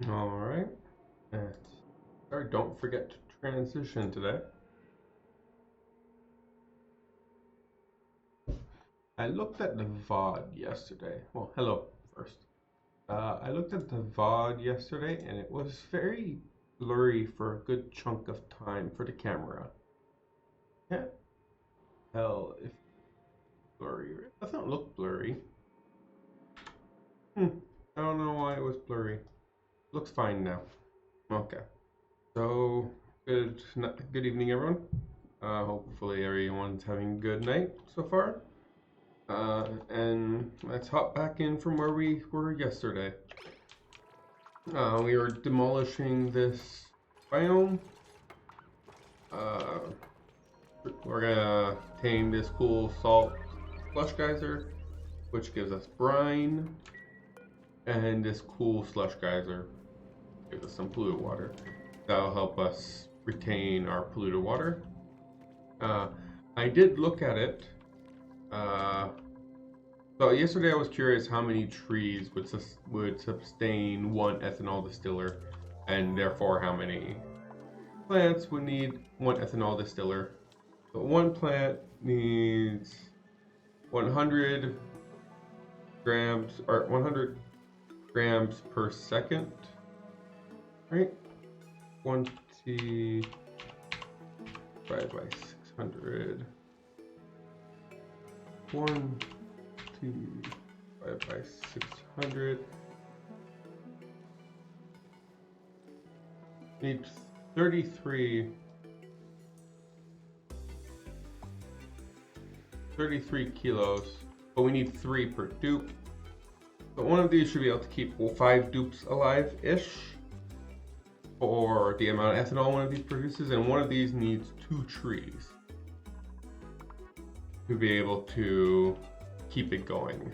Alright. Sorry, don't forget to transition today. I looked at the VOD yesterday. Well, hello first. I looked at the VOD yesterday and it was very blurry for a good chunk of time for the camera. Can't tell if it's blurry. It doesn't look blurry. I don't know why it was blurry. Looks fine now. Okay. So, good evening, everyone. Hopefully everyone's having a good night so far. And let's hop back in from where we were yesterday. We were demolishing this biome. We're gonna tame this cool salt slush geyser, which gives us brine, and this cool slush geyser gives us some polluted water. That'll help us retain our polluted water. I did look at it. So yesterday I was curious how many trees would sustain one ethanol distiller, and therefore how many plants would need one ethanol distiller. But one plant needs 100 grams or 100 grams per second, right? 20 divided by 600. 1, 2, divided by 600. Need 33 kilos, but we need 3 per dupe. But one of these should be able to keep 5 dupes alive-ish for the amount of ethanol one of these produces, and one of these needs 2 trees to be able to keep it going.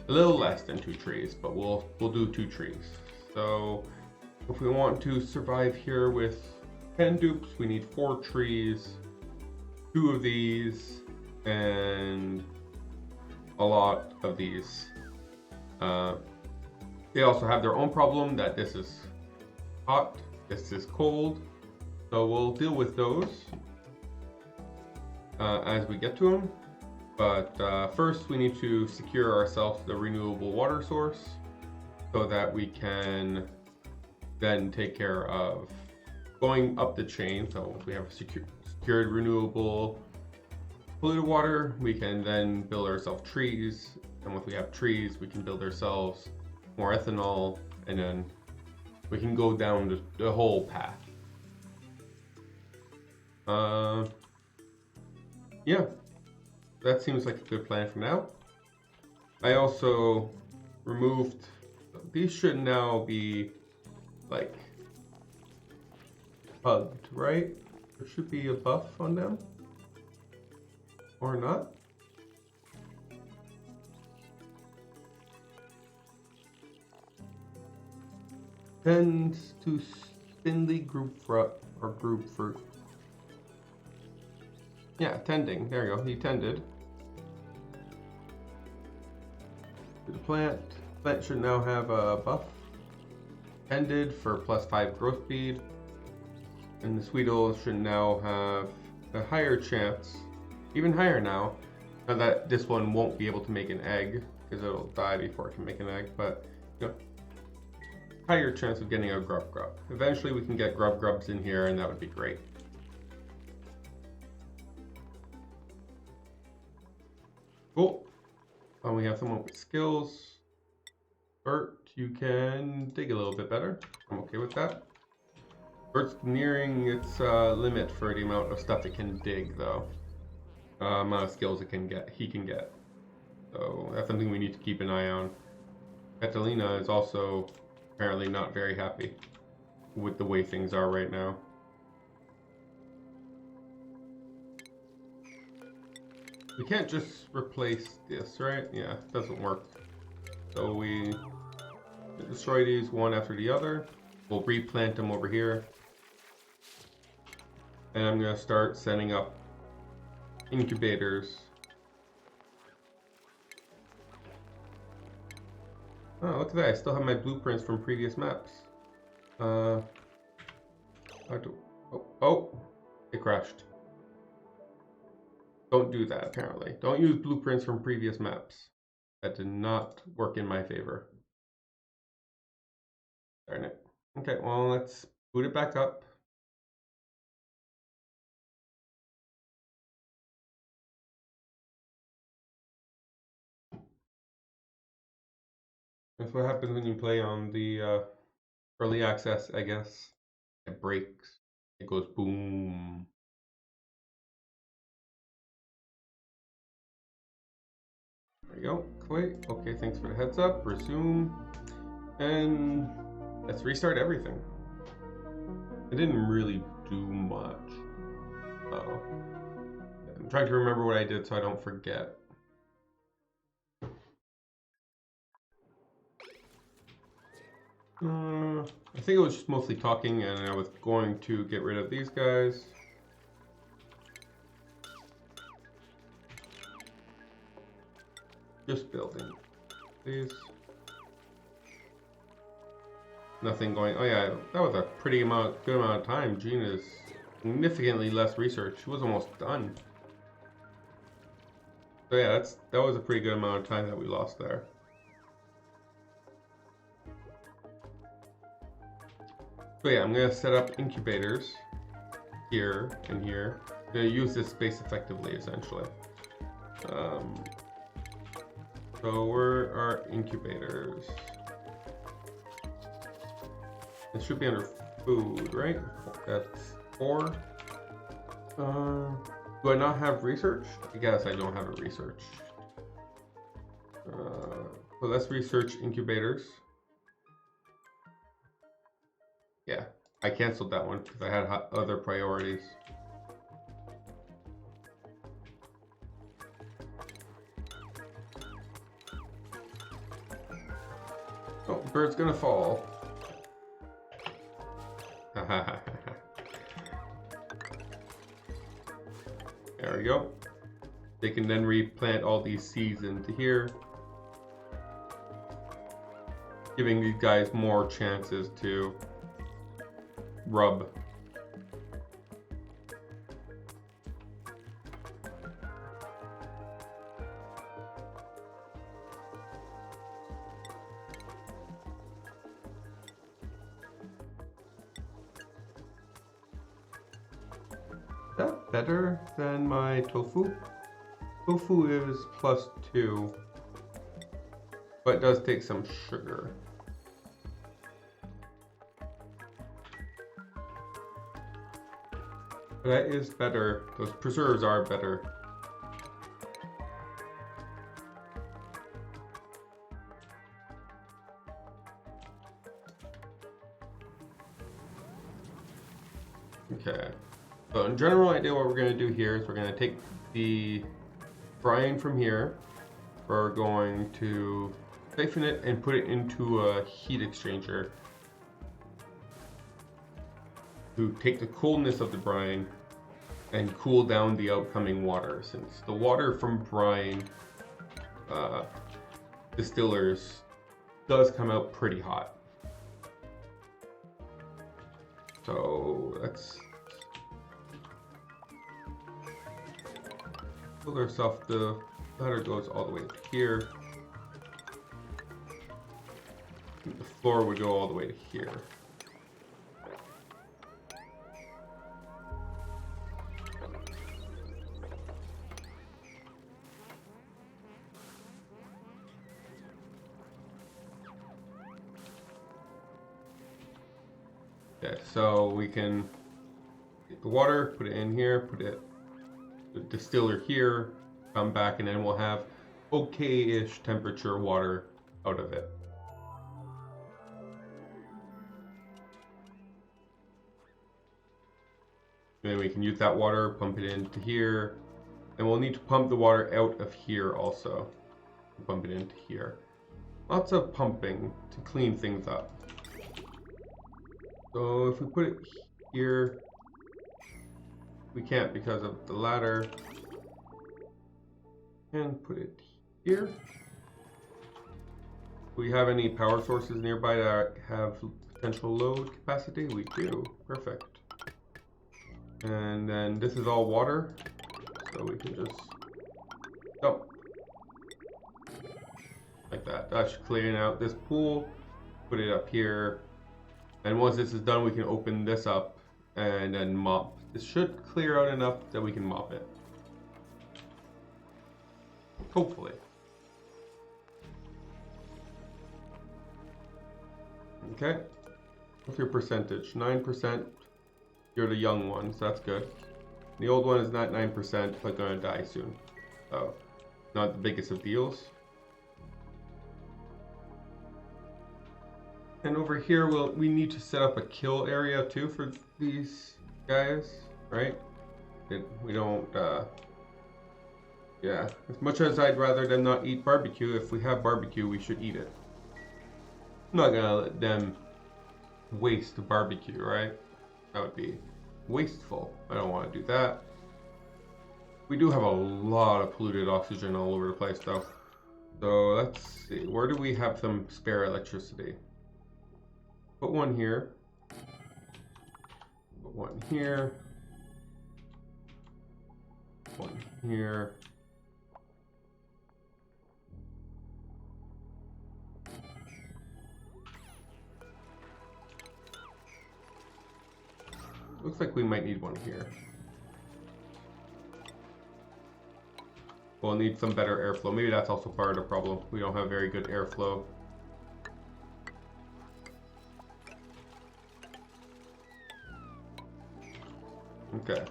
A little less than 2 trees, but we'll do 2 trees. So if we want to survive here with 10 dupes, we need 4 trees, 2 of these, and a lot of these. They also have their own problem that this is hot, this is cold, so we'll deal with those as we get to them. But first we need to secure ourselves the renewable water source so that we can then take care of going up the chain. So if we have secured renewable polluted water, we can then build ourselves trees, and once we have trees we can build ourselves more ethanol, and then we can go down the whole path. Yeah, that seems like a good plan for now. I also removed, these should now be like hugged, right? There should be a buff on them, or not. Tends to thinly group fruit or group fruit. Yeah, tending. There you go. He tended. The plant should now have a buff. Tended for +5 growth speed. And the Sweetle should now have a higher chance, even higher now that this one won't be able to make an egg because it'll die before it can make an egg, but you know, higher chance of getting a grub. Eventually we can get grubs in here, and that would be great. Cool. We have someone with skills. Bert, you can dig a little bit better. I'm okay with that. Bert's nearing its limit for the amount of stuff it can dig, though. Amount of skills he can get. So that's something we need to keep an eye on. Catalina is also apparently not very happy with the way things are right now. We can't just replace this, right? Yeah, it doesn't work. So we destroy these one after the other. We'll replant them over here. And I'm going to start setting up incubators. Oh, look at that. I still have my blueprints from previous maps. Oh, it crashed. Don't do that, apparently. Don't use blueprints from previous maps. That did not work in my favor. Darn it. Okay, well, let's boot it back up. That's what happens when you play on the early access, I guess. It breaks. It goes boom. There we go. Wait. Okay, thanks for the heads up. Resume. And let's restart everything. It didn't really do much. Uh-oh. I'm trying to remember what I did so I don't forget. I think it was just mostly talking, and I was going to get rid of these guys. Just building. Please. Nothing going. Oh yeah, that was a pretty good amount of time. Gina's significantly less research. She was almost done. So yeah, that was a pretty good amount of time that we lost there. So yeah, I'm gonna set up incubators here and here. I'm gonna use this space effectively, essentially. So where are incubators? It should be under food, right? That's 4. Do I not have research? I guess I don't have a research. So let's research incubators. Yeah, I canceled that one because I had other priorities. Oh, bird's gonna fall. There we go. They can then replant all these seeds into here, giving these guys more chances to rub. Is that better than my tofu? Tofu is +2, but it does take some sugar. But that is better. Those preserves are better. Okay. So in general idea, what we're going to do here is we're going to take the brine from here. We're going to siphon it and put it into a heat exchanger to take the coolness of the brine and cool down the outcoming water, since the water from brine distillers does come out pretty hot. So let's pull ourselves. The ladder goes all the way to here. The floor would go all the way to here. Okay, so we can get the water, put it in here, put it the distiller here, come back, and then we'll have okay-ish temperature water out of it. And then we can use that water, pump it into here, and we'll need to pump the water out of here also. Pump it into here. Lots of pumping to clean things up. So if we put it here, we can't because of the ladder. And put it here. Do we have any power sources nearby that have Potential load capacity, we do. Perfect. And then this is all water, so we can just dump. Like that. That's clearing out this pool, put it up here. And once this is done, we can open this up and then mop. This should clear out enough that we can mop it. Hopefully. Okay. What's your percentage? 9%. You're the young one, so that's good. The old one is not 9%, but gonna die soon. So, not the biggest of deals. And over here, we need to set up a kill area too for these guys, right? We don't, yeah. As much as I'd rather them not eat barbecue, if we have barbecue, we should eat it. I'm not gonna let them waste the barbecue, right? That would be wasteful. I don't want to do that. We do have a lot of polluted oxygen all over the place though. So let's see, where do we have some spare electricity? Put one here. Put one here. One here. Looks like we might need one here. We'll need some better airflow. Maybe that's also part of the problem. We don't have very good airflow. Okay,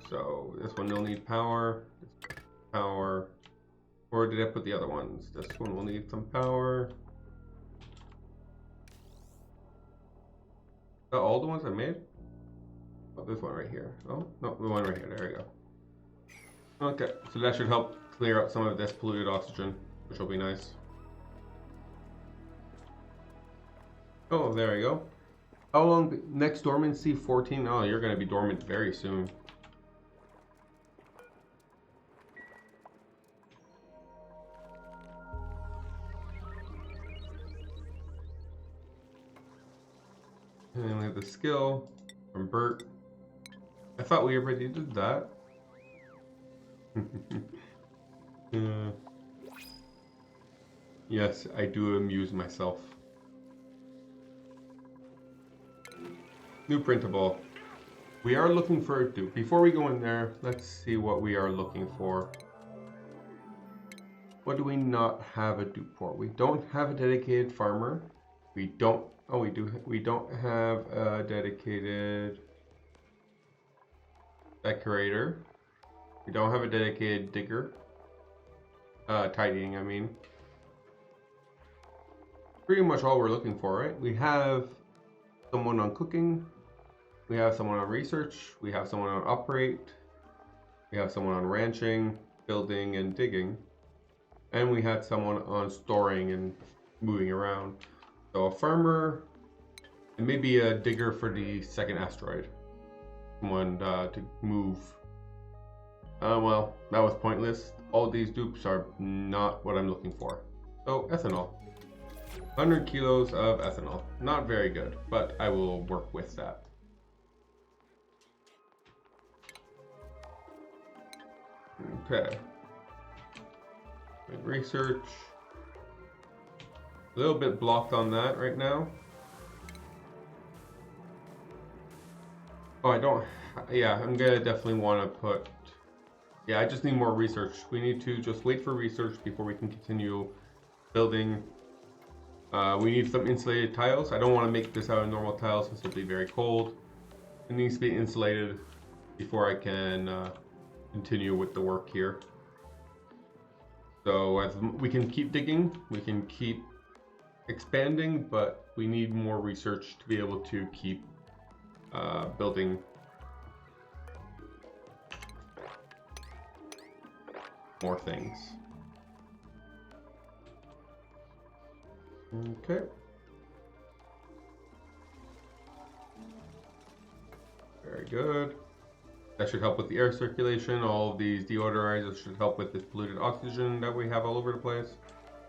so this one will need power. Power. Or did I put the other ones? This one will need some power. Is that all the ones I made? Oh, this one right here. Oh, no, the one right here. There we go. Okay, so that should help clear out some of this polluted oxygen, which will be nice. Oh, there we go. How long? Next dormancy 14? Oh, you're going to be dormant very soon. And then we have the skill from Bert. I thought we already did that. Yes, I do amuse myself. New printable. We are looking for a dupe. Before we go in there, let's see what we are looking for. What do we not have a dupe for? We don't have a dedicated farmer. We don't. Oh, we do. We don't have a dedicated decorator. We don't have a dedicated digger. Tidying, I mean. Pretty much all we're looking for, right? We have someone on cooking. We have someone on research. We have someone on operate. We have someone on ranching, building, and digging. And we had someone on storing and moving around. So a farmer, and maybe a digger for the second asteroid. Someone to move. Well, that was pointless. All these dupes are not what I'm looking for. So ethanol. 100 kilos of ethanol. Not very good, but I will work with that. Okay. And research. A little bit blocked on that right now. Oh, I don't. Yeah, I'm gonna definitely want to put. Yeah, I just need more research. We need to just wait for research before we can continue building. We need some insulated tiles. I don't want to make this out of normal tiles since it'll be very cold. It needs to be insulated before I can continue with the work here. So as we can keep digging, we can keep expanding, but we need more research to be able to keep building. More things. Okay. Very good. That should help with the air circulation. All of these deodorizers should help with this polluted oxygen that we have all over the place.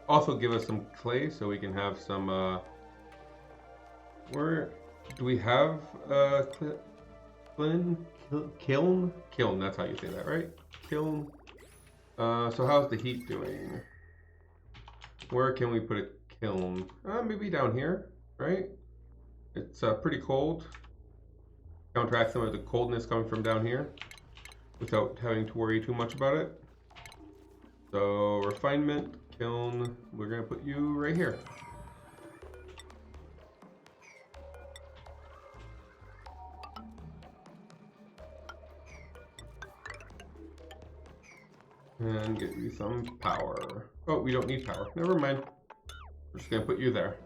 Also give us some clay so we can have some Where do we have kiln? Kiln, that's how you say that, right? Kiln. So how's the heat doing? Where can we put a kiln? Maybe down here, right? It's pretty cold. Counteract some of the coldness coming from down here without having to worry too much about it. So refinement, kiln, we're gonna put you right here. And get you some power. Oh, we don't need power. Never mind. We're just gonna put you there.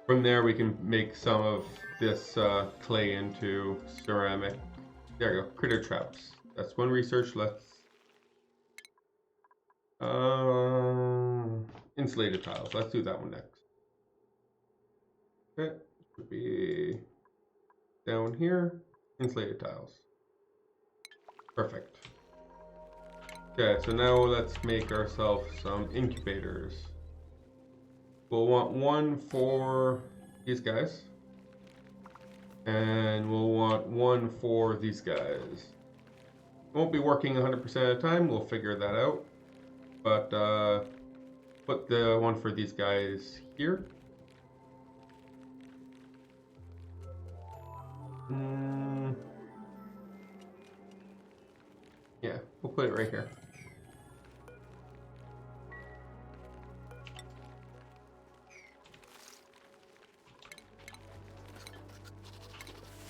From there, we can make some of this clay into ceramic. There you go, critter traps. That's one research. Let's insulated tiles. Let's do that one next. Okay, should be down here. Insulated tiles. Perfect. Okay, so now let's make ourselves some incubators. We'll want one for these guys. And we'll want one for these guys. Won't be working 100% of the time, we'll figure that out. But put the one for these guys here. Yeah, we'll put it right here.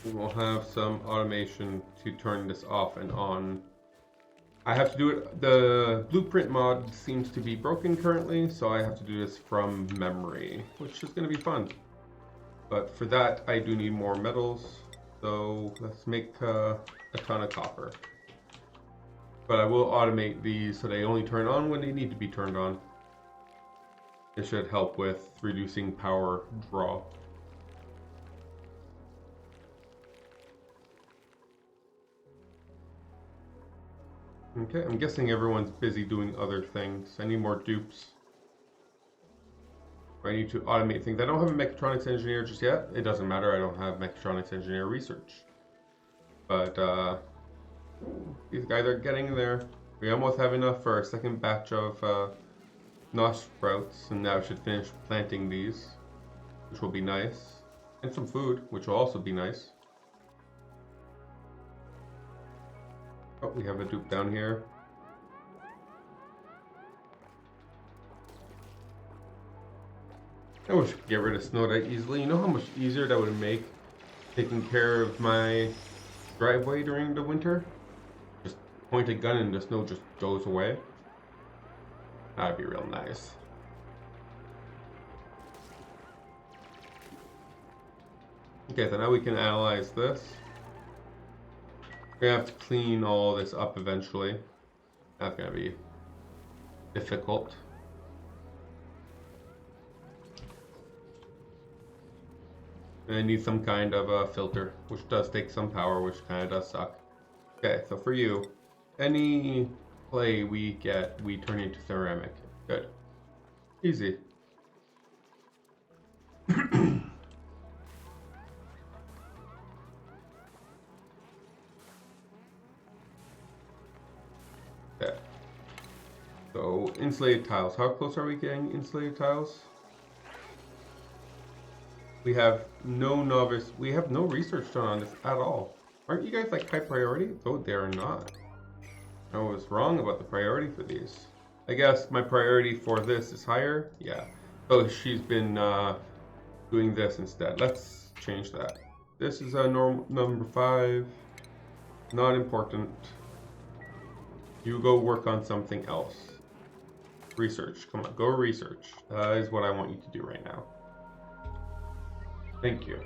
We will have some automation to turn this off and on. I have to do it. The blueprint mod seems to be broken currently, so I have to do this from memory, which is going to be fun. But for that, I do need more metals. So let's make a ton of copper. But I will automate these so they only turn on when they need to be turned on. It should help with reducing power draw. Okay, I'm guessing everyone's busy doing other things. I need more dupes. I need to automate things. I don't have a mechatronics engineer just yet. It doesn't matter, I don't have mechatronics engineer research. But these guys are getting there. We almost have enough for our second batch of nosh sprouts, and now we should finish planting these, which will be nice. And some food, which will also be nice. Oh, we have a dupe down here. I wish I could get rid of snow that easily. You know how much easier that would make taking care of my driveway during the winter? Just point a gun and the snow just goes away. That'd be real nice. Okay, so now we can analyze this. We're gonna have to clean all this up eventually. That's gonna be difficult. And I need some kind of a filter, which does take some power, which kind of does suck. Okay, so for you, any clay we get, we turn into ceramic. Good. Easy. Okay. So, insulated tiles. How close are we getting insulated tiles? We have no novice. We have no research done on this at all. Aren't you guys like high priority? Oh, they're not. I was wrong about the priority for these. I guess my priority for this is higher. Yeah. Oh, she's been doing this instead. Let's change that. This is a number 5. Not important. You go work on something else. Research. Come on, go research. That is what I want you to do right now. Thank you.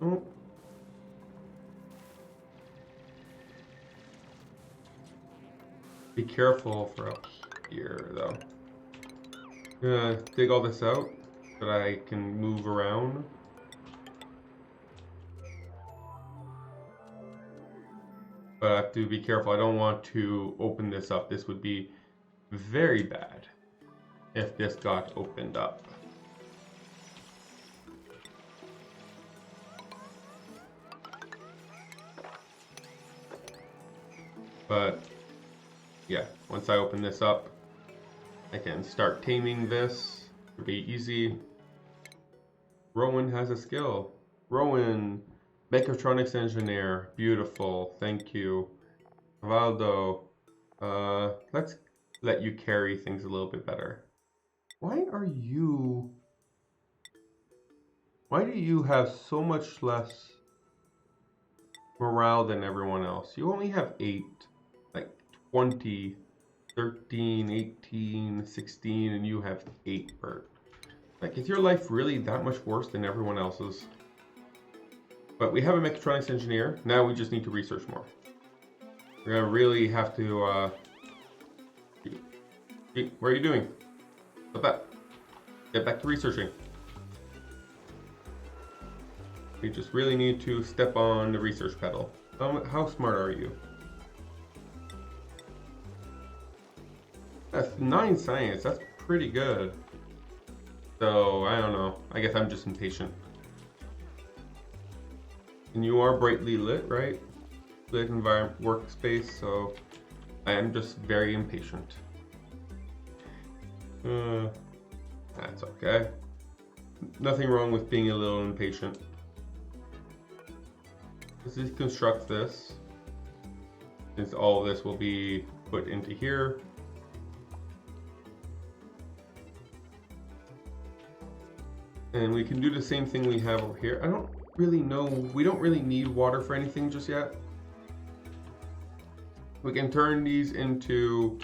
Oh. Be careful for up here, though. I'm gonna dig all this out so that I can move around. But I have to be careful. I don't want to open this up. This would be very bad if this got opened up. But yeah, once I open this up, I can start taming this. It'll be easy. Rowan has a skill. Rowan, mechatronics engineer. Beautiful. Thank you. Valdo, let's let you carry things a little bit better. Why do you have so much less morale than everyone else? You only have 8, like 20, 13, 18, 16, and you have 8, Bert. Like, is your life really that much worse than everyone else's? But we have a mechatronics engineer. Now we just need to research more. We're gonna really have to, what are you doing? Stop that. Get back to researching. We just really need to step on the research pedal. How smart are you? That's 9 science. That's pretty good. So, I don't know. I guess I'm just impatient. And you are brightly lit, right? Lit environment workspace, so I am just very impatient. That's okay. Nothing wrong with being a little impatient. Let's deconstruct this, since all of this will be put into here. And we can do the same thing we have over here. I don't really know. We don't really need water for anything just yet. We can turn these into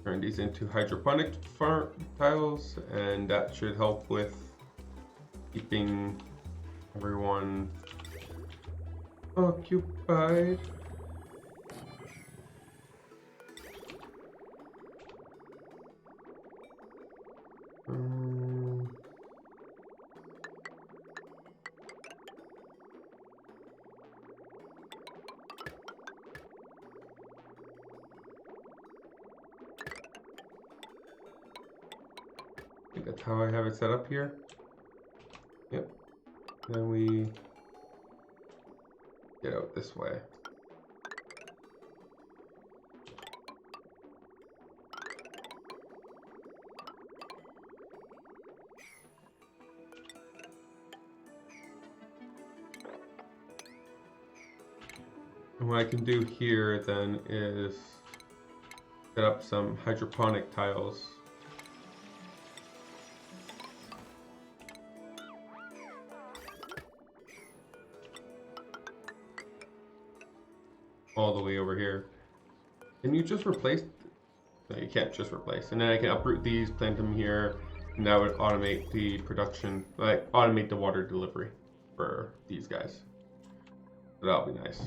turn these into hydroponic tiles, and that should help with keeping everyone occupied. I think that's how I have it set up here. Yep. Then we get out this way. And what I can do here then is set up some hydroponic tiles. All the way over here. Can you just replace? No, you can't just replace. And then I can uproot these, plant them here, and that would automate the production, like automate the water delivery for these guys. So that'll be nice.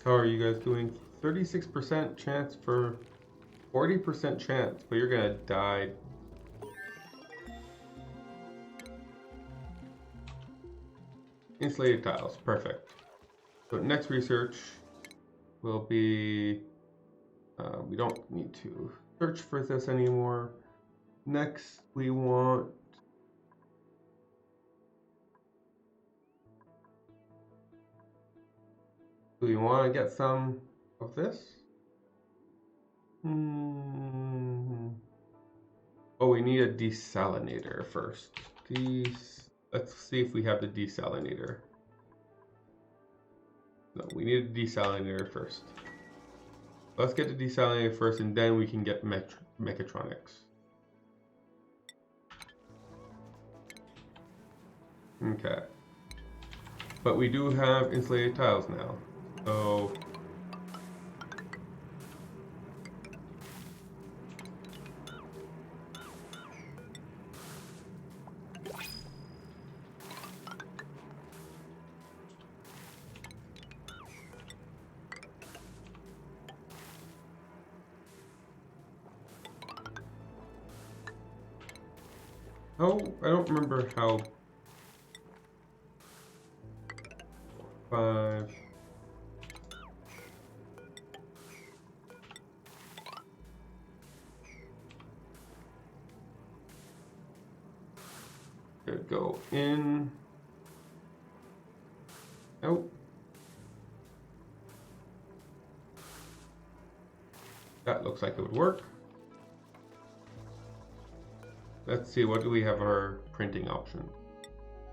How are you guys doing? 36% chance for 40% chance, but you're gonna die. Insulated tiles, perfect. So next research will be, we don't need to search for this anymore. Next we want, do we want to get some of this? Oh, we need a desalinator first. Let's see if we have the desalinator. No, we need a desalinator first. Let's get the desalinator first, and then we can get mechatronics. Okay. But we do have insulated tiles now. So Oh, I don't remember how. 5. Could go in. Out. That looks like it would work. Let's see, what do we have our printing option?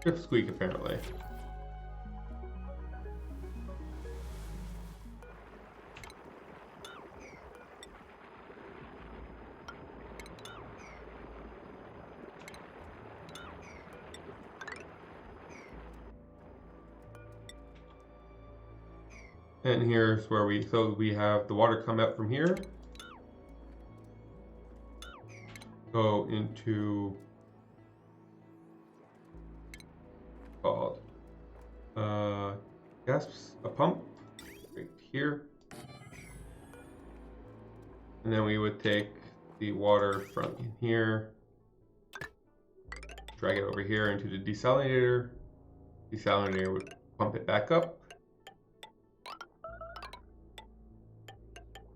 Shift squeak, apparently. And here's where we have the water come out from here. Go into called a pump right here. And then we would take the water from in here, drag it over here into the desalinator. Desalinator would pump it back up.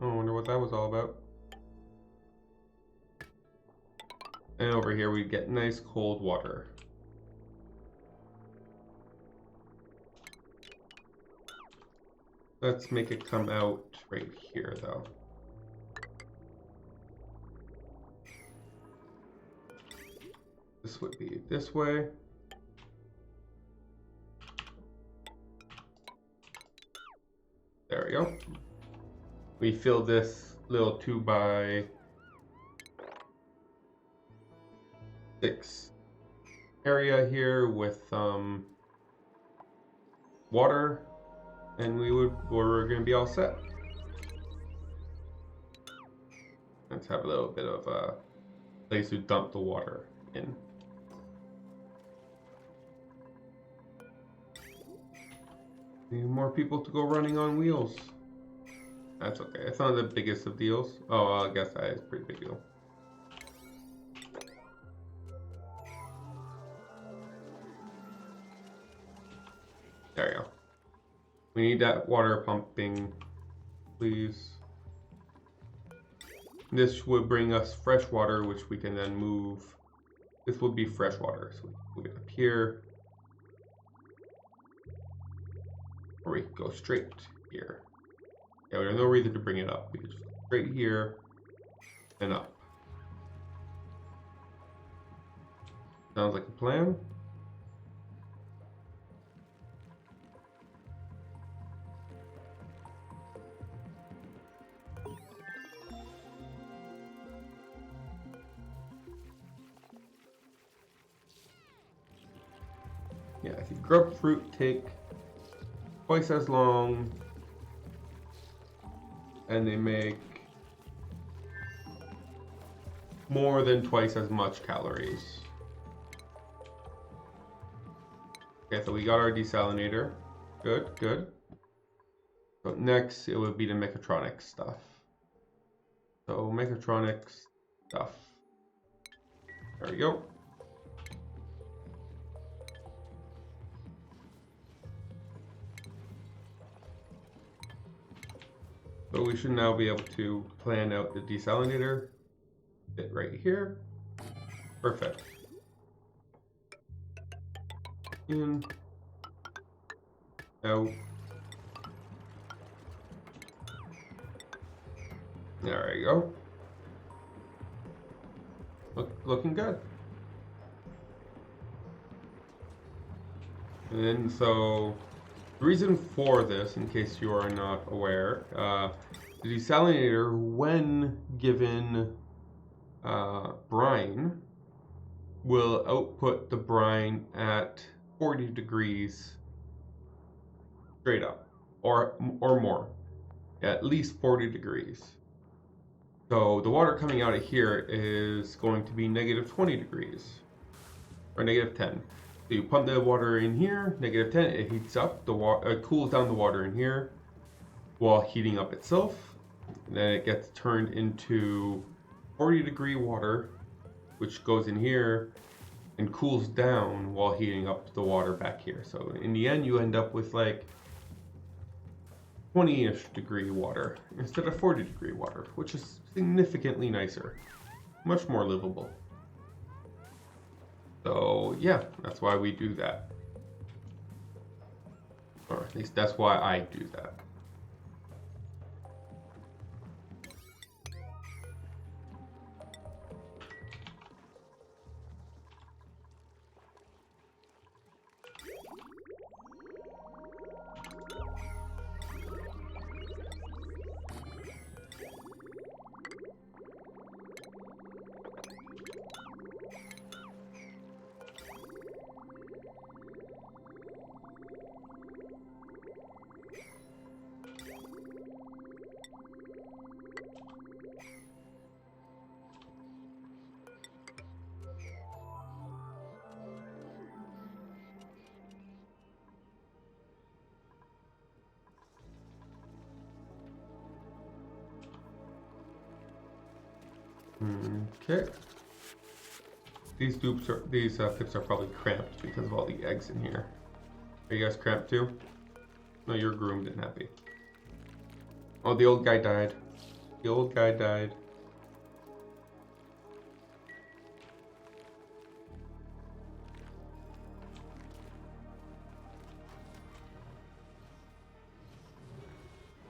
Oh, I wonder what that was all about. And over here we get nice cold water. Let's make it come out right here though. This would be this way. There we go. We fill this little 2x6 area here with water, and we're gonna be all set. Let's have a little bit of a place to dump the water in. Need more people to go running on wheels. That's okay. It's not the biggest of deals. Oh, I guess that is a pretty big deal. There you go. We need that water pumping, please. This would bring us fresh water, which we can then move. This would be fresh water, so we move it up here. Or we can go straight here. Yeah, we have no reason to bring it up. We can just go straight here and up. Sounds like a plan. Yeah, I think grub fruit take twice as long, and they make more than twice as much calories. Okay, so we got our desalinator. Good, good. So next, it would be the mechatronics stuff. So mechatronics stuff. There we go. So we should now be able to plan out the desalinator bit right here. Perfect. In, out. There you go. Looking good. And then, so the reason for this, in case you are not aware, the desalinator, when given brine, will output the brine at 40 degrees straight up, or more, at least 40 degrees. So the water coming out of here is going to be negative 20 degrees, or negative 10. So you pump the water in here, negative 10, it heats up, it cools down the water in here while heating up itself. And then it gets turned into 40 degree water, which goes in here, and cools down while heating up the water back here. So in the end, you end up with like 20-ish degree water instead of 40-degree water, which is significantly nicer, much more livable. So yeah, that's why we do that. Or at least that's why I do that. Okay. These pips are probably cramped because of all the eggs in here. Are you guys cramped too? No, you're groomed and happy. Oh, the old guy died. The old guy died.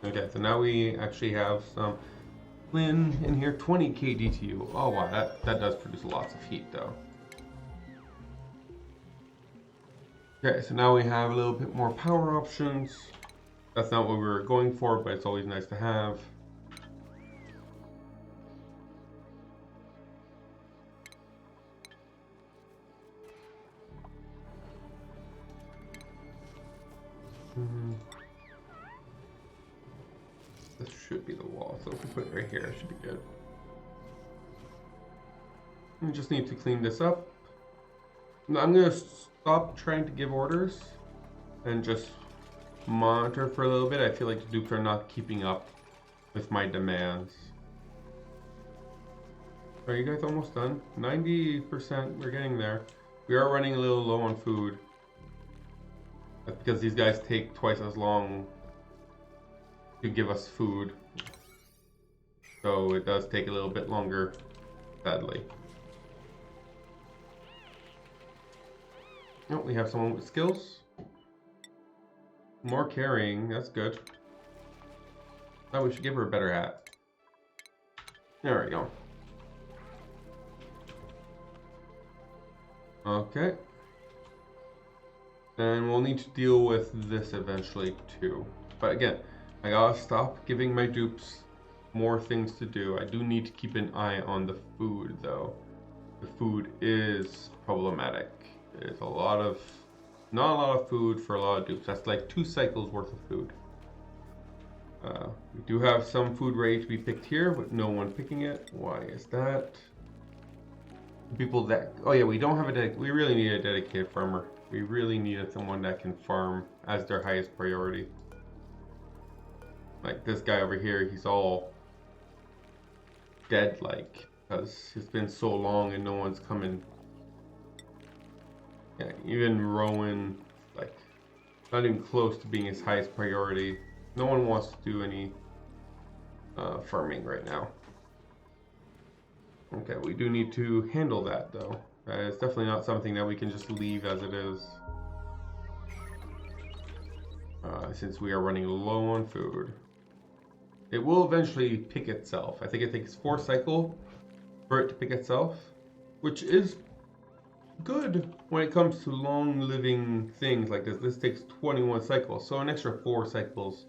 Okay, so now we actually have some Lin in here, 20 kDTU. Oh wow, that does produce lots of heat though. Okay, so now we have a little bit more power options. That's not what we were going for, but it's always nice to have. This should be the wall, so if we put it right here, it should be good. We just need to clean this up. I'm gonna stop trying to give orders and just monitor for a little bit. I feel like the dupes are not keeping up with my demands. Are you guys almost done? 90%, we're getting there. We are running a little low on food. That's because these guys take twice as long to give us food. So it does take a little bit longer, sadly. Oh, we have someone with skills. More carrying, that's good. Oh, we should give her a better hat. There we go. Okay. And we'll need to deal with this eventually too. But again, I gotta stop giving my dupes more things to do. I do need to keep an eye on the food though. The food is problematic. It's not a lot of food for a lot of dupes. That's like 2 cycles worth of food. We do have some food ready to be picked here, but no one picking it. Why is that? People that, oh yeah, we don't have we really need a dedicated farmer. We really needed someone that can farm as their highest priority. Like this guy over here, he's all dead like, because it's been so long and no one's coming. Yeah, even Rowan, like, not even close to being his highest priority. No one wants to do any farming right now. Okay, we do need to handle that though. It's definitely not something that we can just leave as it is. Since we are running low on food. It will eventually pick itself. I think it takes 4 cycles for it to pick itself, which is good when it comes to long living things like this. This takes 21 cycles, so an extra 4 cycles,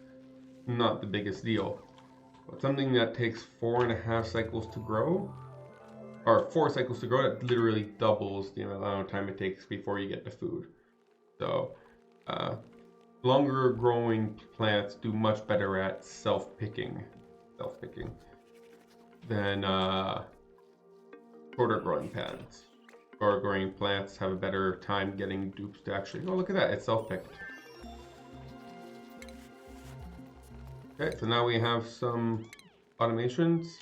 not the biggest deal. But something that takes 4.5 cycles to grow, or 4 cycles to grow, that literally doubles the amount of time it takes before you get the food. So, longer growing plants do much better at self-picking than shorter growing plants. Shorter growing plants have a better time getting dupes to actually, oh look at that, it's self-picked. Okay, so now we have some automations.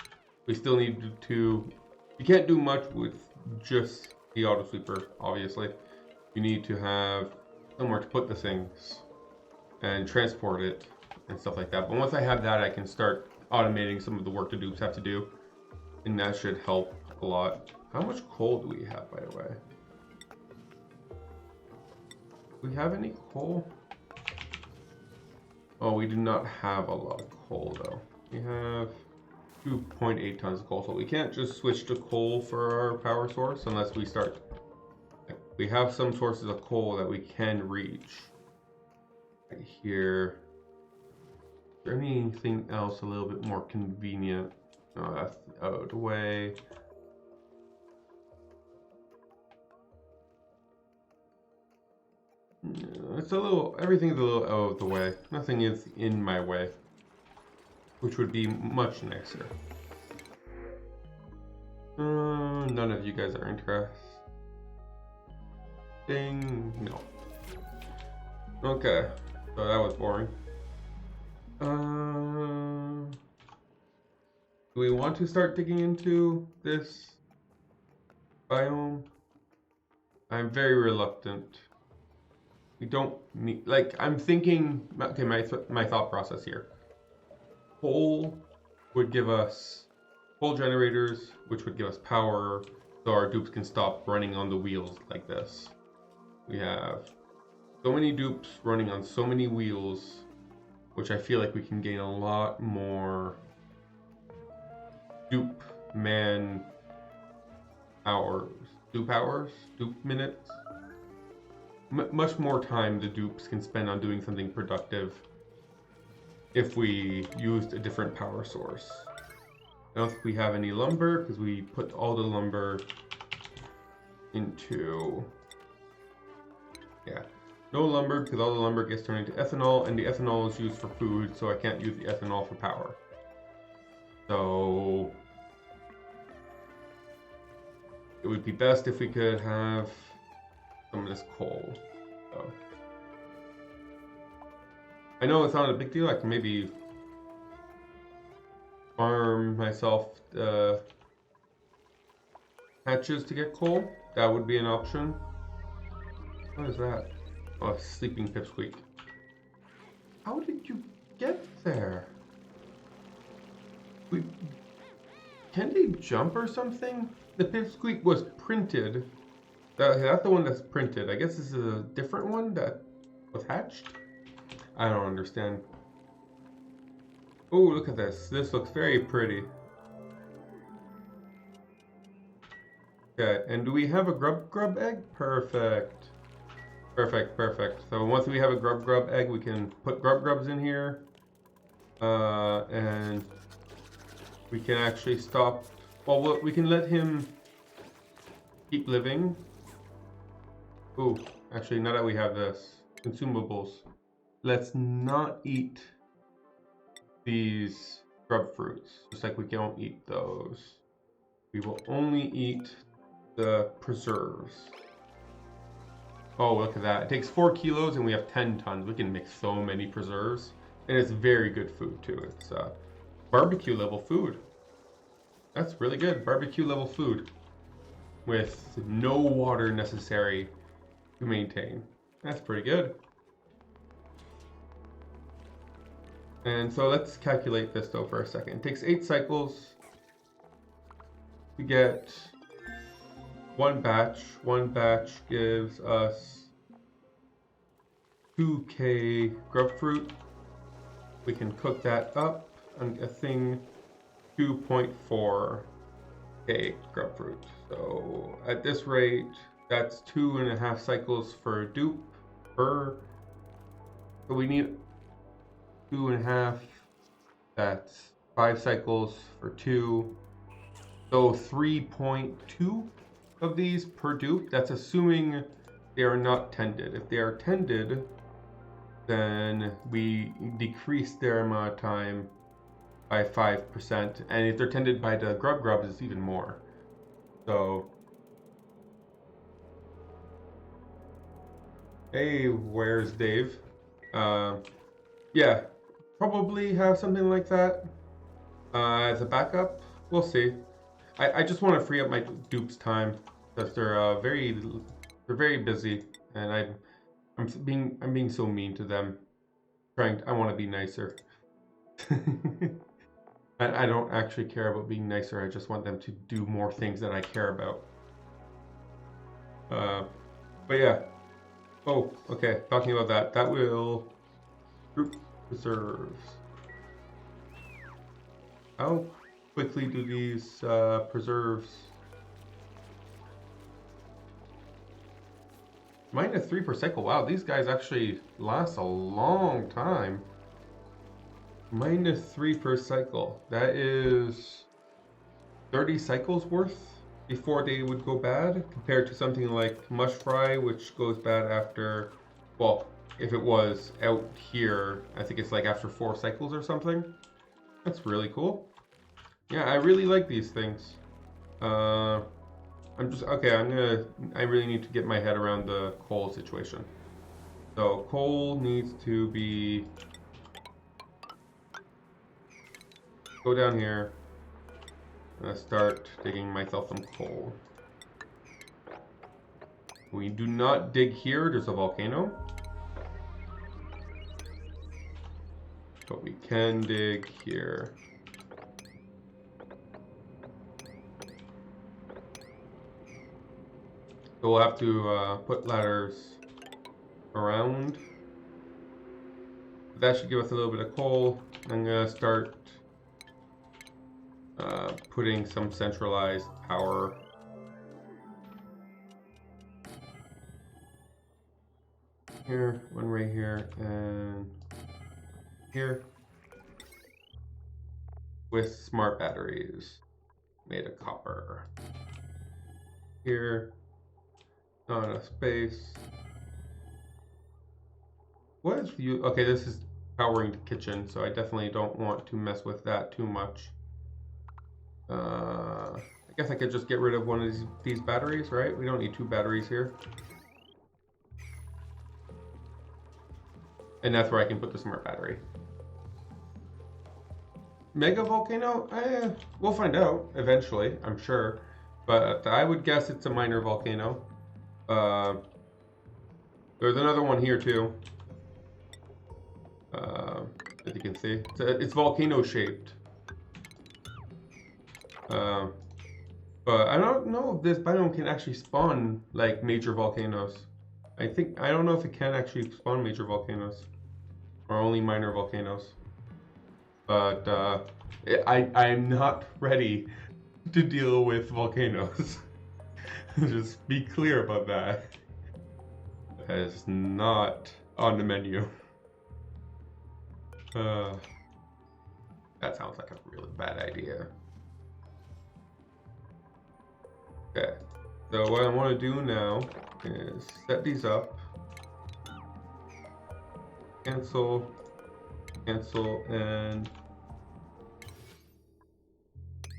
We still need to, you can't do much with just the auto sweeper, obviously. You need to have somewhere to put the things and transport it and stuff like that. But once I have that, I can start automating some of the work the dupes have to do, and that should help a lot. How much coal do we have, by the way? Do we have any coal? Oh, we do not have a lot of coal, though. We have 2.8 tons of coal, so we can't just switch to coal for our power source unless we start. We have some sources of coal that we can reach. Right here. Is there anything else a little bit more convenient? No, that's out of the way. It's a little, everything's a little out of the way. Nothing is in my way, which would be much nicer. None of you guys are interested. No. Okay, so that was boring. Do we want to start digging into this biome? I'm very reluctant. We don't need, like, I'm thinking, okay, my thought process here. Coal would give us coal generators, which would give us power, so our dupes can stop running on the wheels like this. We have so many dupes running on so many wheels, which I feel like we can gain a lot more dupe man hours, dupe minutes. Much more time the dupes can spend on doing something productive if we used a different power source. I don't think we have any lumber because we put all the lumber into, yeah, no lumber because all the lumber gets turned into ethanol, and the ethanol is used for food, so I can't use the ethanol for power. So it would be best if we could have some of this coal. So I know it's not a big deal. I can maybe farm myself hatches to get coal. That would be an option. What is that? Oh, a sleeping pipsqueak. How did you get there? Can they jump or something? The pipsqueak was printed. That's the one that's printed. I guess this is a different one that was hatched. I don't understand. Oh, look at this. This looks very pretty. Okay, and do we have a grub egg? Perfect. Perfect. So once we have a grub egg, we can put grubs in here. And we can actually stop. Well, we can let him keep living. Ooh, actually, now that we have this, consumables, let's not eat these grub fruits, just like we don't eat those. We will only eat the preserves. Oh, look at that. It takes 4 kilos and we have 10 tons. We can make so many preserves. And it's very good food too. It's barbecue level food. That's really good. Barbecue level food with no water necessary to maintain. That's pretty good. And so let's calculate this though for a second. It takes 8 cycles to get one batch. One batch gives us 2k grub fruit. We can cook that up. I'm guessing 2.4k grub fruit. So at this rate, that's 2.5 cycles for dupe per. So we need 2.5. That's 5 cycles for 2. So 3.2 of these per dupe. That's assuming they are not tended. If they are tended, then we decrease their amount of time by 5%. And if they're tended by the grubs, it's even more. So, hey, where's Dave? Yeah, probably have something like that as a backup. We'll see. I just want to free up my dupe's time. because they're very busy, and I'm being so mean to them. I want to be nicer. I don't actually care about being nicer. I just want them to do more things that I care about. But yeah. Oh, okay. Talking about that, that will group preserves. How quickly do these preserves? -3 per cycle. Wow, these guys actually last a long time. -3 per cycle. That is 30 cycles worth before they would go bad, compared to something like Mush Fry, which goes bad after, well, if it was out here, I think it's like after 4 cycles or something. That's really cool. Yeah, I really like these things. Okay, I really need to get my head around the coal situation. So coal needs to be, go down here. I'm gonna start digging myself some coal. We do not dig here, there's a volcano. But we can dig here. So we'll have to put ladders around. That should give us a little bit of coal. I'm gonna start putting some centralized power. Here, one right here, and here. With smart batteries made of copper. Here, not enough space. What is you? Okay, this is powering the kitchen, so I definitely don't want to mess with that too much. I guess I could just get rid of one of these batteries, right? We don't need 2 batteries here. And that's where I can put the smart battery. Mega volcano? We'll find out eventually, I'm sure. But I would guess it's a minor volcano. There's another one here too. As you can see, it's volcano shaped. But I don't know if this biome can actually spawn like major volcanoes. I don't know if it can actually spawn major volcanoes or only minor volcanoes. But I'm not ready to deal with volcanoes. Just be clear about that. That is not on the menu. That sounds like a really bad idea. Okay, so what I want to do now is set these up. Cancel, cancel, and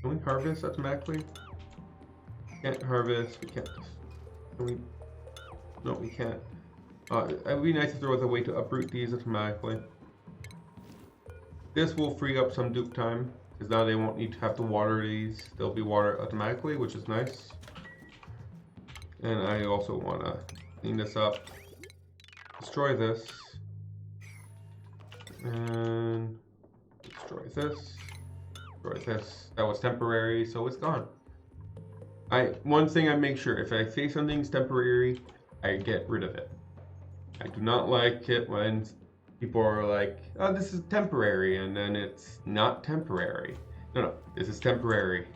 can we harvest automatically? Can't harvest, we can't. Can we? No, we can't. It would be nice if there was a way to uproot these automatically. This will free up some dupe time, because now they won't need to have to water these. They'll be watered automatically, which is nice. And I also want to clean this up. Destroy this. And destroy this. Destroy this. That was temporary, so it's gone. One thing I make sure, if I say something's temporary, I get rid of it. I do not like it when people are like, oh, this is temporary, and then it's not temporary. No, this is temporary.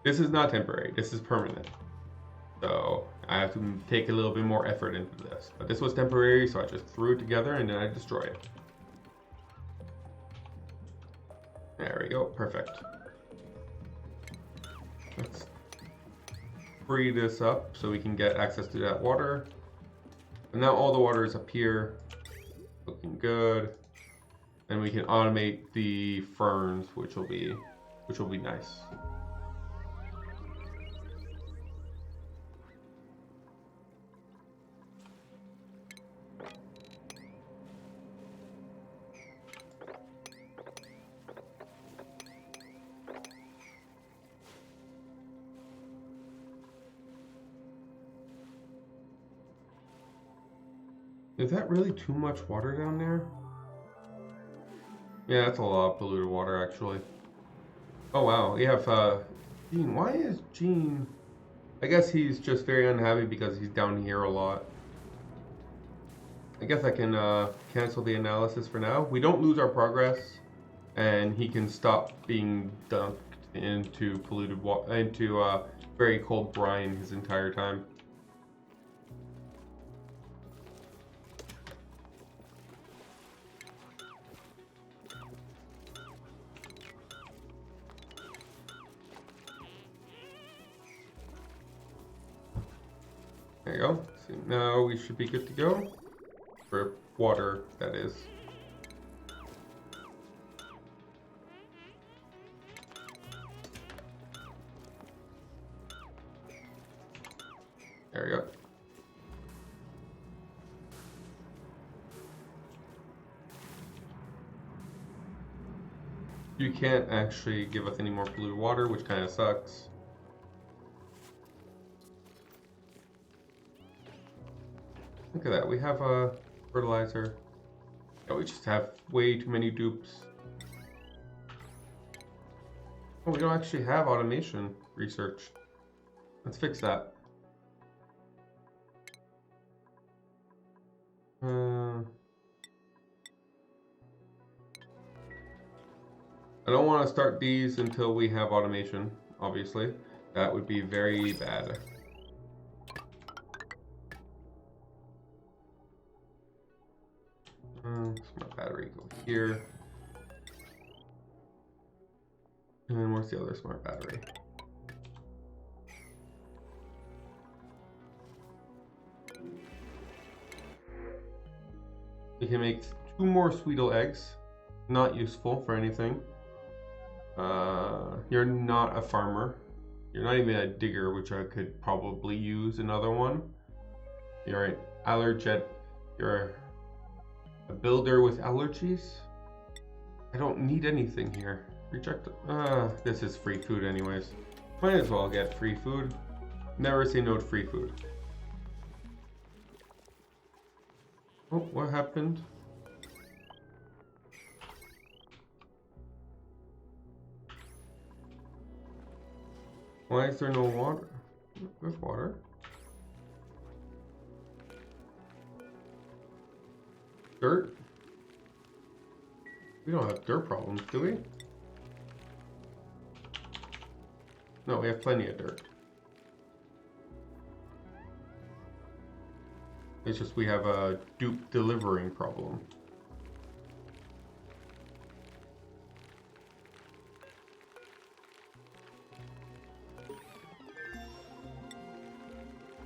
This is not temporary, this is permanent. So I have to take a little bit more effort into this. But this was temporary, so I just threw it together and then I destroy it. There we go, perfect. Let's free this up so we can get access to that water. And now all the water is up here, looking good. And we can automate the ferns, which will be nice. Is that really too much water down there? Yeah, that's a lot of polluted water, actually. Oh, wow. We have, Gene. Why is Gene... I guess he's just very unhappy because he's down here a lot. I guess I can, cancel the analysis for now. We don't lose our progress, and he can stop being dunked into polluted water, into, very cold brine his entire time. There you go. See, now we should be good to go. For water, that is. There we go. You can't actually give us any more polluted water, which kind of sucks. Look at that, we have a fertilizer. Yeah, we just have way too many dupes. Oh, we don't actually have automation research. Let's fix that. I don't want to start these until we have automation, obviously. That would be very bad. Smart battery, go here. And where's the other smart battery? We can make 2 more Sweetle eggs. Not useful for anything. You're not a farmer. You're not even a digger, which I could probably use another one. You're an allergen. You're a builder with allergies? I don't need anything here. Reject. This is free food anyways. Might as well get free food. Never say no to free food. Oh, what happened? Why is there no water? There's water. Dirt? We don't have dirt problems, do we? No, we have plenty of dirt. It's just we have a dupe delivering problem.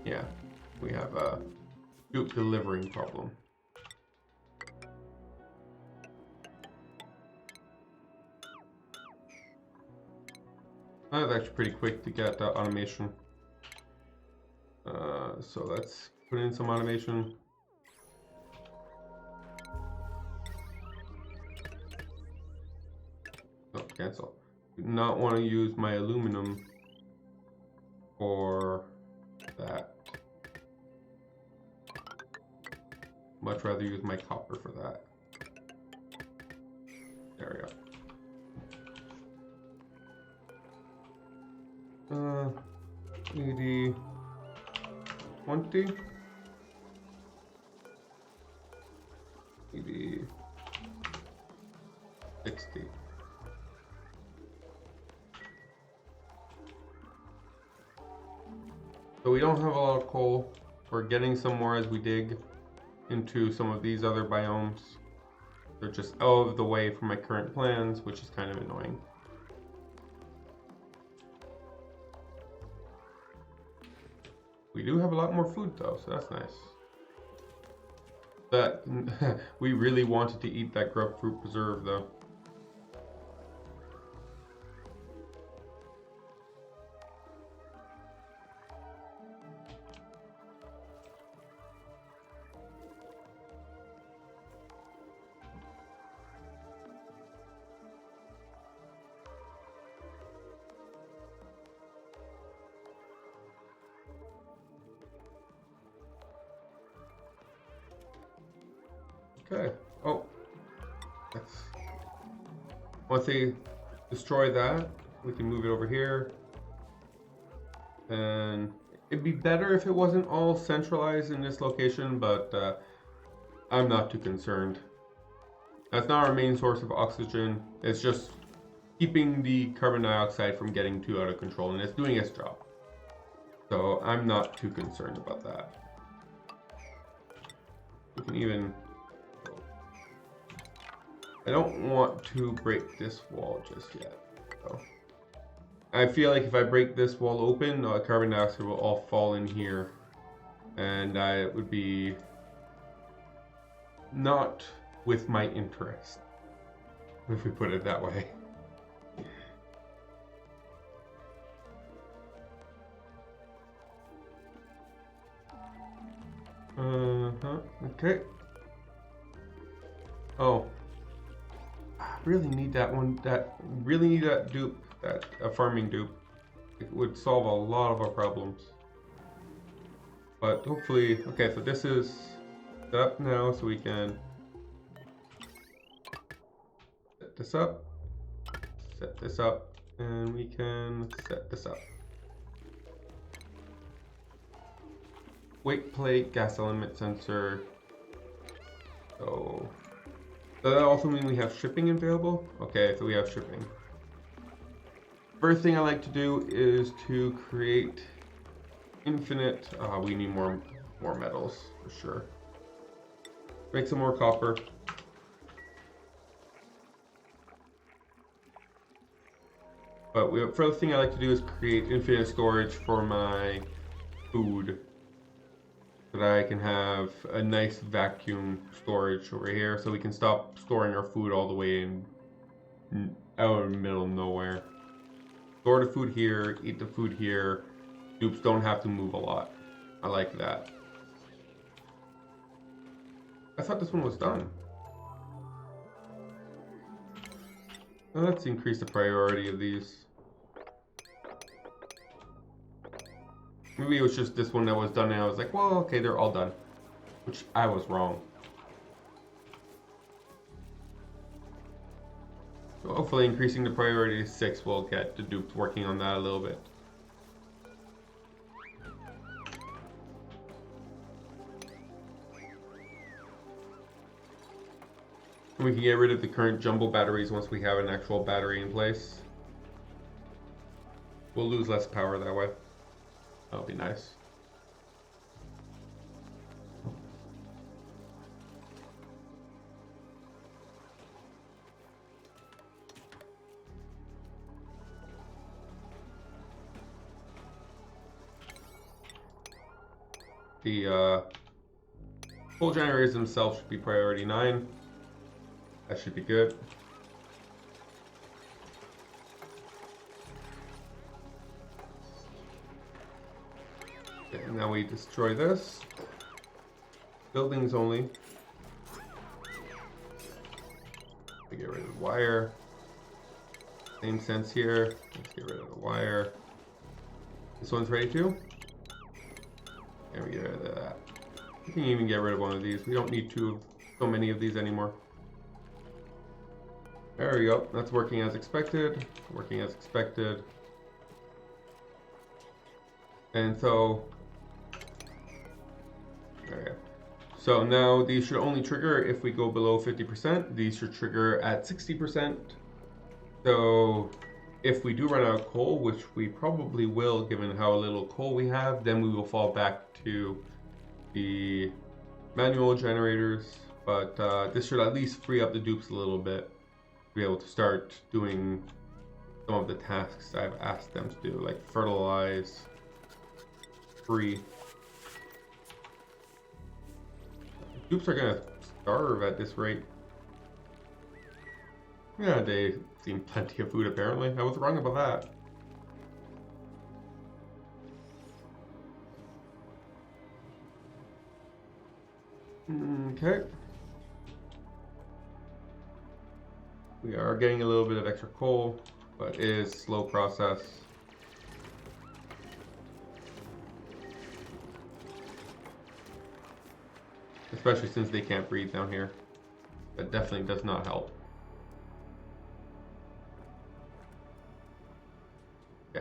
Yeah, we have a dupe delivering problem. That was actually pretty quick to get automation. So let's put in some automation. Oh, cancel. Do not want to use my aluminum for that. Much rather use my copper for that. There we go. 80, 20, 80, 60. So we don't have a lot of coal. We're getting some more as we dig into some of these other biomes. They're just out of the way from my current plans, which is kind of annoying. We do have a lot more food though, so that's nice. But we really wanted to eat that grub fruit preserve though. Okay. Oh, that's... Once they destroy that, we can move it over here. And it'd be better if it wasn't all centralized in this location, but I'm not too concerned. That's not our main source of oxygen. It's just keeping the carbon dioxide from getting too out of control, and it's doing its job. So I'm not too concerned about that. We can even... I don't want to break this wall just yet. So I feel like if I break this wall open, carbon dioxide will all fall in here. And it would be not with my interest, if we put it that way. Okay. Oh. I really need that one. Really need that dupe. That farming dupe. It would solve a lot of our problems. But hopefully, okay, so this is set up now, so we can set this up, and we can set this up. Weight plate, gas element sensor. So does that also mean we have shipping available? Okay, so we have shipping. First thing I like to do is to create infinite. We need more metals for sure. Make some more copper. But first thing I like to do is create infinite storage for my food, so that I can have a nice vacuum storage over here, so we can stop storing our food all the way in out in the middle of nowhere. Store the food here, eat the food here. Dupes don't have to move a lot. I like that. I thought this one was done. Well, let's increase the priority of these. Maybe it was just this one that was done and I was like, well, okay, they're all done. Which I was wrong. So hopefully increasing the priority to 6 will get the dupes working on that a little bit. And we can get rid of the current jumbo batteries once we have an actual battery in place. We'll lose less power that way. That'll be nice. The coal generators themselves should be priority 9. That should be good. Okay, and now we destroy this. Buildings only. We get rid of the wire. Same sense here. Let's get rid of the wire. This one's ready too. And we get rid of that. We can even get rid of one of these. We don't need so many of these anymore. There we go. That's working as expected. Working as expected. And so, okay. So now these should only trigger if we go below 50%. These should trigger at 60%. So if we do run out of coal, which we probably will given how little coal we have, then we will fall back to the manual generators. But this should at least free up the dupes a little bit to be able to start doing some of the tasks I've asked them to do, like fertilize, free. Dupes are gonna starve at this rate. Yeah, they seem plenty of food apparently. I was wrong about that. Okay. We are getting a little bit of extra coal, but it is a slow process. Especially since they can't breathe down here. That definitely does not help.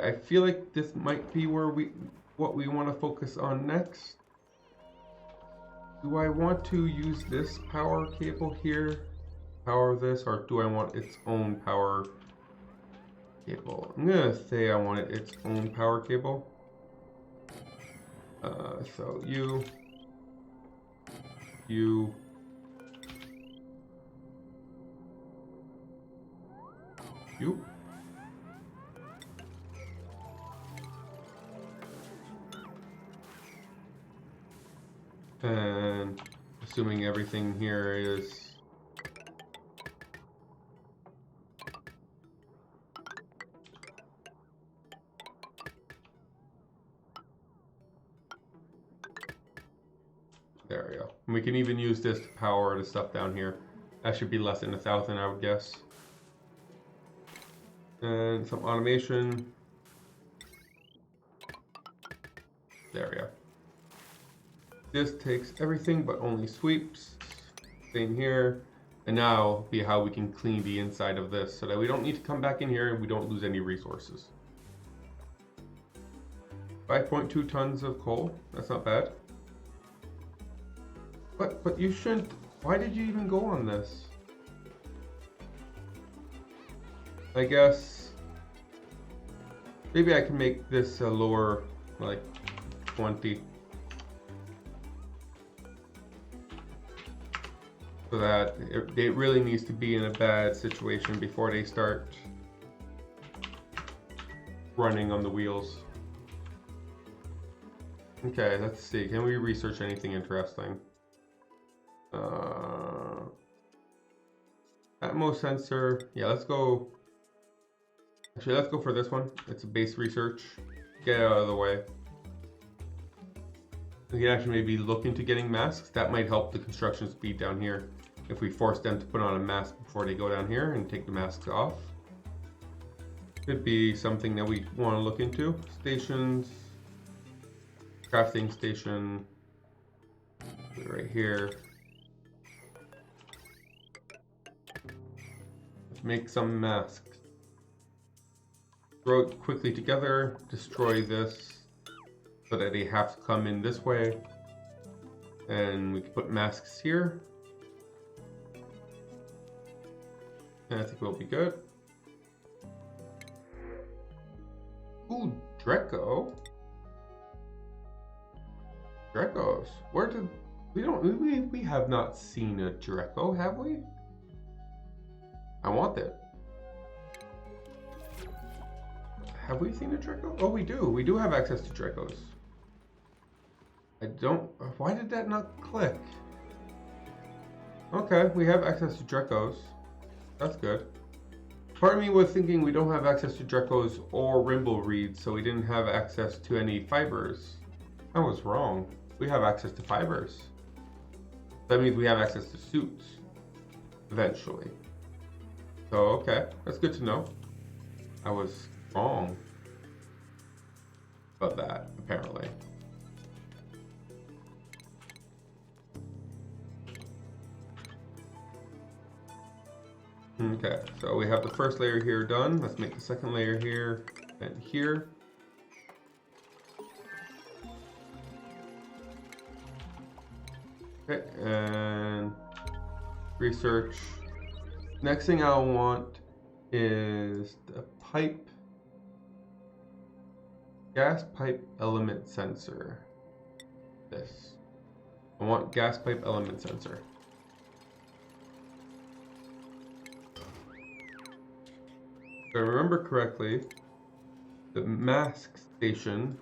I feel like this might be where what we want to focus on next. Do I want to use this power cable here, power this, or do I want its own power cable? I'm gonna say I want its own power cable. So you, you, and assuming everything here is there we go. And we can even use this to power the stuff down here. That should be less than 1,000, I would guess. And some automation. There we go. This takes everything but only sweeps. Same here. And now be how we can clean the inside of this so that we don't need to come back in here and we don't lose any resources. 5.2 tons of coal. That's not bad. But you shouldn't. Why did you even go on this? I guess maybe I can make this a lower, like 20. So that it really needs to be in a bad situation before they start running on the wheels. Okay, let's see. Can we research anything interesting? Atmo sensor. Yeah, let's go. Actually, let's go for this one. It's a base research. Get it out of the way. We can actually maybe look into getting masks. That might help the construction speed down here. If we force them to put on a mask before they go down here and take the masks off. Could be something that we want to look into. Stations. Crafting station. Right here. Let's make some masks. Throw it quickly together. Destroy this. So that they have to come in this way. And we can put masks here. And I think we'll be good. Ooh, Dreco. Drecos. Where did we have not seen a Dreco, have we? I want it. Have we seen a Dreco? Oh, we do. We do have access to Drecos. I don't. Why did that not click? Okay, we have access to Drecos. That's good. Part of me was thinking we don't have access to Drecos or Rimble Reeds, so we didn't have access to any fibers. I was wrong. We have access to fibers. That means we have access to suits. Eventually. So, okay. That's good to know. I was wrong about that, apparently. Okay, so we have the first layer here done. Let's make the second layer here and here. Okay, and research. Next thing I'll want is the pipe, gas pipe element sensor. This. I want gas pipe element sensor. If I remember correctly, the mask station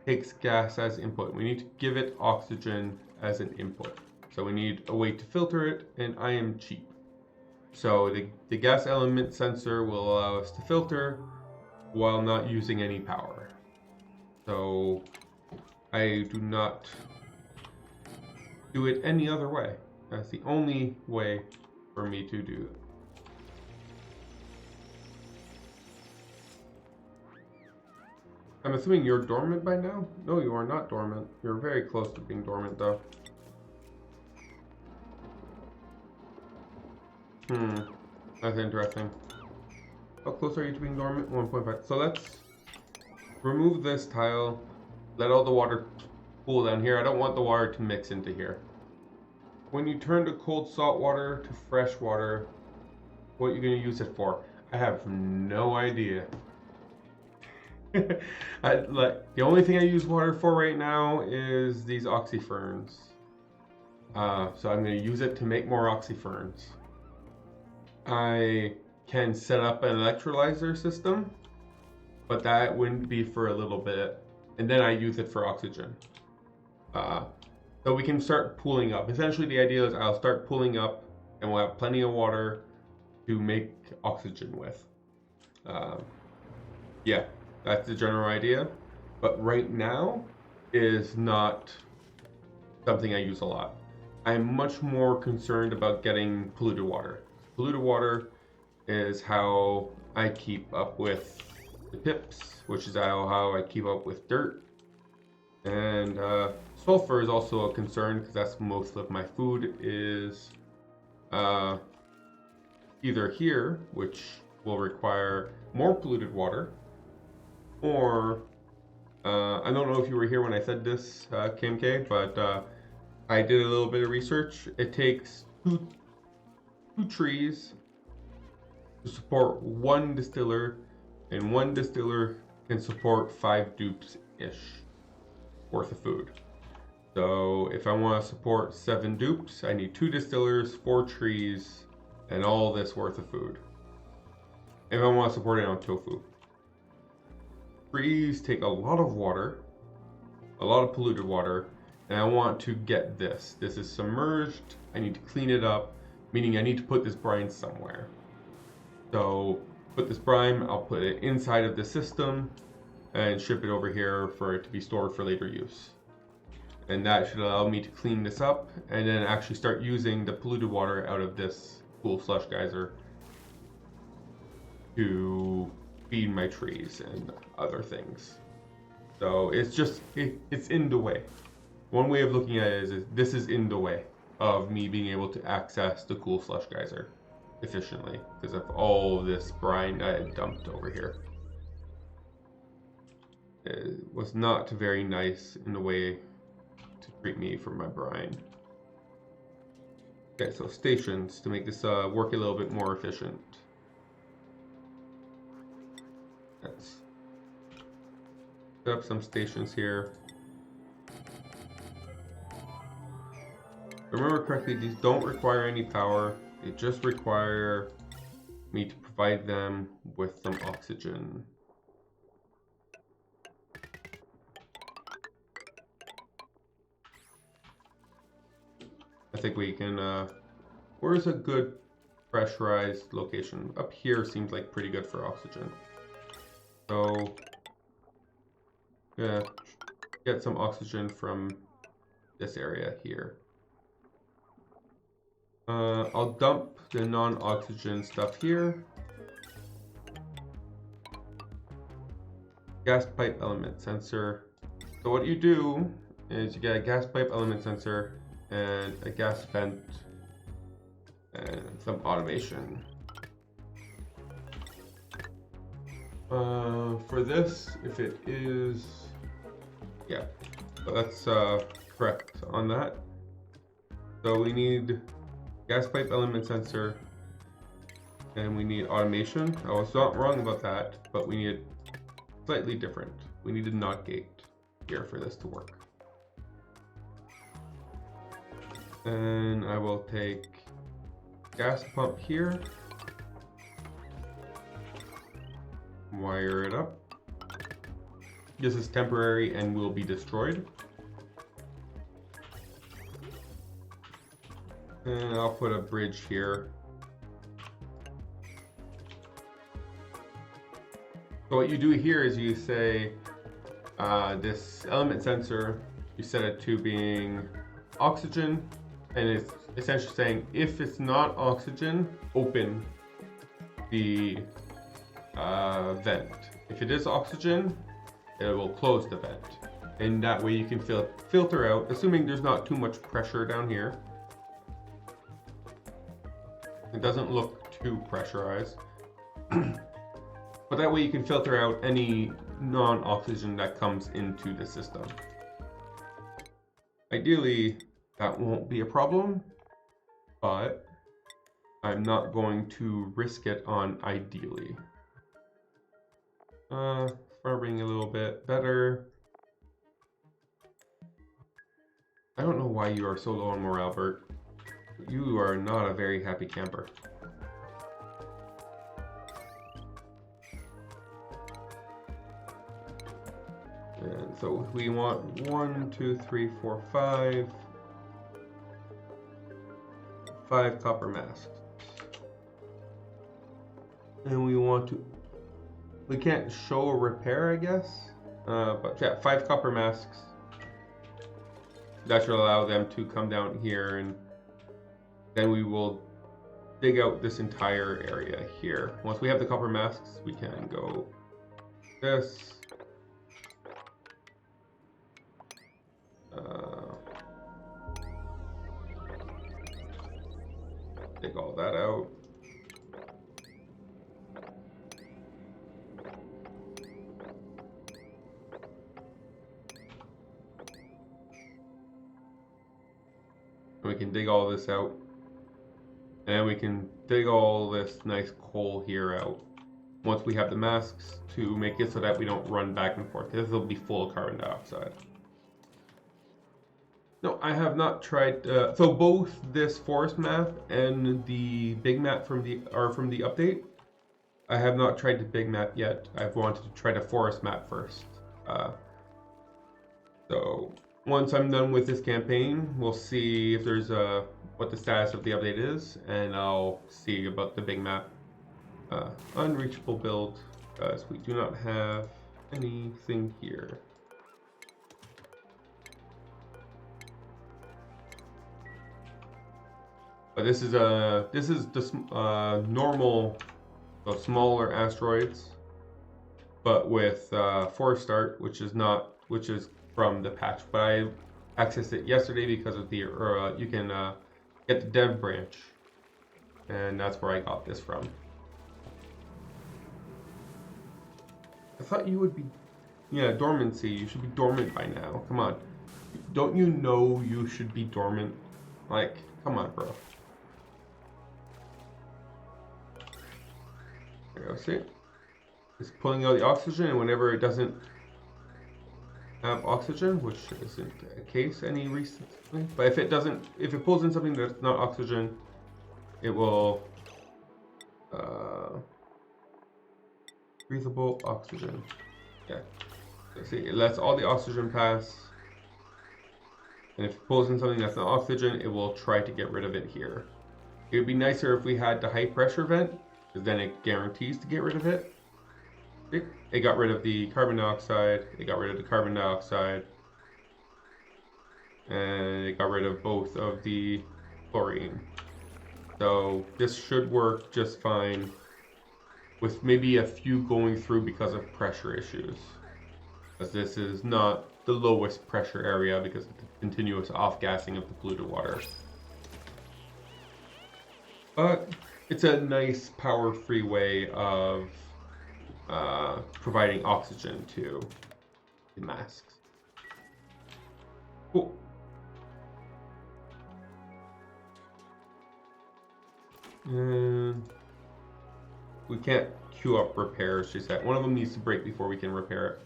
takes gas as input. We need to give it oxygen as an input. So we need a way to filter it, and I am cheap. So the gas element sensor will allow us to filter while not using any power. So I do not do it any other way. That's the only way for me to do it. I'm assuming you're dormant by now? No, you are not dormant. You're very close to being dormant, though. That's interesting. How close are you to being dormant? 1.5. So let's remove this tile. Let all the water pool down here. I don't want the water to mix into here. When you turn to cold salt water to fresh water, what you're going to use it for? I have no idea. The only thing I use water for right now is these oxyferns. So I'm going to use it to make more oxyferns. I can set up an electrolyzer system, but that wouldn't be for a little bit, and then I use it for oxygen. So we can start pooling up. Essentially the idea is I'll start pooling up and we'll have plenty of water to make oxygen with. Yeah, that's the general idea, but right now is not something I use a lot. I'm much more concerned about getting polluted water. Polluted water is how I keep up with the pips, which is how I keep up with dirt. And sulfur is also a concern because that's most of my food is either here, which will require more polluted water, or I don't know if you were here when I said this, KMK, but I did a little bit of research. It takes two trees to support one distiller, and one distiller can support 5 dupes-ish worth of food. So if I want to support 7 dupes, I need 2 distillers, 4 trees, and all this worth of food. If I want to support it on tofu. Trees take a lot of water, a lot of polluted water, and I want to get this. This is submerged. I need to clean it up, meaning I need to put this brine somewhere. So put this brine, I'll put it inside of the system and ship it over here for it to be stored for later use. And that should allow me to clean this up and then actually start using the polluted water out of this cool slush geyser to feed my trees and other things. So it's just, it's in the way. One way of looking at it is this is in the way of me being able to access the cool slush geyser efficiently because of all this brine I had dumped over here. It was not very nice in the way to treat me for my brine. Okay, so stations to make this work a little bit more efficient. Let's set up some stations here. Remember correctly, these don't require any power. They just require me to provide them with some oxygen. I think we can, where's a good pressurized location? Up here seems like pretty good for oxygen. So, yeah, get some oxygen from this area here. I'll dump the non-oxygen stuff here. Gas pipe element sensor. So what you do is you get a gas pipe element sensor and a gas vent and some automation. For this, if it is, yeah, so that's correct on that. So we need gas pipe element sensor and we need automation. I was not wrong about that, but we need it slightly different. We need a NOT gate here for this to work. And I will take gas pump here, wire it up. This is temporary and will be destroyed. And I'll put a bridge here. So what you do here is you say this element sensor, you set it to being oxygen, and it's essentially saying if it's not oxygen, open the vent. If it is oxygen, it will close the vent. And that way you can filter out, assuming there's not too much pressure down here. It doesn't look too pressurized. But that way you can filter out any non-oxygen that comes into the system. Ideally, that won't be a problem, but I'm not going to risk it on ideally. Farming a little bit better. I don't know why you are so low on morale, Bert. You are not a very happy camper. And so we want 1, 2, 3, 4, 5. 5 copper masks. And we want to... We can't show a repair, I guess. But yeah, 5 copper masks. That should allow them to come down here, and then we will dig out this entire area here. Once we have the copper masks, we can go this. Dig all that out. And we can dig all this out. And we can dig all this nice coal here out. Once we have the masks to make it so that we don't run back and forth, because it'll be full of carbon dioxide. No, I have not tried. So both this forest map and the big map from the update. I have not tried the big map yet. I've wanted to try the forest map first. So once I'm done with this campaign, we'll see if there's what the status of the update is, and I'll see about the big map. Unreachable build, because we do not have anything here. But this is the normal, so smaller asteroids, but with forest art, which is from the patch. But I accessed it yesterday because of the you can get the dev branch, and that's where I got this from. I thought you would be, yeah, dormancy. You should be dormant by now. Come on, don't you know you should be dormant? Like, come on, bro. There you go, see? It's pulling out the oxygen, and whenever it doesn't have oxygen, which isn't the case any recently, but if it pulls in something that's not oxygen, it will breathable oxygen. Yeah. So see, it lets all the oxygen pass, and if it pulls in something that's not oxygen, it will try to get rid of it here. It would be nicer if we had the high pressure vent, because then it guarantees to get rid of it. It got rid of the carbon dioxide, it got rid of the carbon dioxide, and it got rid of both of the chlorine. So this should work just fine, with maybe a few going through because of pressure issues. As this is not the lowest pressure area because of the continuous off-gassing of the polluted water. But it's a nice power-free way of providing oxygen to the masks. Cool. And we can't queue up repairs, she said. One of them needs to break before we can repair it.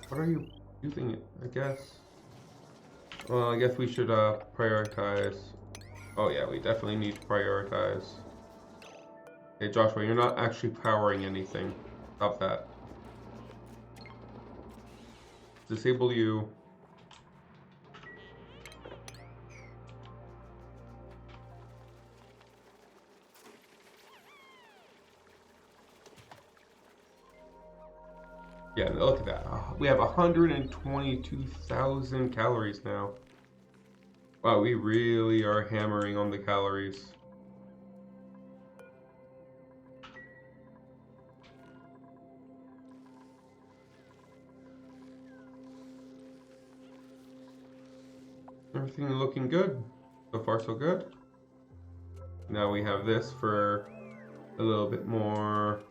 What are you using it, I guess? Well, I guess we should prioritize. Oh yeah, we definitely need to prioritize. Hey Joshua, you're not actually powering anything. Stop that. Disable you. Yeah, look at that. We have 122,000 calories now. Wow, we really are hammering on the calories. Everything looking good. So far, so good. Now we have this for a little bit more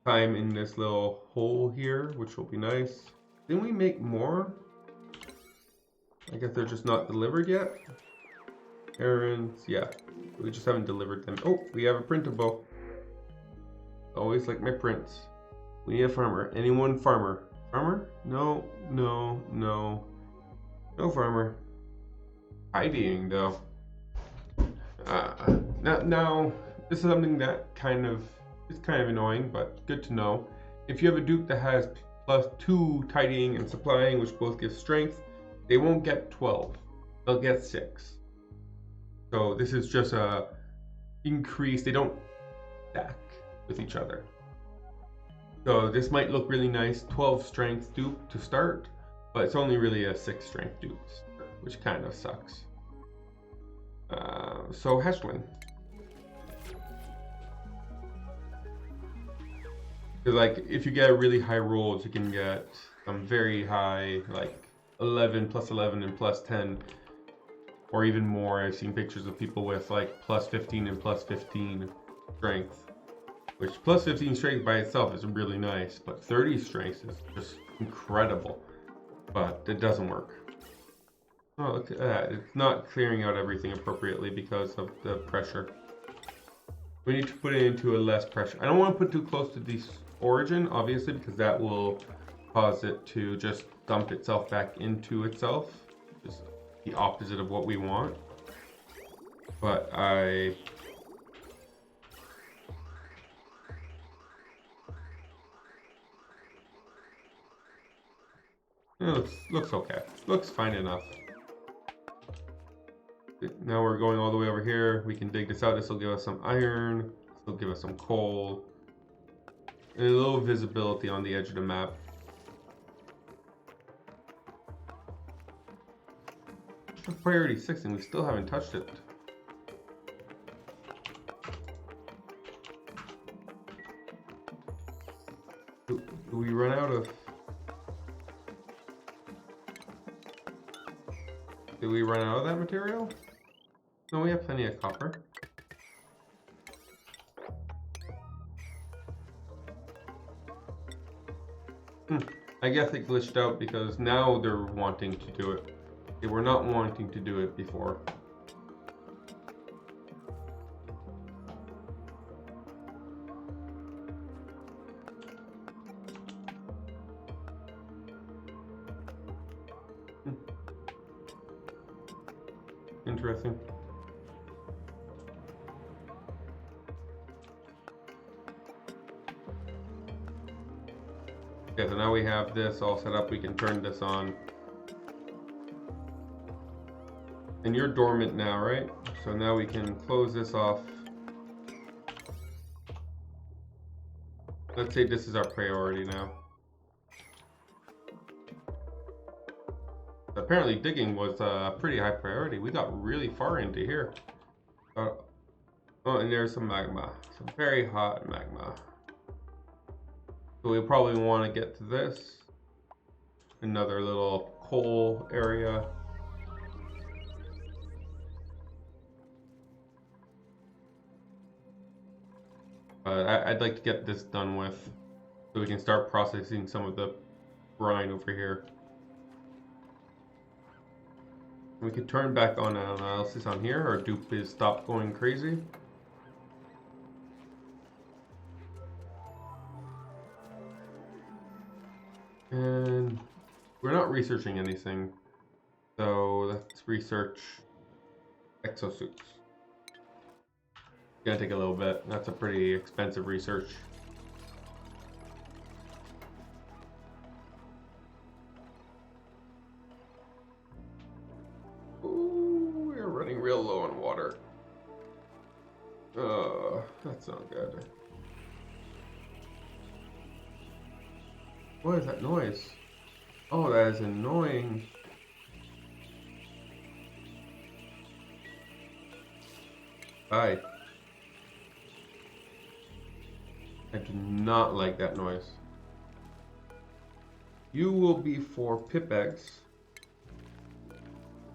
time in this little hole here, which will be nice. Didn't we make more? I guess they're just not delivered yet. Errands, yeah. We just haven't delivered them. Oh, we have a printable. Always like my prints. We need a farmer. Anyone farmer? Farmer? No, no, no. No farmer. Tidying though. Now, this is something that is kind of annoying, but good to know. If you have a dupe that has +2 tidying and supplying, which both give strength, they won't get 12. They'll get 6. So this is just a increase. They don't stack with each other. So this might look really nice, 12 strength dupe to start, but it's only really a 6 strength dupe, which kind of sucks. So Heshwin. Like if you get really high rolls, you can get some very high, like 11 plus 11 and plus 10, or even more. I've seen pictures of people with like plus 15 and plus 15 strength, which plus 15 strength by itself is really nice, but 30 strength is just incredible, but it doesn't work. Oh, look at that. It's not clearing out everything appropriately because of the pressure. We need to put it into a less pressure. I don't want to put too close to the origin, obviously, because that will cause it to just dump itself back into itself. Just the opposite of what we want. But it looks okay. Looks fine enough. Now we're going all the way over here. We can dig this out. This will give us some iron. This will give us some coal. And a little visibility on the edge of the map. Priority 6 and we still haven't touched it. Do we run out of... Did we run out of that material? No, we have plenty of copper. I guess it glitched out because now they're wanting to do it. They were not wanting to do it before. Interesting. Okay, so now we have this all set up. We can turn this on. And you're dormant now, right? So now we can close this off. Let's say this is our priority now. Apparently digging was a pretty high priority. We got really far into here. Oh, and there's some magma. Some very hot magma. So we probably want to get to this. Another little coal area. I'd like to get this done with so we can start processing some of the brine over here. We can turn back on analysis on here. Our dupe is stopped going crazy. And we're not researching anything, so let's research exosuits. It's gonna take a little bit. That's a pretty expensive research. Ooh, we're running real low on water. That's not good. What is that noise? Oh, that is annoying. Bye. I do not like that noise. You will be for pip eggs.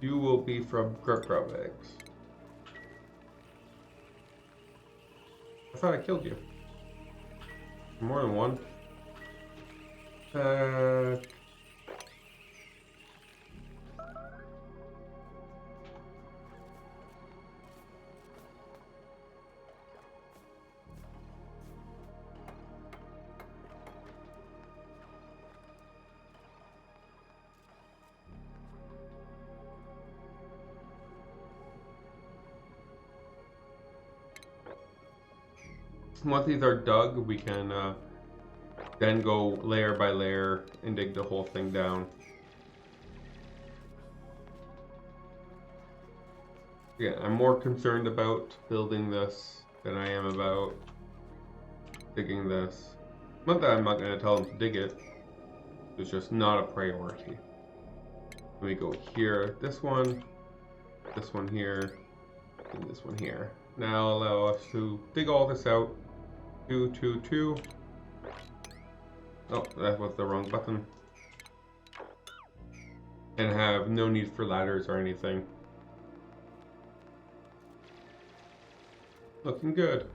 You will be from Grub eggs. I thought I killed you. More than one. Once these are dug, we can then go layer by layer and dig the whole thing down. Yeah, I'm more concerned about building this than I am about digging this. Not that I'm not going to tell them to dig it. It's just not a priority. Let me go here, this one here, and this one here. Now allow us to dig all this out. 2, 2, 2. Oh, that was the wrong button. And have no need for ladders or anything. Looking good.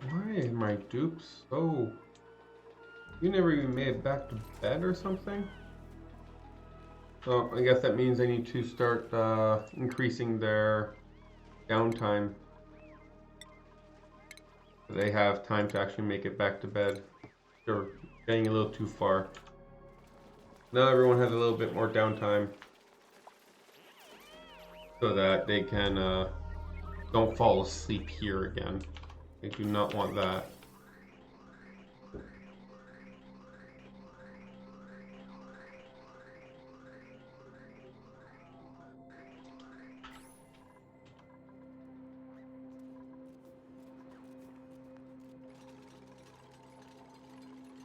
Why are my dupes so... You never even made it back to bed or something? So I guess that means I need to start increasing their downtime. They have time to actually make it back to bed. They're getting a little too far. Now everyone has a little bit more downtime. So that they can don't fall asleep here again. They do not want that.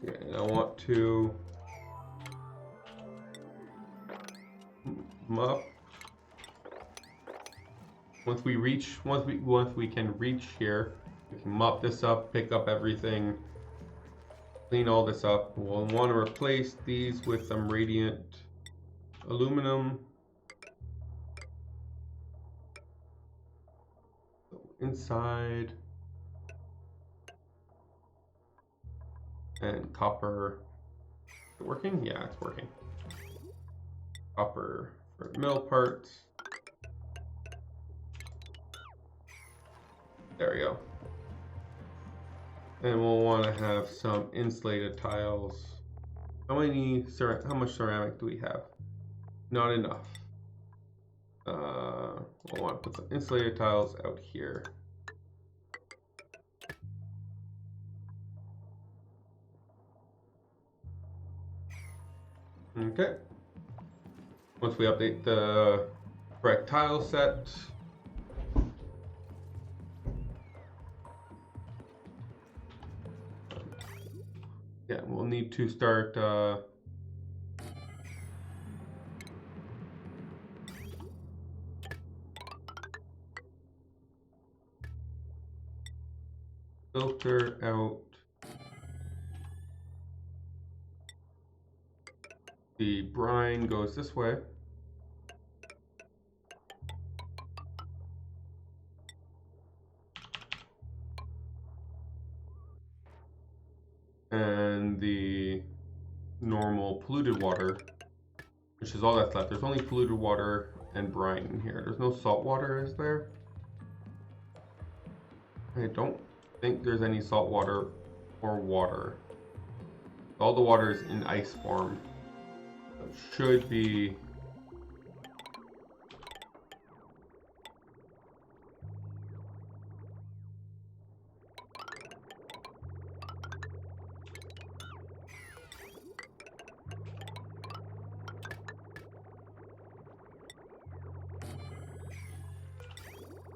Okay, and I want to mop. Once we can reach here, we can mop this up, pick up everything, clean all this up. We'll want to replace these with some radiant aluminum. Inside. And copper. Is it working? Yeah, it's working. Copper for mill parts. There we go. And we'll want to have some insulated tiles. How much ceramic do we have? Not enough. We'll want to put some insulated tiles out here. Okay. Once we update the correct tile set, yeah, we'll need to start filter out the brine goes this way. And the normal polluted water, which is all that's left. There's only polluted water and brine in here. There's no salt water, is there? I don't think there's any salt water or water. All the water is in ice form. So it should be...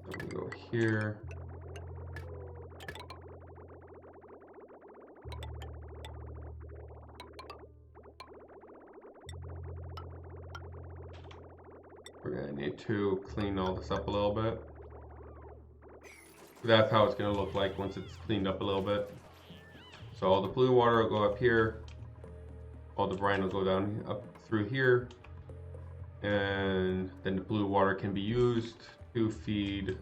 Let me go here. to clean all this up a little bit. That's how it's going to look like once it's cleaned up a little bit. So all the blue water will go up here. All the brine will go down up through here. And then the blue water can be used to feed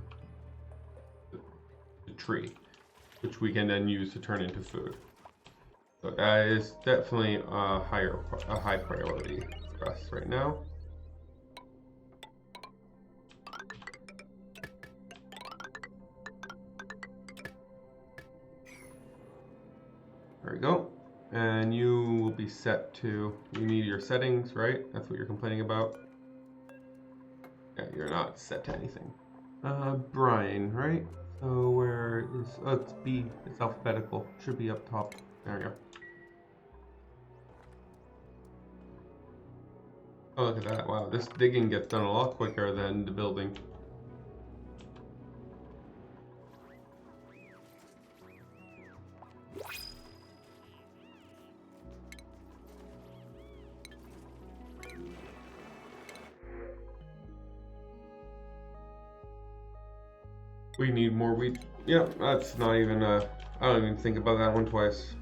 the tree, which we can then use to turn into food. So that is definitely a high priority for us right now. There we go. And you will be set to, you need your settings, right? That's what you're complaining about. Yeah, you're not set to anything. Brian, right? So where is, oh, it's B, it's alphabetical. Should be up top. There we go. Oh, look at that. Wow, this digging gets done a lot quicker than the building. We need more wheat. Yeah, that's not even I don't even think about that one twice.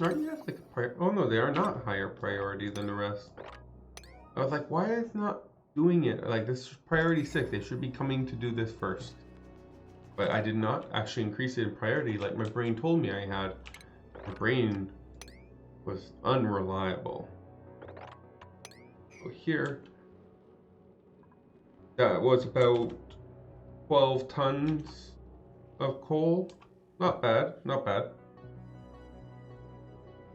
Aren't you guys like oh no, they are not higher priority than the rest. I was like, why is it not doing it? Like, this is priority 6. They should be coming to do this first. But I did not actually increase it in priority like my brain told me I had. My brain was unreliable. So here, that was about 12 tons of coal. Not bad, not bad.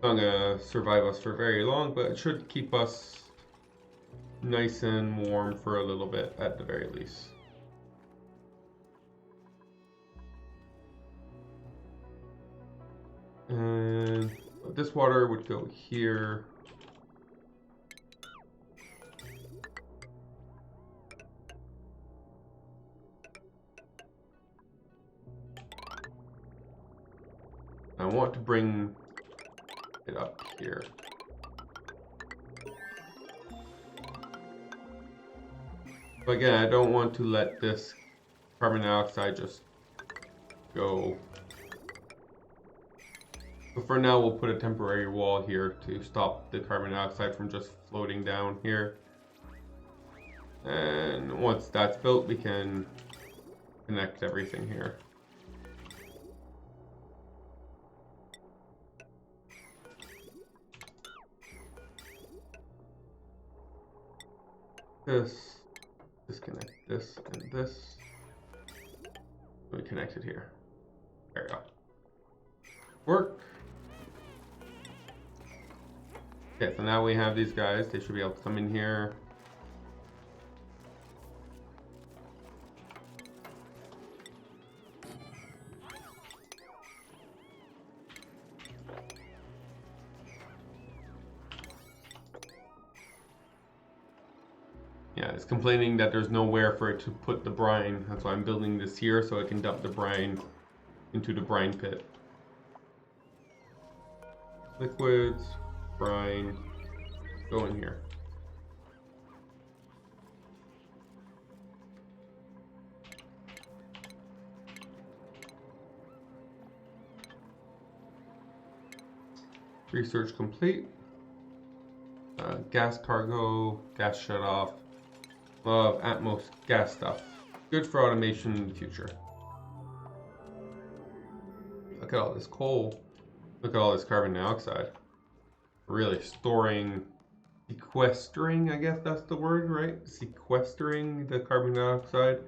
Not gonna survive us for very long, but it should keep us nice and warm for a little bit at the very least. And this water would go here. I want to bring it up here. But again, I don't want to let this carbon dioxide just go. So for now, we'll put a temporary wall here to stop the carbon dioxide from just floating down here. And once that's built, we can connect everything here. This, disconnect this and this. We connect it here. There we go. Work. Okay, so now we have these guys. They should be able to come in here. Yeah, it's complaining that there's nowhere for it to put the brine. That's why I'm building this here so it can dump the brine into the brine pit. Liquids, brine, go in here. Research complete. Gas cargo, gas shut off. Love Atmos gas stuff. Good for automation in the future. Look at all this coal. Look at all this carbon dioxide. Really sequestering, I guess that's the word, right? Sequestering the carbon dioxide.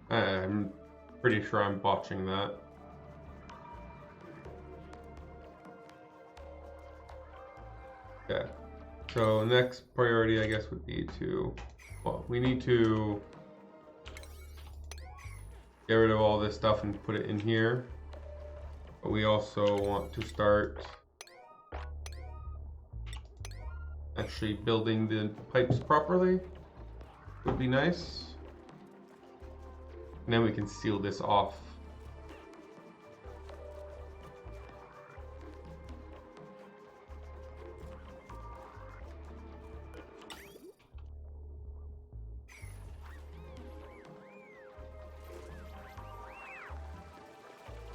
I'm pretty sure I'm botching that. Okay. So next priority, I guess, would be to, well, we need to get rid of all this stuff and put it in here. But we also want to start actually building the pipes properly. Would be nice. And then we can seal this off.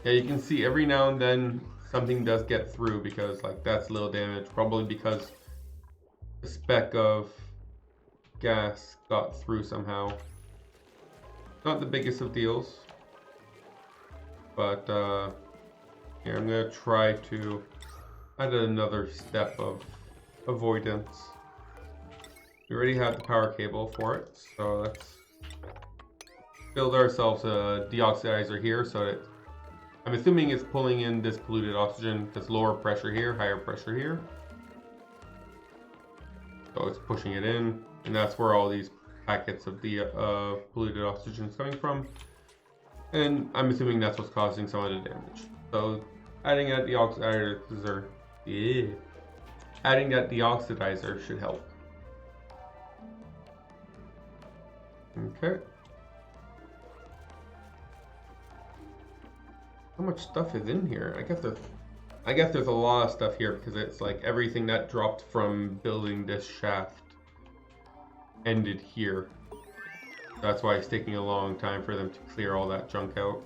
Yeah, you can see every now and then something does get through because like that's little damage, probably because a speck of gas got through somehow. Not the biggest of deals, but here I'm gonna try to add another step of avoidance. We already have the power cable for it, so let's build ourselves a deoxidizer here so that I'm assuming it's pulling in this polluted oxygen, this lower pressure here, higher pressure here. So it's pushing it in, and that's where all these packets of the polluted oxygen is coming from. And I'm assuming that's what's causing some of the damage. So adding that deoxidizer, adding that deoxidizer should help. Okay. How much stuff is in here? I guess there's a lot of stuff here because it's like everything that dropped from building this shaft ended here. That's why it's taking a long time for them to clear all that junk out.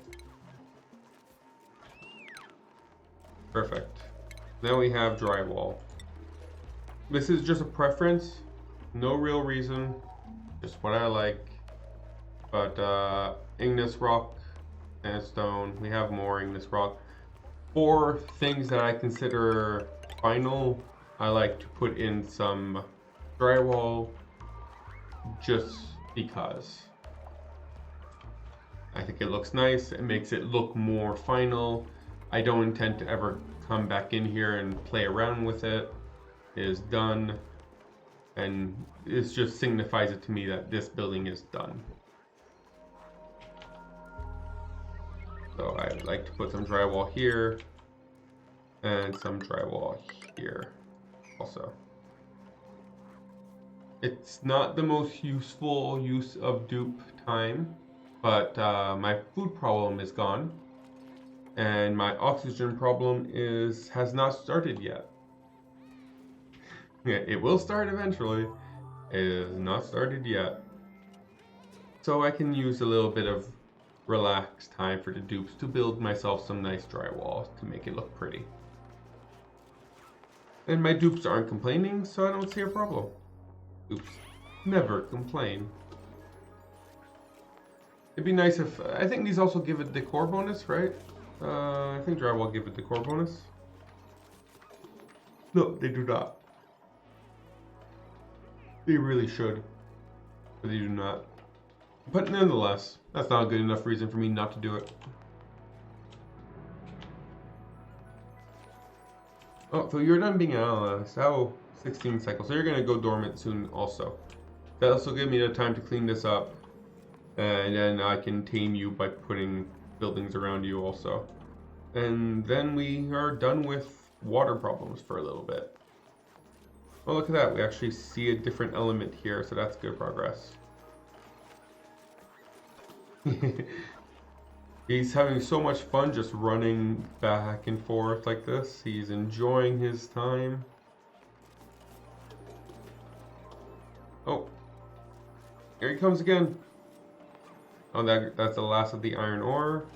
Perfect. Now we have drywall. This is just a preference, no real reason, just what I like. But igneous rock, sandstone, we have more igneous rock. For things that I consider final, I like to put in some drywall just because. I think it looks nice, it makes it look more final. I don't intend to ever come back in here and play around with it. It is done, and it just signifies it to me that this building is done. So I'd like to put some drywall here and some drywall here also. It's not the most useful use of dupe time, but my food problem is gone and my oxygen problem has not started yet. Yeah, it will start eventually. It is not started yet. So I can use a little bit of relaxed time for the dupes to build myself some nice drywall to make it look pretty. And my dupes aren't complaining, so I don't see a problem. Dupes never complain. It'd be nice if, I think these also give a decor bonus, right? I think drywall give a decor bonus. No, they do not. They really should, but they do not. But nonetheless, that's not a good enough reason for me not to do it. Oh, so you're done being an analyst. Oh, 16 cycles. So you're going to go dormant soon also. That also gives me the time to clean this up. And then I can tame you by putting buildings around you also. And then we are done with water problems for a little bit. Oh, look at that. We actually see a different element here, so that's good progress. He's having so much fun just running back and forth like this. He's enjoying his time. Oh, here he comes again. Oh, that's the last of the iron ore.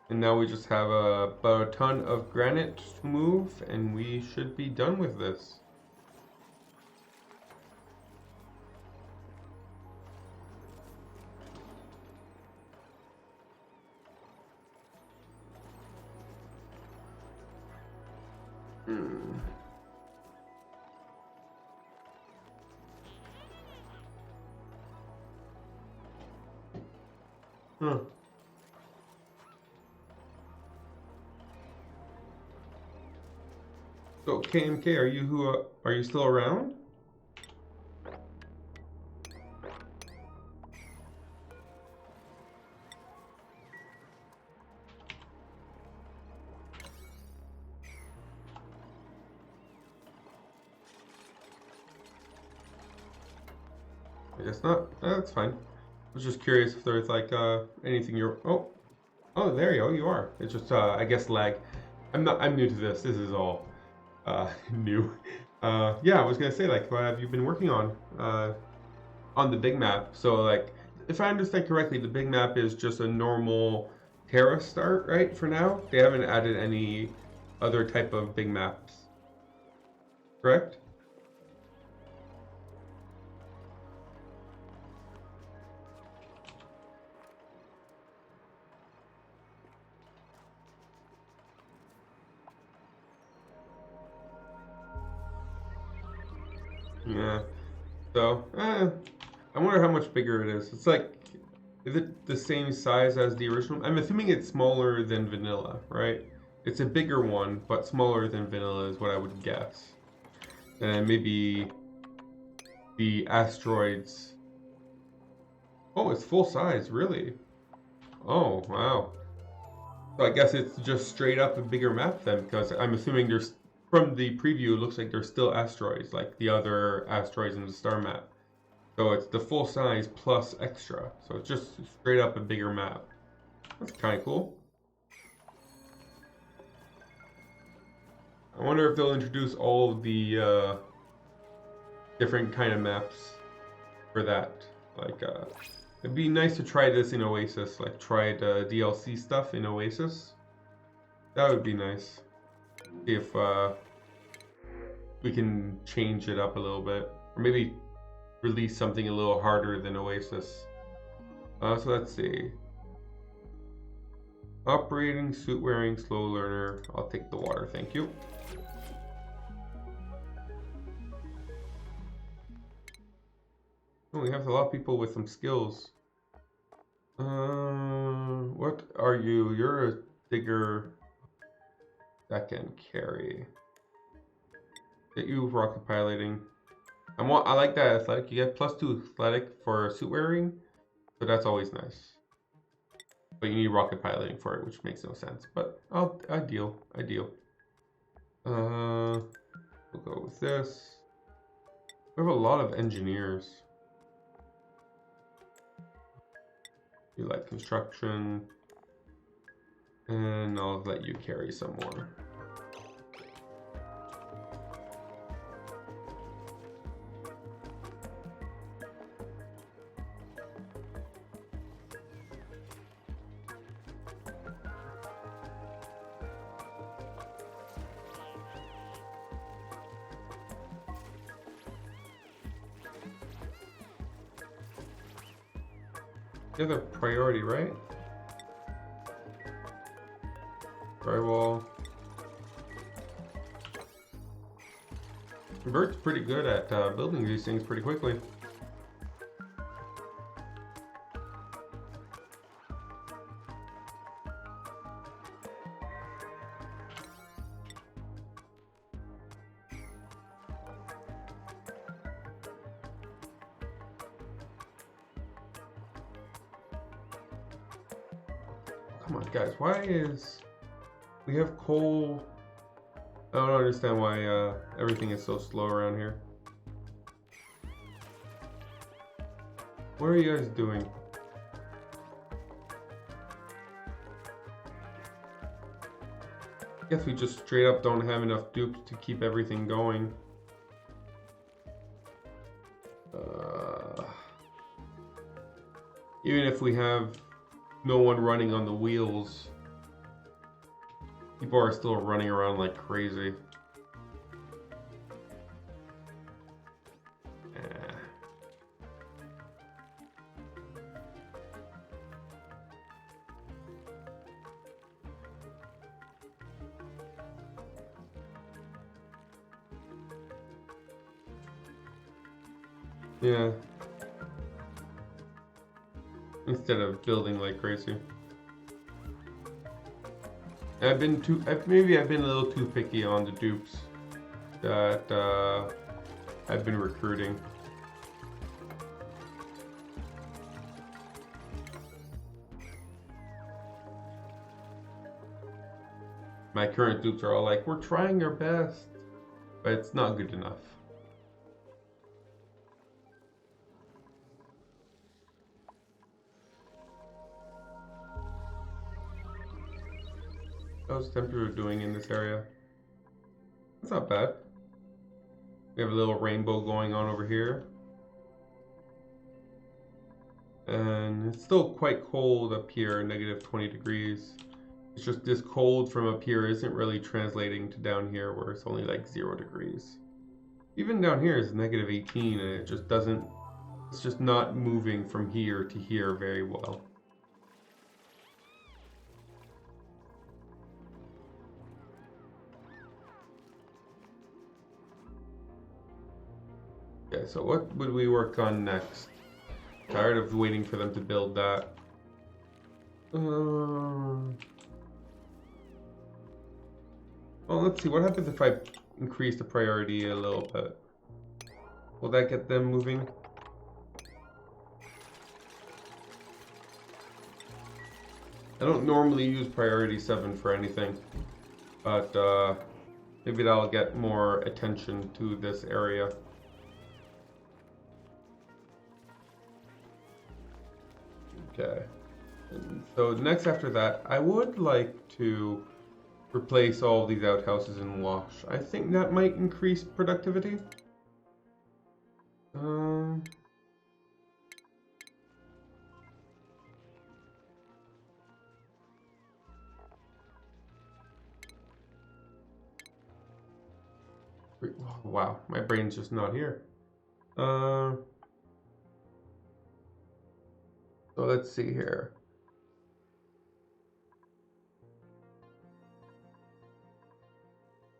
And now we just have about a ton of granite to move, and we should be done with this. Huh. So KMK, are you still around? I guess not. That's fine. I was just curious if there's like anything you're. Oh, there you go. You are. It's just I guess lag. I'm new to this. This is all new. Yeah, I was gonna say like, what have you been working on the big map? So like, if I understand correctly, the big map is just a normal Terra start, right? For now, they haven't added any other type of big maps, correct? Yeah. So, I wonder how much bigger it is. It's like, is it the same size as the original? I'm assuming it's smaller than vanilla, right? It's a bigger one, but smaller than vanilla is what I would guess. And maybe the asteroids. Oh, it's full size, really? Oh, wow. So I guess it's just straight up a bigger map then, because I'm assuming there's, from the preview, it looks like there's still asteroids, like the other asteroids in the star map. So it's the full size plus extra. So it's just straight up a bigger map. That's kind of cool. I wonder if they'll introduce all of the different kind of maps for that. Like, it'd be nice to try this in Oasis. Like, try the DLC stuff in Oasis. That would be nice. See if we can change it up a little bit, or maybe release something a little harder than Oasis. So let's see. Operating, suit wearing, slow learner. I'll take the water, thank you. Oh, we have a lot of people with some skills. What are you? You're a digger that can carry. Get you rocket piloting. I like that athletic. You get +2 athletic for suit wearing, so that's always nice. But you need rocket piloting for it, which makes no sense. But ideal. We'll go with this. We have a lot of engineers. You like construction, and I'll let you carry some more. The other priority, right? Drywall. Bert's pretty good at building these things pretty quickly. Come on, guys. Why is... We have coal... I don't understand why everything is so slow around here. What are you guys doing? I guess we just straight up don't have enough dupes to keep everything going. Even if we have no one running on the wheels, people are still running around like crazy. Yeah. Instead of building like crazy. Maybe I've been a little too picky on the dupes that I've been recruiting. My current dupes are all like, we're trying our best, but it's not good enough. How's the temperature doing in this area? That's not bad. We have a little rainbow going on over here. And it's still quite cold up here, negative 20 degrees. It's just this cold from up here isn't really translating to down here where it's only like 0 degrees. Even down here is negative 18 and it just doesn't, it's just not moving from here to here very well. Okay, so what would we work on next? Tired of waiting for them to build that. Well, let's see. What happens if I increase the priority a little bit? Will that get them moving? I don't normally use priority 7 for anything, but maybe that'll get more attention to this area. Okay, and so next after that, I would like to replace all of these outhouses in wash. I think that might increase productivity. Wow, my brain's just not here. So let's see here.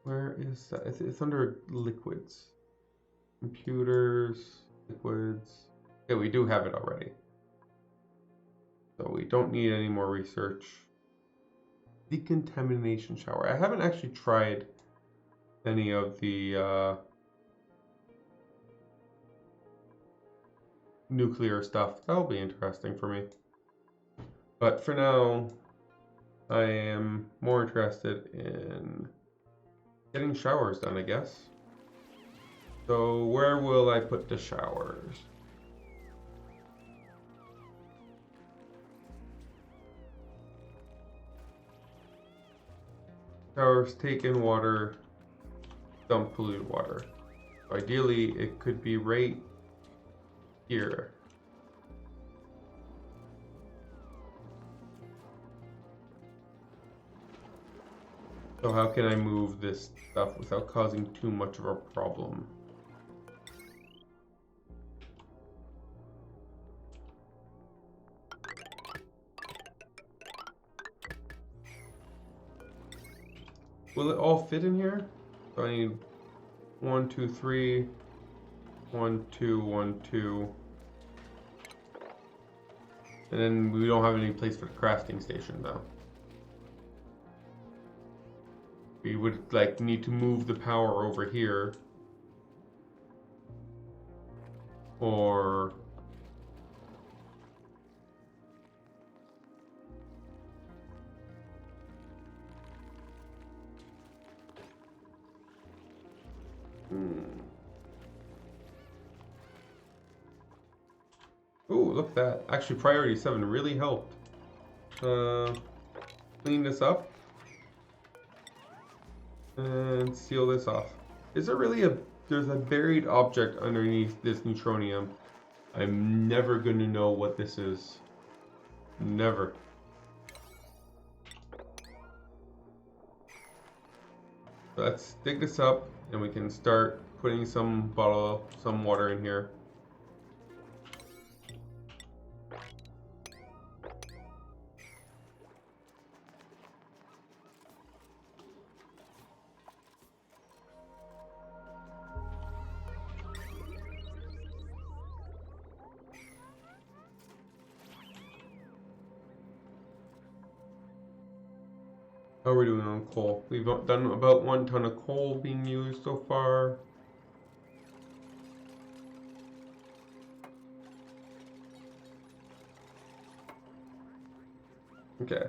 Where is that? It's under liquids. Computers, liquids. Yeah, we do have it already. So we don't need any more research. Decontamination shower. I haven't actually tried any of the nuclear stuff. That'll be interesting for me. But for now, I am more interested in getting showers done, I guess. So where will I put the showers? Showers take in water, dump polluted water. So ideally, it could be right here. So how can I move this stuff without causing too much of a problem? Will it all fit in here? So I need 1, 2, 3, 1, 2, 1, 2. And then we don't have any place for the crafting station though. We would like need to move the power over here. Or Ooh, look at that. Actually, priority 7 really helped. Clean this up. And seal this off. Is there really there's a buried object underneath this neutronium? I'm never going to know what this is. Never. So let's dig this up and we can start putting some water in here. How are we doing on coal? We've done about 1 ton of coal being used so far. Okay,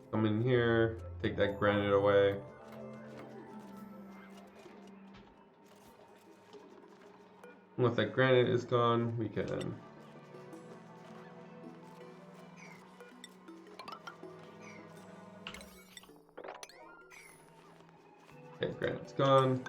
come in here, take that granite away. Once that granite is gone, we can Okay, granite's gone.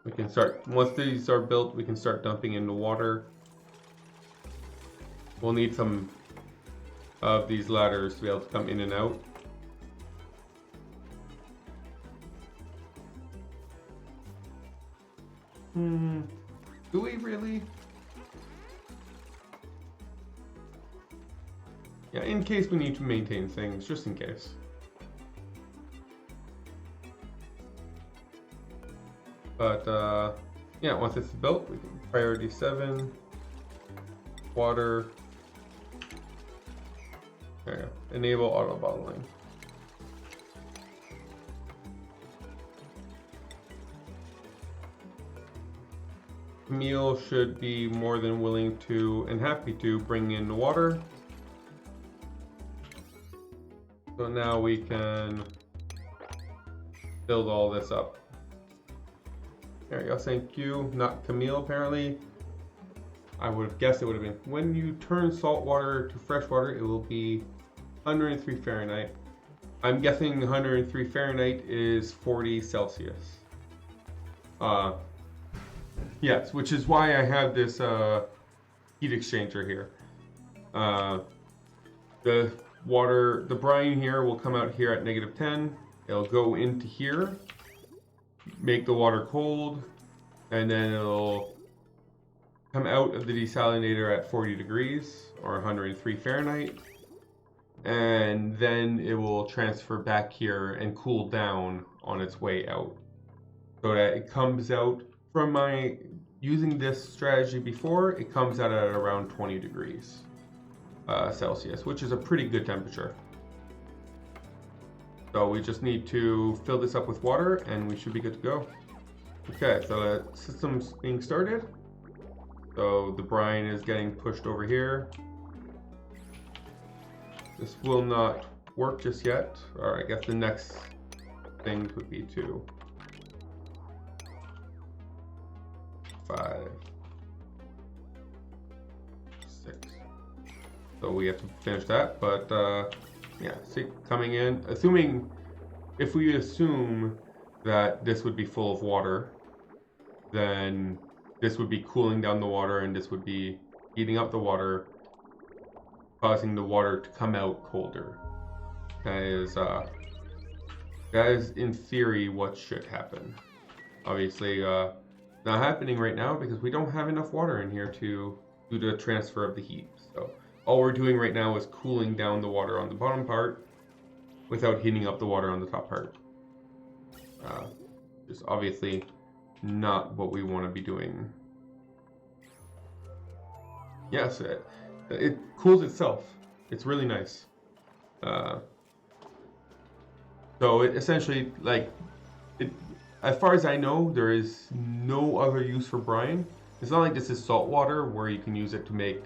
We can start, once these are built, we can start dumping into water. We'll need some of these ladders to be able to come in and out. Do we really? Yeah, in case we need to maintain things, just in case. But yeah, once it's built, we can priority 7, water. There you go. Enable auto bottling. Camille should be more than willing to and happy to bring in the water. So now we can build all this up. There you go, thank you. Not Camille, apparently. I would have guessed it would have been. When you turn salt water to fresh water, it will be 103 Fahrenheit. I'm guessing 103 Fahrenheit is 40 Celsius. Yes, which is why I have this heat exchanger here. The water, the brine here will come out here at -10. It'll go into here, make the water cold, and then it'll come out of the desalinator at 40 degrees or 103 Fahrenheit. And then it will transfer back here and cool down on its way out. So that it comes out from my, using this strategy before, it comes out at around 20 degrees Celsius, which is a pretty good temperature. So we just need to fill this up with water and we should be good to go. Okay, so the system's being started. So the brine is getting pushed over here. This will not work just yet. Or I guess the next thing would be 2, 5, 6. So we have to finish that, but yeah, see, coming in, assuming, if we assume that this would be full of water, then this would be cooling down the water and this would be heating up the water, causing the water to come out colder. That is in theory what should happen. Obviously, not happening right now because we don't have enough water in here to do the transfer of the heat. So all we're doing right now is cooling down the water on the bottom part without heating up the water on the top part. Just obviously not what we want to be doing. Yes, it cools itself. It's really nice. So it essentially, like, as far as I know, there is no other use for brine. It's not like this is salt water where you can use it to make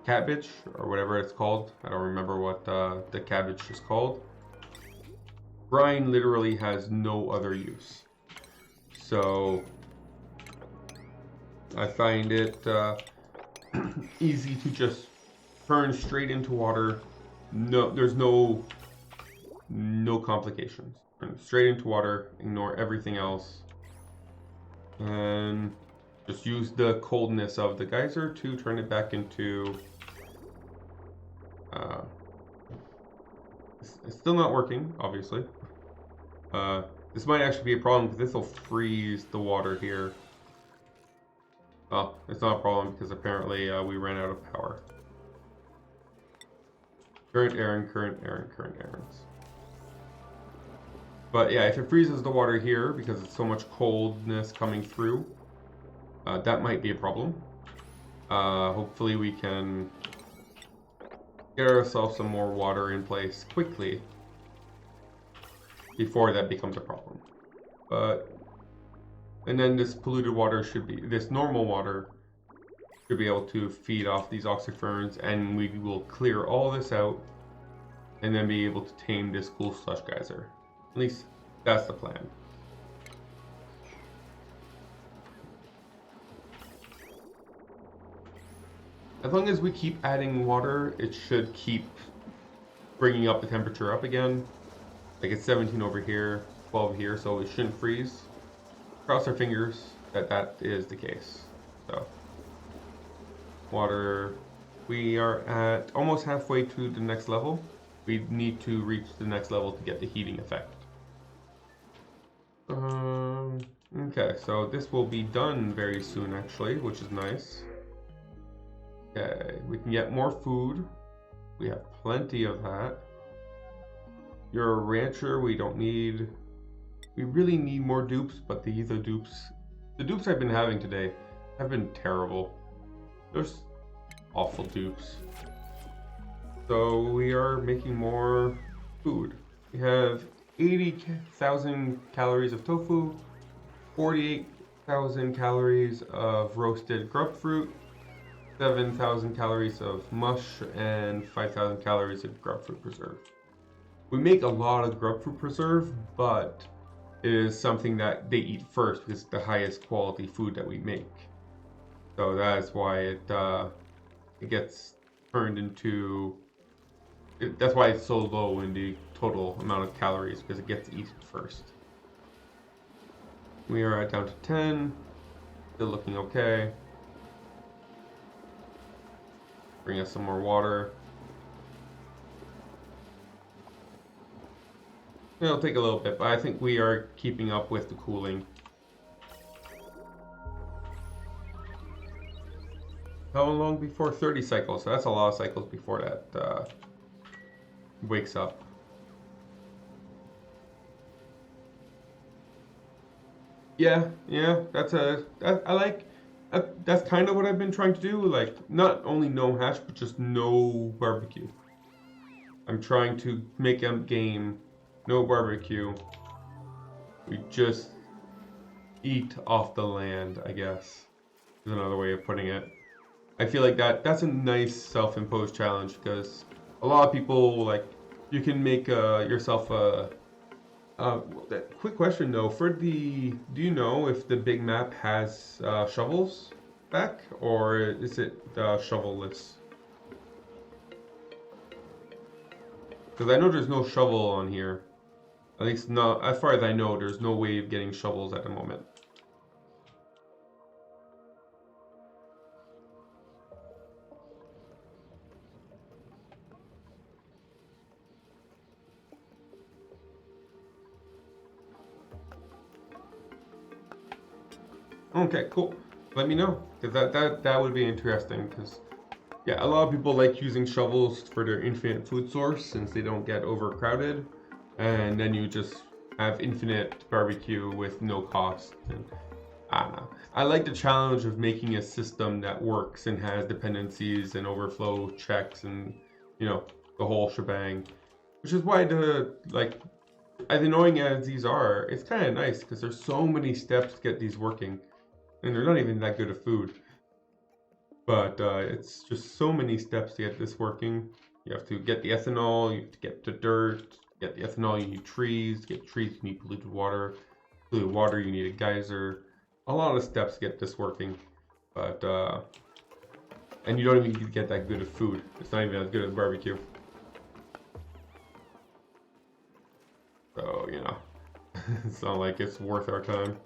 cabbage or whatever it's called. I don't remember what the cabbage is called. Brine literally has no other use. So I find it easy to just turn straight into water. No, there's no complications. Turn straight into water, ignore everything else, and just use the coldness of the geyser to turn it back into it's still not working, obviously. This might actually be a problem because this will freeze the water here. Well, it's not a problem because apparently we ran out of power. Current errand, current errand, current errands. But yeah, if it freezes the water here because it's so much coldness coming through, that might be a problem. Hopefully we can get ourselves some more water in place quickly before that becomes a problem. And then this polluted water should be, this normal water should be able to feed off these oxyferns, and we will clear all this out and then be able to tame this cool slush geyser. At least that's the plan. As long as we keep adding water, it should keep bringing up the temperature up again. Like it's 17 over here, 12 here, so it shouldn't freeze. Cross our fingers that that is the case. So, water, we are at almost halfway to the next level. We need to reach the next level to get the heating effect. Okay, so this will be done very soon actually, which is nice. Okay, we can get more food. We have plenty of that. You're a rancher, we don't need... We really need more dupes, but the dupes... The dupes I've been having today have been terrible. There's awful dupes. So we are making more food. We have 80,000 calories of tofu, 48,000 calories of roasted grub fruit, 7,000 calories of mush, and 5,000 calories of grub fruit preserve. We make a lot of grub fruit preserve, but it is something that they eat first because it's the highest quality food that we make. So that is why it gets turned into... that's why it's so low in the total amount of calories, because it gets eaten first. We are down to 10. Still looking okay. Bring us some more water. It'll take a little bit, but I think we are keeping up with the cooling. How long before 30 cycles? So that's a lot of cycles before that wakes up. Yeah, that's that's kind of what I've been trying to do. Like, not only no hash, but just no barbecue. I'm trying to make a game, no barbecue. We just eat off the land, I guess, is another way of putting it. I feel like that's a nice self-imposed challenge, because a lot of people, like, you can make yourself a... quick question though, do you know if the big map has shovels back, or is it shovel-less? Because I know there's no shovel on here. At least not, as far as I know, there's no way of getting shovels at the moment. Okay, cool. Let me know, because that would be interesting. Because yeah, a lot of people like using shovels for their infinite food source since they don't get overcrowded, and then you just have infinite barbecue with no cost. And I don't know. I like the challenge of making a system that works and has dependencies and overflow checks and, you know, the whole shebang. Which is why as annoying as these are, it's kind of nice because there's so many steps to get these working. And they're not even that good of food. But it's just so many steps to get this working. You have to get the ethanol, you have to get the dirt. To get the ethanol, you need trees. To get trees, you need polluted water. Polluted water, you need a geyser. A lot of steps to get this working. But, and you don't even get that good of food. It's not even as good as barbecue. So, you know, it's not like it's worth our time.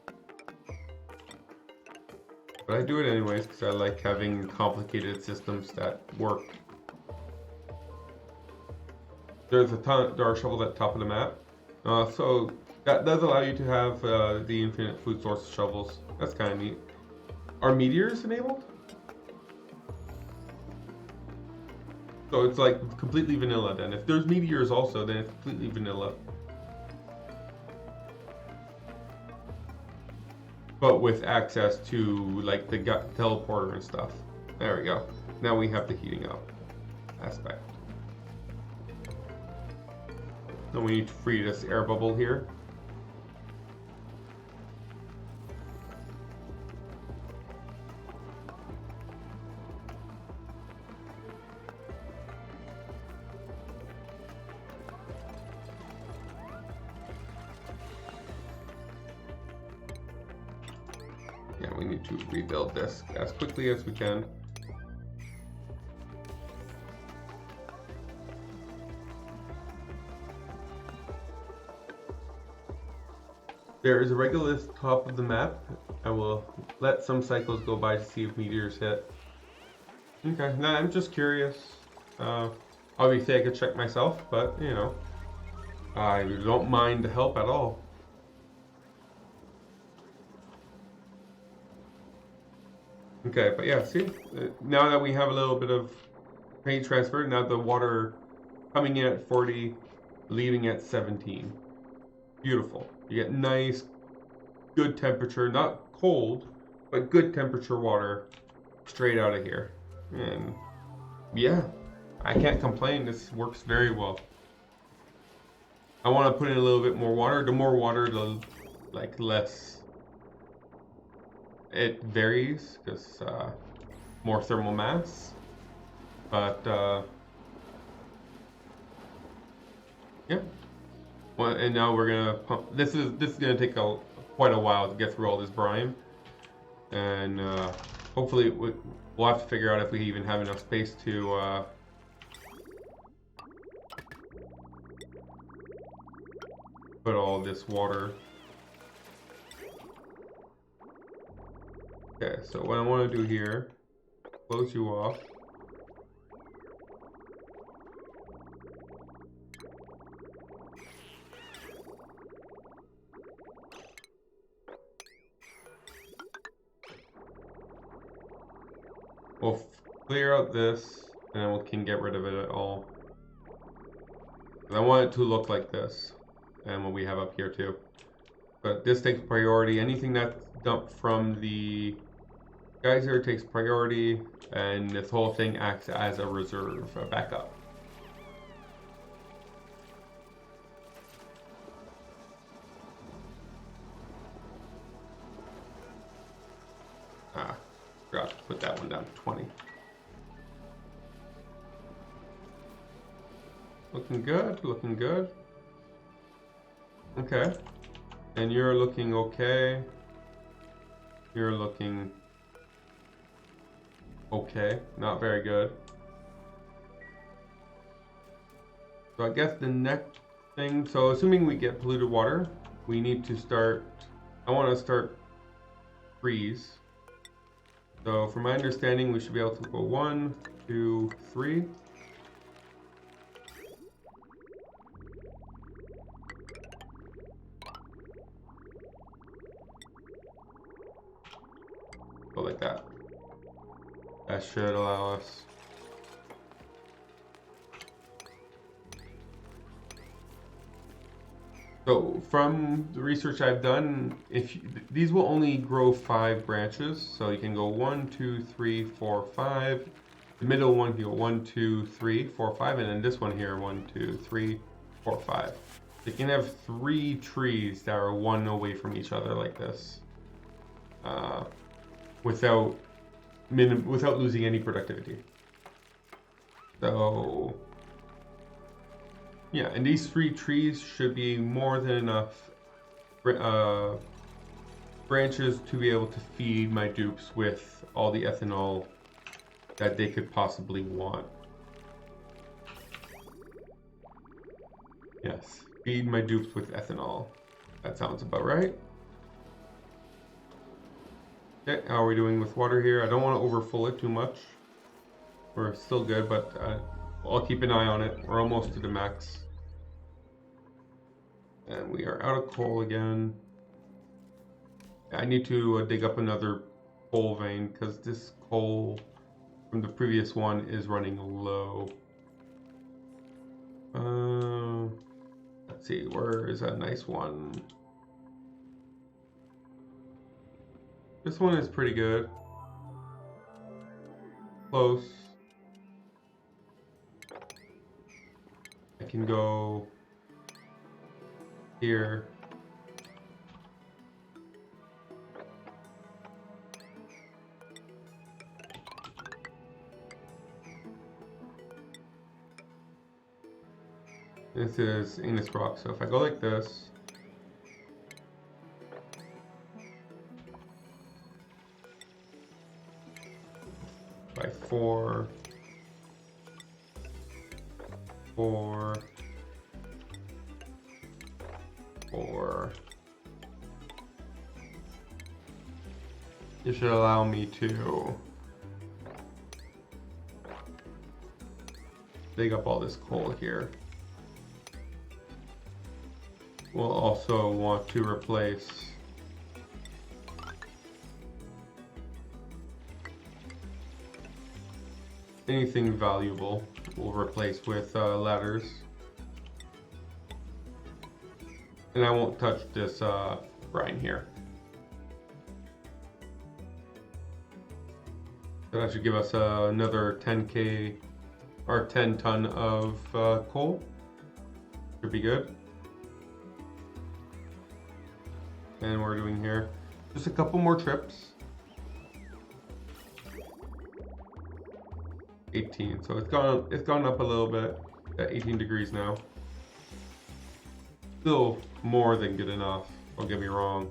But I do it anyways because I like having complicated systems that work. There's there are shovels at the top of the map. So that does allow you to have the infinite food source shovels. That's kind of neat. Are meteors enabled? So it's like completely vanilla then. If there's meteors also, then it's completely vanilla. But with access to like the teleporter and stuff. There we go. Now we have the heating up aspect. Then we need to free this air bubble here. Yeah, we need to rebuild this as quickly as we can. There is a regolith top of the map. I will let some cycles go by to see if meteors hit. Okay, nah, I'm just curious. Obviously I could check myself, but you know, I don't mind the help at all. Okay, but yeah, see, now that we have a little bit of paint transfer, now the water coming in at 40, leaving at 17. Beautiful. You get nice, good temperature, not cold, but good temperature water straight out of here. And yeah, I can't complain. This works very well. I want to put in a little bit more water. The more water, the less it varies because more thermal mass. But yeah. Well, and now we're gonna pump. This is gonna take quite a while to get through all this brine, and hopefully we'll have to figure out if we even have enough space to put all this water. Okay, so what I want to do here, close you off. We'll clear out this, and then we can get rid of it all. I want it to look like this, and what we have up here too. But this takes priority. Anything that's dumped from the geyser takes priority, and this whole thing acts as a reserve, a backup. Forgot to put that one down to 20. Looking good, looking good. Okay. And you're looking okay. You're looking okay, not very good. So I guess the next thing, so assuming we get polluted water, we need to start, I want to start freeze. So from my understanding, we should be able to go 1, 2, 3. Go like that. That should allow us. So from the research I've done, these will only grow 5 branches, so you can go 1, 2, 3, 4, 5. The middle one can go 1, 2, 3, 4, 5, and then this one here 1, 2, 3, 4, 5. You can have 3 trees that are one away from each other like this, without losing any productivity. So. Yeah, and these 3 trees should be more than enough branches to be able to feed my dupes with all the ethanol that they could possibly want. Yes, feed my dupes with ethanol. That sounds about right. Okay, how are we doing with water here? I don't want to overfill it too much. We're still good, but I'll keep an eye on it. We're almost to the max. And we are out of coal again. I need to dig up another coal vein because this coal from the previous one is running low. Let's see, where is that nice one? This one is pretty good. Close. I can go here. This is Ignis rock, so if I go like this, by 4, 4, 4, should allow me to dig up all this coal here. We'll also want to replace anything valuable. We'll replace with ladders. And I won't touch this brine here. That should give us another 10k or 10 ton of coal. Should be good. And we're doing here just a couple more trips. 18, so it's gone up a little bit at 18 degrees now. Still more than good enough, don't get me wrong,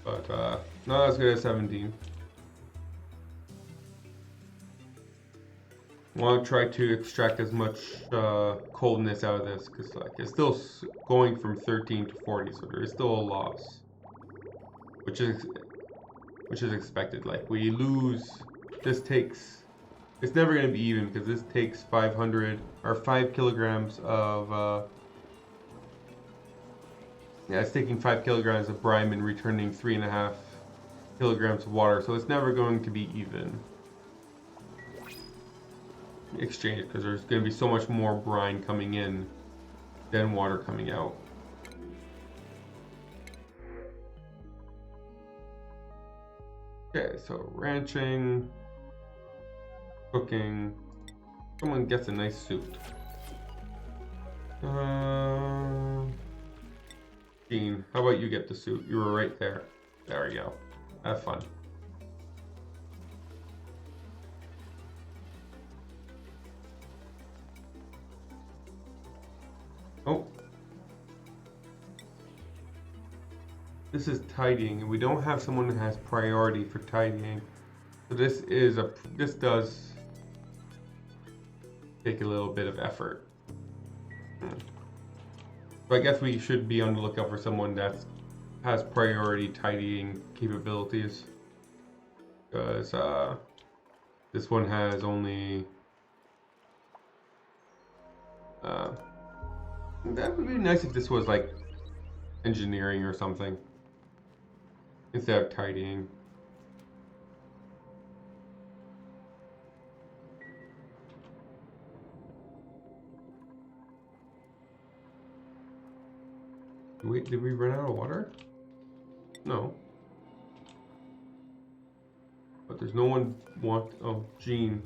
but not as good as 17. Want to try to extract as much coldness out of this, because like it's still going from 13 to 40, so there is still a loss, which is expected. Like we lose, this takes, it's never going to be even, because this takes 500 or 5 kilograms of yeah, it's taking 5 kilograms of brine and returning 3.5 kilograms of water, so it's never going to be even exchange, because there's going to be so much more brine coming in than water coming out. Okay, so ranching, cooking. Someone gets a nice suit. Dean, how about you get the suit? You were right there. There we go. Have fun. Oh. This is tidying, and we don't have someone that has priority for tidying. So this does take a little bit of effort. So I guess we should be on the lookout for someone that has priority tidying capabilities. Because this one has only that would be nice if this was like engineering or something instead of tidying. Wait, did we run out of water? No. But there's no one oh, Gene.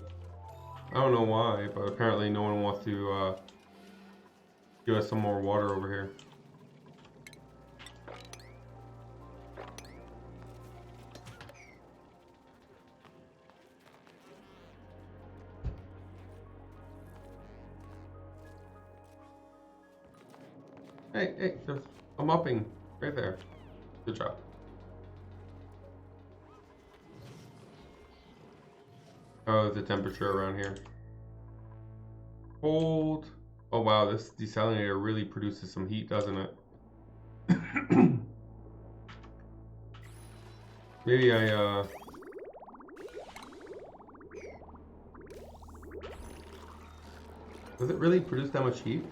I don't know why, but apparently no one wants to give us some more water over here. Hey, I'm upping right there. Good job. Oh, the temperature around here. Cold. Oh wow, this desalinator really produces some heat, doesn't it? Maybe I does it really produce that much heat?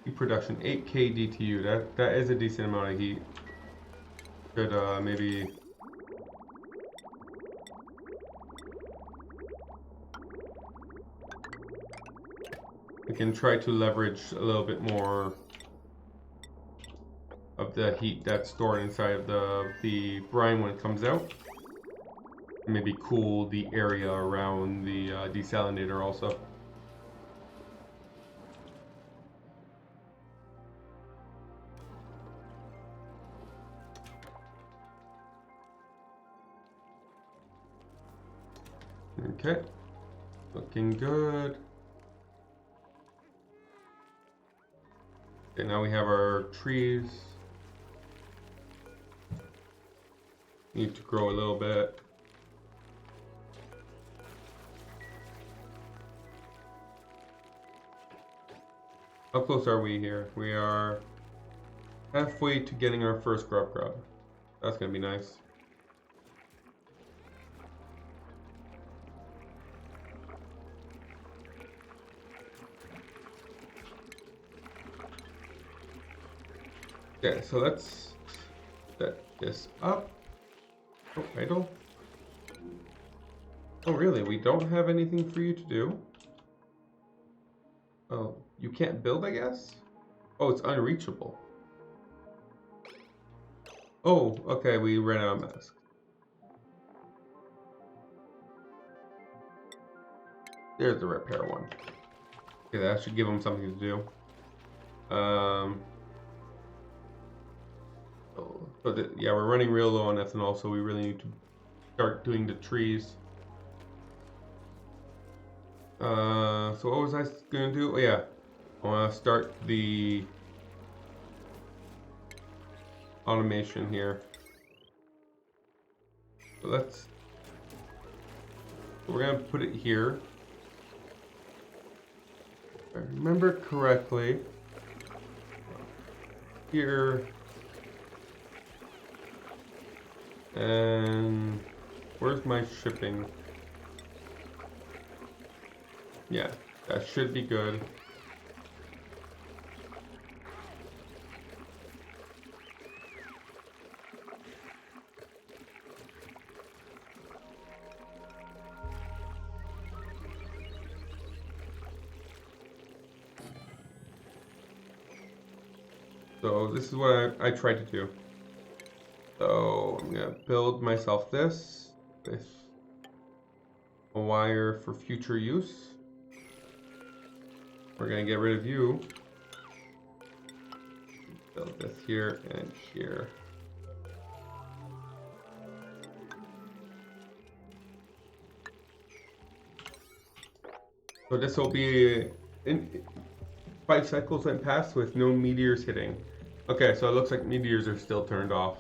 Heat production, 8k DTU. That is a decent amount of heat. Could maybe we can try to leverage a little bit more of the heat that's stored inside of the brine when it comes out. Maybe cool the area around the desalinator also. Okay, looking good. Okay, now we have our trees. Need to grow a little bit. How close are we here? We are halfway to getting our first grub. That's gonna be nice. Okay, so let's set this up. Oh, idle. Oh, really? We don't have anything for you to do? Oh, you can't build, I guess? Oh, it's unreachable. Oh, okay, we ran out of masks. There's the repair one. Okay, that should give them something to do. Yeah, we're running real low on ethanol, so we really need to start doing the trees. So what was I gonna do? Oh yeah, I want to start the automation here. So we're gonna put it here. If I remember correctly, here, and where's my shipping? Yeah, that should be good. So this is what I tried to do. So I'm gonna build myself this with a wire for future use. We're gonna get rid of you. Build this here and here. So this will be in 5 cycles went past with no meteors hitting. Okay, so it looks like meteors are still turned off.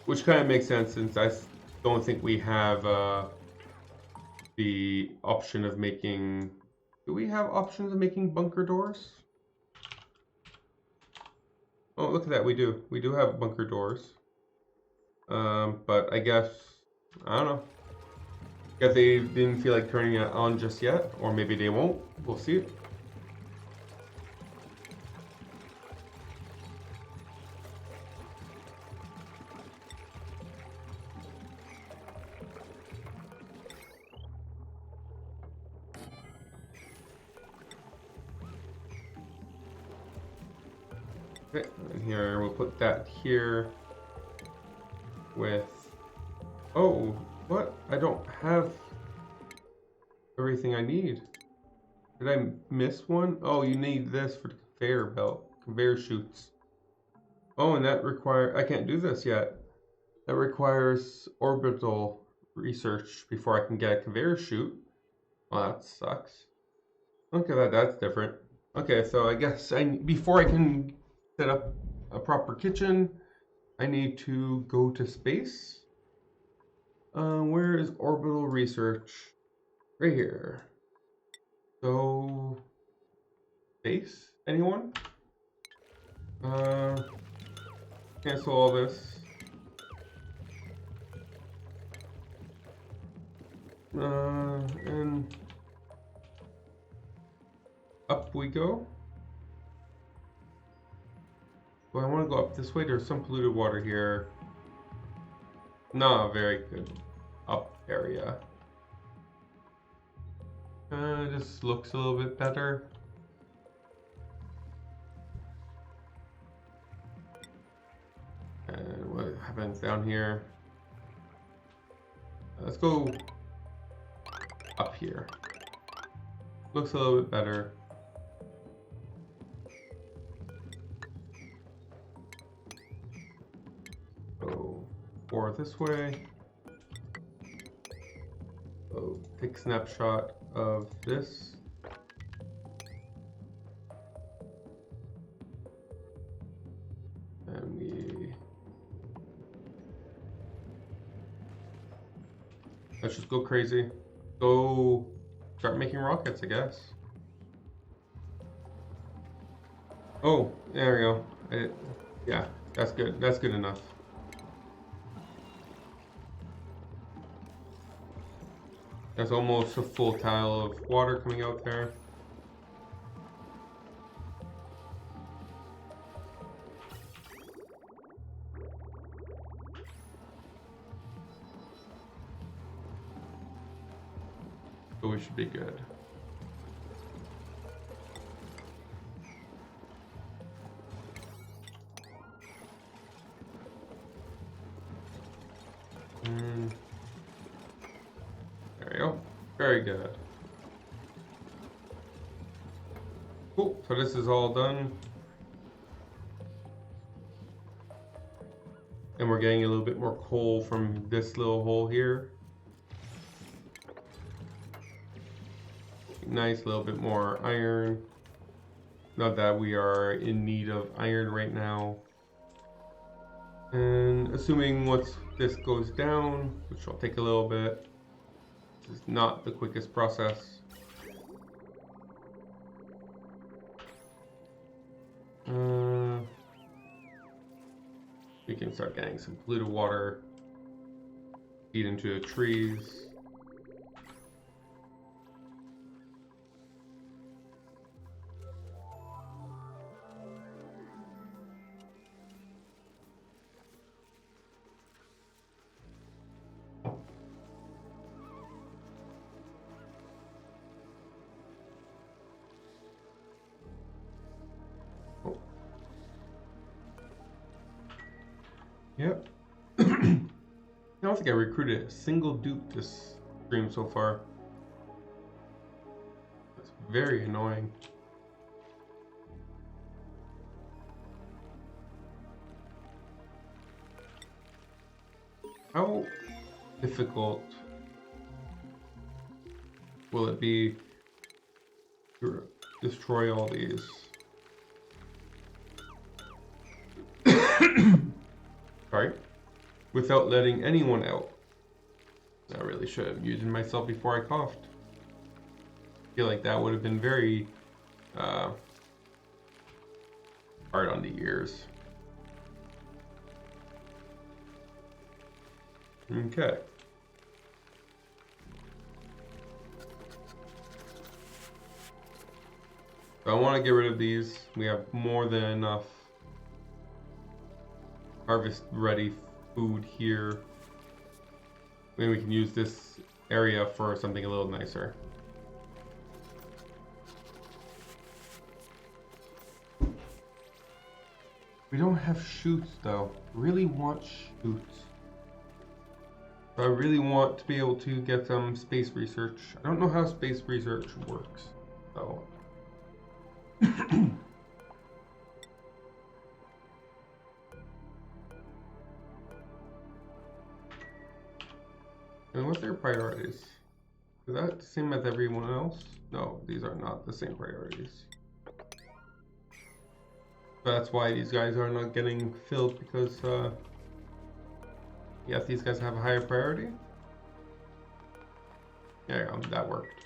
Which kind of makes sense since I don't think we have the option of making... Do we have options of making bunker doors? Oh, look at that, we do. We do have bunker doors. But I guess, I don't know. If they didn't feel like turning it on just yet, or maybe they won't. We'll see. Okay, and here we'll put that here with... Oh, what? I don't have everything I need. Did I miss one? Oh, you need this for the conveyor belt, conveyor chutes. Oh, and that require... I can't do this yet. That requires orbital research before I can get a conveyor chute. Oh, that sucks. Okay, that's different. Okay, so I guess before I can set up a proper kitchen, I need to go to space. Where is orbital research? Right here. So, space? Anyone? Cancel all this. And up we go. Do I want to go up this way? There's some polluted water here. Not a very good up area. This looks a little bit better. And what happens down here? Let's go up here. Looks a little bit better. Go 4 this way. So take a snapshot of this. And let's just go crazy. Go start making rockets, I guess. Oh, there we go. Yeah, that's good. That's good enough. There's almost a full tile of water coming out there. so we should be good. There we go. Very good. Cool. So this is all done. And we're getting a little bit more coal from this little hole here. Nice, little bit more iron. Not that we are in need of iron right now. And assuming once this goes down, which will take a little bit, this is not the quickest process. We can start getting some polluted water, feed into the trees. Yep. I don't think I recruited a single dupe this stream so far. That's very annoying. How difficult will it be to destroy all these? Sorry. Without letting anyone out. I really should have muted myself before I coughed. I feel like that would have been very hard on the ears. Okay. So I want to get rid of these. We have more than enough harvest ready food here. Maybe we can use this area for something a little nicer. We don't have shoots though. Really want shoots. So I really want to be able to get some space research. I don't know how space research works, so. And what's their priorities? Is that the same as everyone else? No, these are not the same priorities. So that's why these guys are not getting filled, because yes, these guys have a higher priority. There you go, that worked.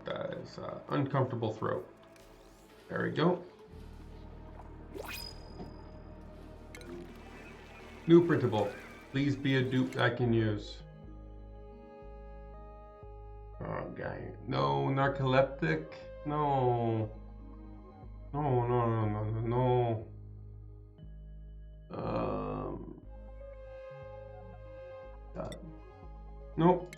That is uncomfortable throat. There we go. New printable. Please be a dupe I can use. Oh, guy. No, narcoleptic. No. No. God. Nope.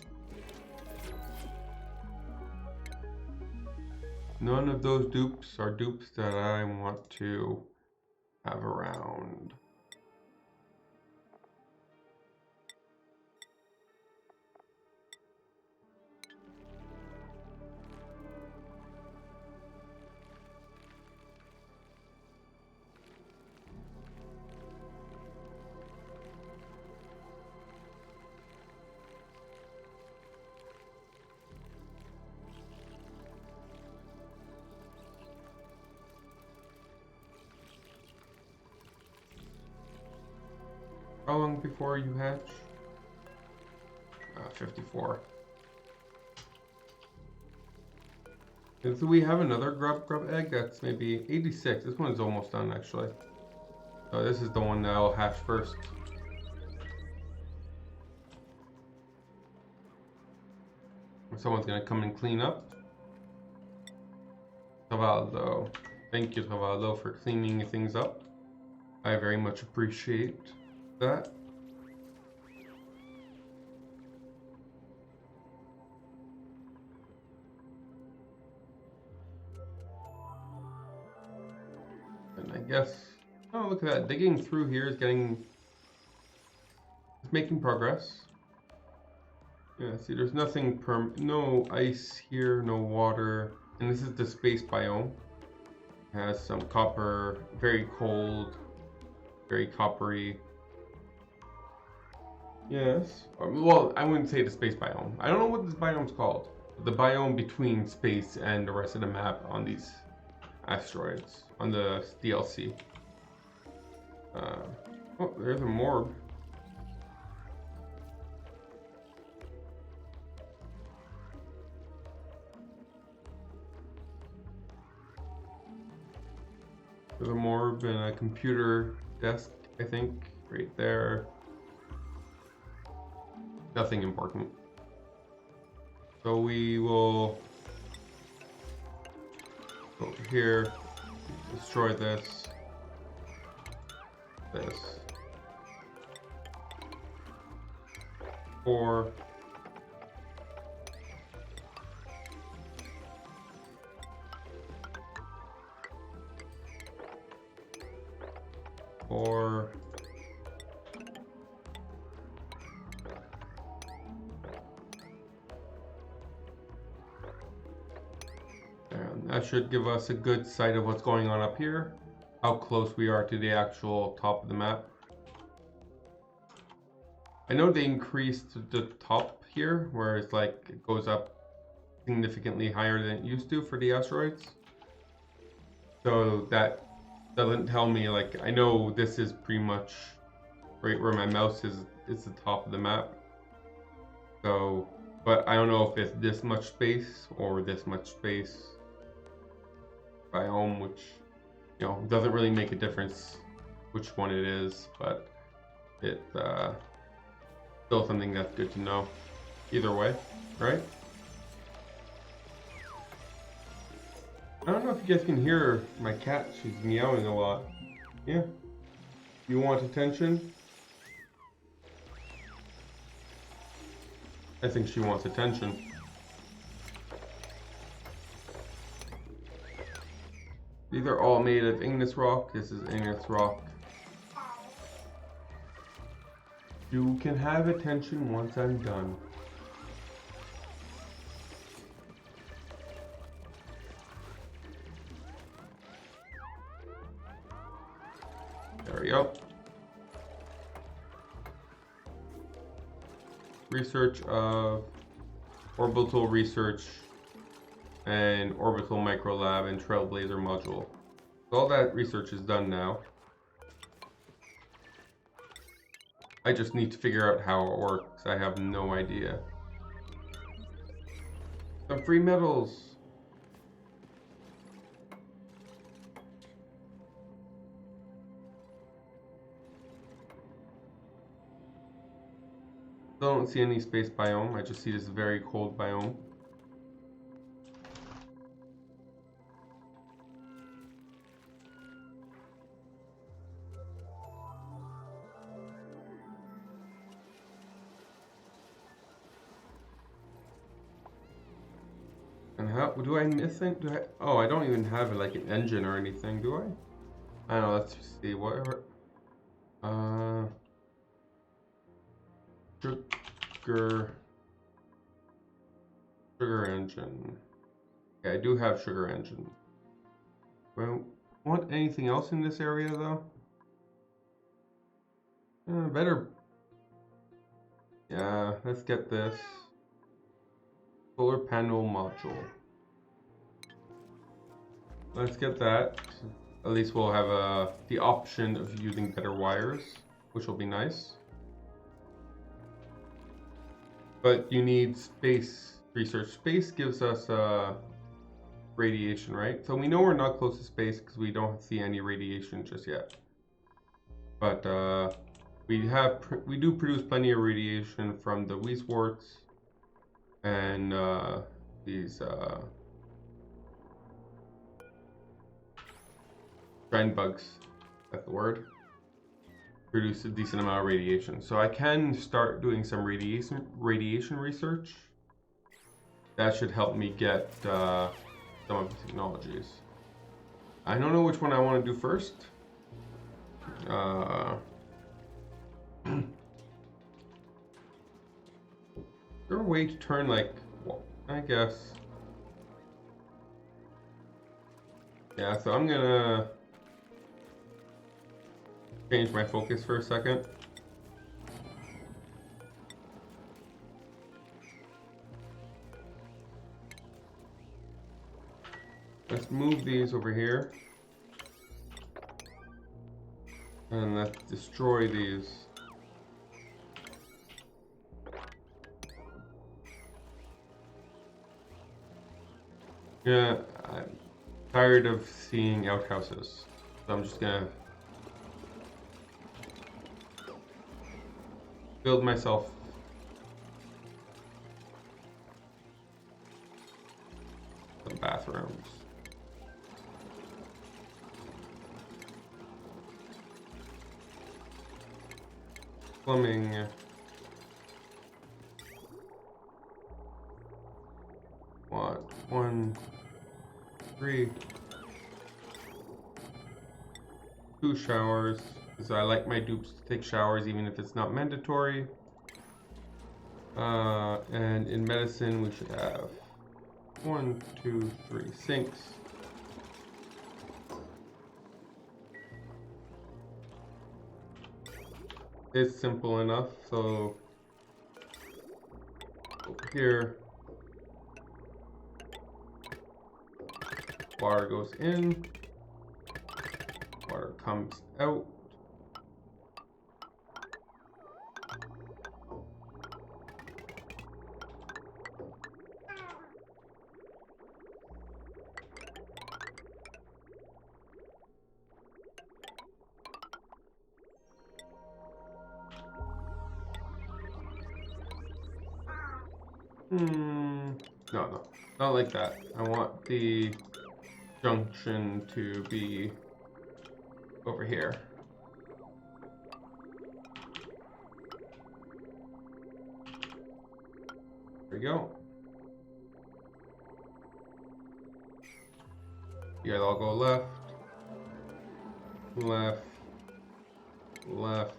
None of those dupes are dupes that I want to have around. How long before you hatch? 54. And so we have another grub egg that's maybe 86. This one's almost done actually. So this is the one that I'll hatch first. Someone's gonna come and clean up. Cavaldo. Thank you, Cavaldo, for cleaning things up. I very much appreciate that. And I guess, oh, look at that. Digging through here is it's making progress. Yeah, see, there's nothing no ice here, no water. And this is the space biome. It has some copper, very cold, very coppery. Yes. Well, I wouldn't say the space biome. I don't know what this biome's called. The biome between space and the rest of the map on these asteroids, on the DLC. Oh, there's a morgue. There's a morgue and a computer desk, I think, right there. Nothing important. So we will go over here, destroy this. Four. And that should give us a good sight of what's going on up here, how close we are to the actual top of the map. I know they increased the top here, where it's like it goes up significantly higher than it used to for the asteroids. So that doesn't tell me, like, I know this is pretty much right where my mouse is, it's the top of the map. So, but I don't know if it's this much space or this much space biome, which, you know, doesn't really make a difference which one it is, but it's still something that's good to know either way, right? I don't know if you guys can hear my cat. She's meowing a lot. Yeah. You want attention? I think she wants attention. These are all made of igneous rock. This is igneous rock. You can have attention once I'm done. There we go. Research of orbital research and orbital microlab and trailblazer module. So all that research is done now. I just need to figure out how it works. I have no idea. Some free metals. Still don't see any space biome. I just see this very cold biome. And how do I miss it? Oh, I don't even have like an engine or anything, do I? I don't know. Let's see. Whatever. Sugar engine. Okay, I do have sugar engine. Well, want anything else in this area though? Better. Yeah, let's get this. Solar panel module. Let's get that. At least we'll have the option of using better wires, which will be nice. But you need space research. Space gives us radiation, right? So we know we're not close to space because we don't see any radiation just yet. But we do produce plenty of radiation from the Weiswarts and these giant bugs. That's the word. Produce a decent amount of radiation. So I can start doing some radiation research. That should help me get some of the technologies. I don't know which one I want to do first. Is there a way to turn, like, well, I guess. Yeah, so I'm gonna change my focus for a second. Let's move these over here. And let's destroy these. Yeah, I'm tired of seeing outhouses. So I'm just gonna build myself some bathrooms. Plumbing. What? 1, 3, 2 showers. Because I like my dupes to take showers even if it's not mandatory. And in medicine we should have 1, 2, 3 sinks. It's simple enough, so over here, water goes in, water comes out. No, not like that. I want the junction to be over here. There we go. You guys all go left, left, left.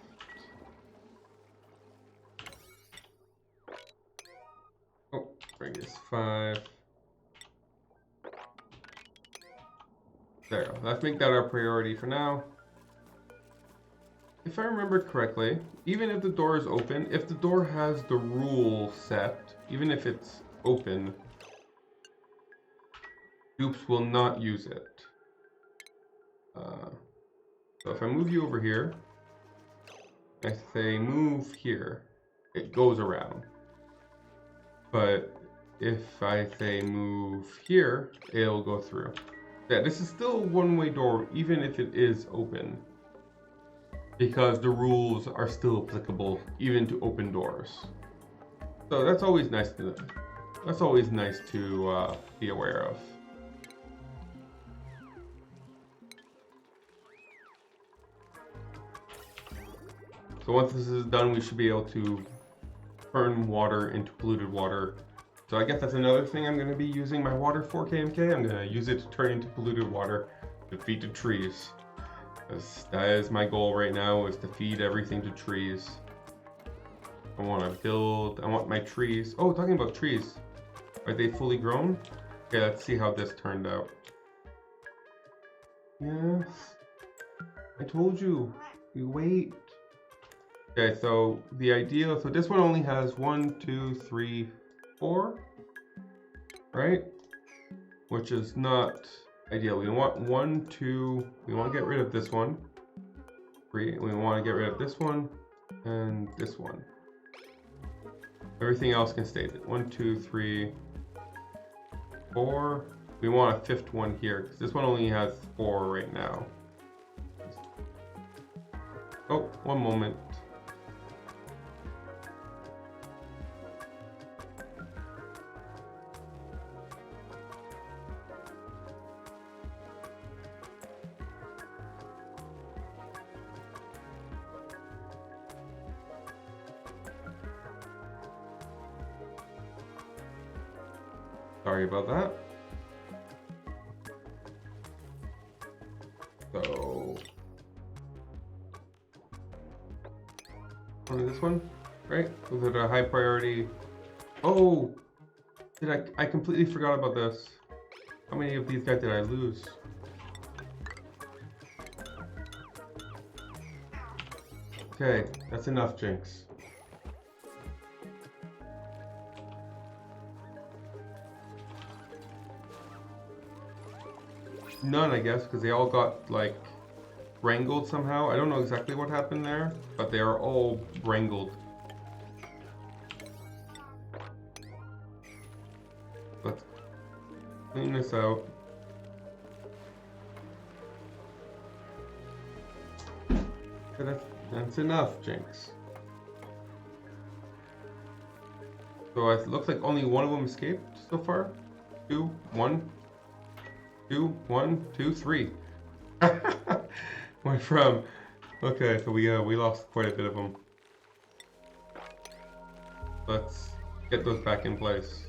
Oh, bring this 5. There, let's make that our priority for now. If I remember correctly, even if the door is open, if the door has the rule set, even if it's open, dupes will not use it. So if I move you over here, I say move here, it goes around. But if I say move here, it'll go through. Yeah, this is still a one-way door, even if it is open. Because the rules are still applicable, even to open doors. So that's always nice to be aware of. So once this is done, we should be able to turn water into polluted water. So I guess that's another thing I'm going to be using my water for, KMK. I'm going to use it to turn into polluted water to feed to trees. Because that is my goal right now, is to feed everything to trees. I want my trees. Oh, talking about trees. Are they fully grown? Okay, let's see how this turned out. Yes. I told you. You wait. Okay, so the idea, so this one only has 1, 2, 3, 4, right? Which is not ideal. We want 1, 2, we want to get rid of this one. 3, we want to get rid of this one and this one. Everything else can stay. 1, 2, 3, 4. We want a 5th one here because this one only has 4 right now. Oh, one moment. Sorry about that. So only this one, right? Was it a high priority? Oh, I completely forgot about this. How many of these guys did I lose? Okay, that's enough, Jinx. None, I guess, because they all got, like, wrangled somehow. I don't know exactly what happened there, but they are all wrangled. Let's clean this out. Okay, that's enough, Jinx. So it looks like only one of them escaped so far. 2, 1, 2, 1, 2, 3. Went from. Okay, so we lost quite a bit of them. Let's get those back in place.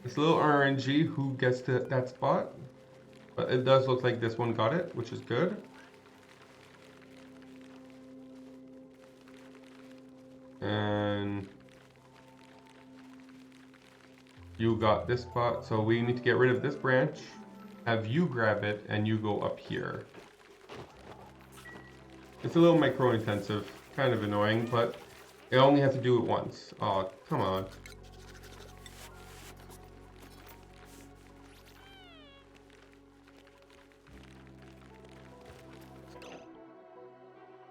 It's a little RNG who gets to that spot, but it does look like this one got it, which is good. And you got this spot, so we need to get rid of this branch, have you grab it, and you go up here. It's a little micro intensive, kind of annoying, but I only have to do it once. Oh, come on.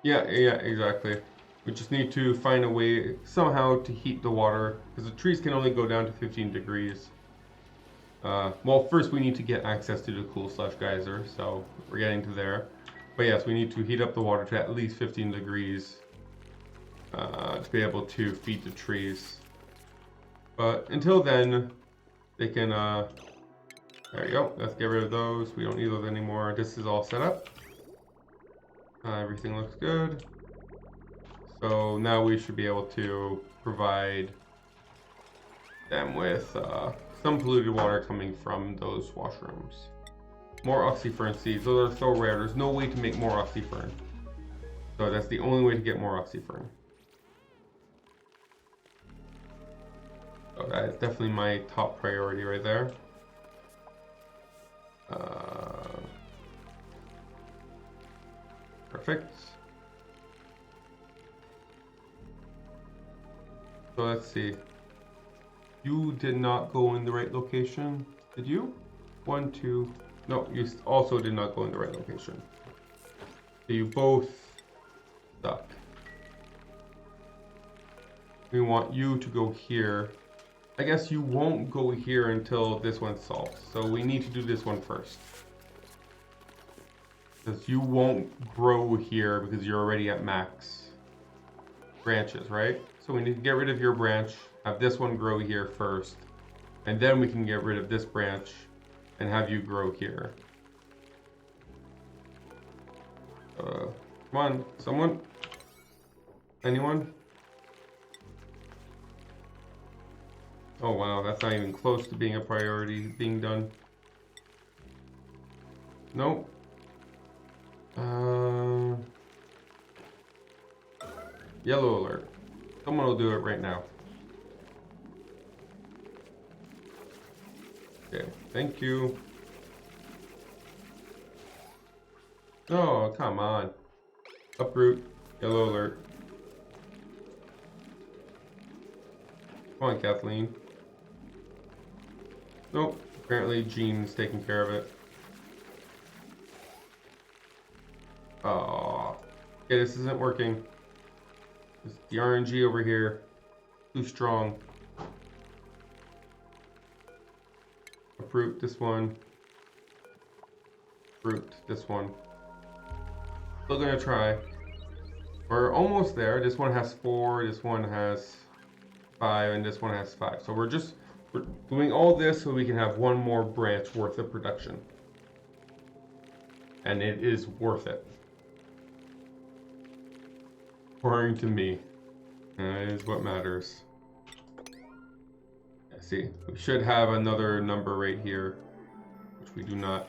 Yeah, exactly. We just need to find a way somehow to heat the water, because the trees can only go down to 15 degrees. Well, first we need to get access to the cool slush geyser, so we're getting to there. But yes, we need to heat up the water to at least 15 degrees to be able to feed the trees. But until then, they can, there you go, let's get rid of those. We don't need those anymore. This is all set up. Everything looks good. So now we should be able to provide them with some polluted water coming from those washrooms. More oxyfern seeds. Those are so rare. There's no way to make more oxyfern. So that's the only way to get more oxyfern. So that is definitely my top priority right there. Perfect. So let's see. You did not go in the right location, did you? 1, 2. No, you also did not go in the right location. So you both suck. We want you to go here. I guess you won't go here until this one's solved. So we need to do this one first. Because you won't grow here because you're already at max branches, right? So we need to get rid of your branch, have this one grow here first, and then we can get rid of this branch and have you grow here. Come on, someone? Anyone? Oh wow, that's not even close to being a priority being done. Nope. Yellow alert. Someone will do it right now. Okay, thank you. Oh, come on. Uproot. Yellow alert. Come on, Kathleen. Nope. Apparently Jean's taking care of it. Oh. Okay, this isn't working. The RNG over here. Too strong. Uproot this one. Uproot this one. Still gonna try. We're almost there. This one has 4, this one has 5, and this one has 5. So we're doing all this so we can have one more branch worth of production. And it is worth it. According to me. That is what matters. Let's see, we should have another number right here, which we do not.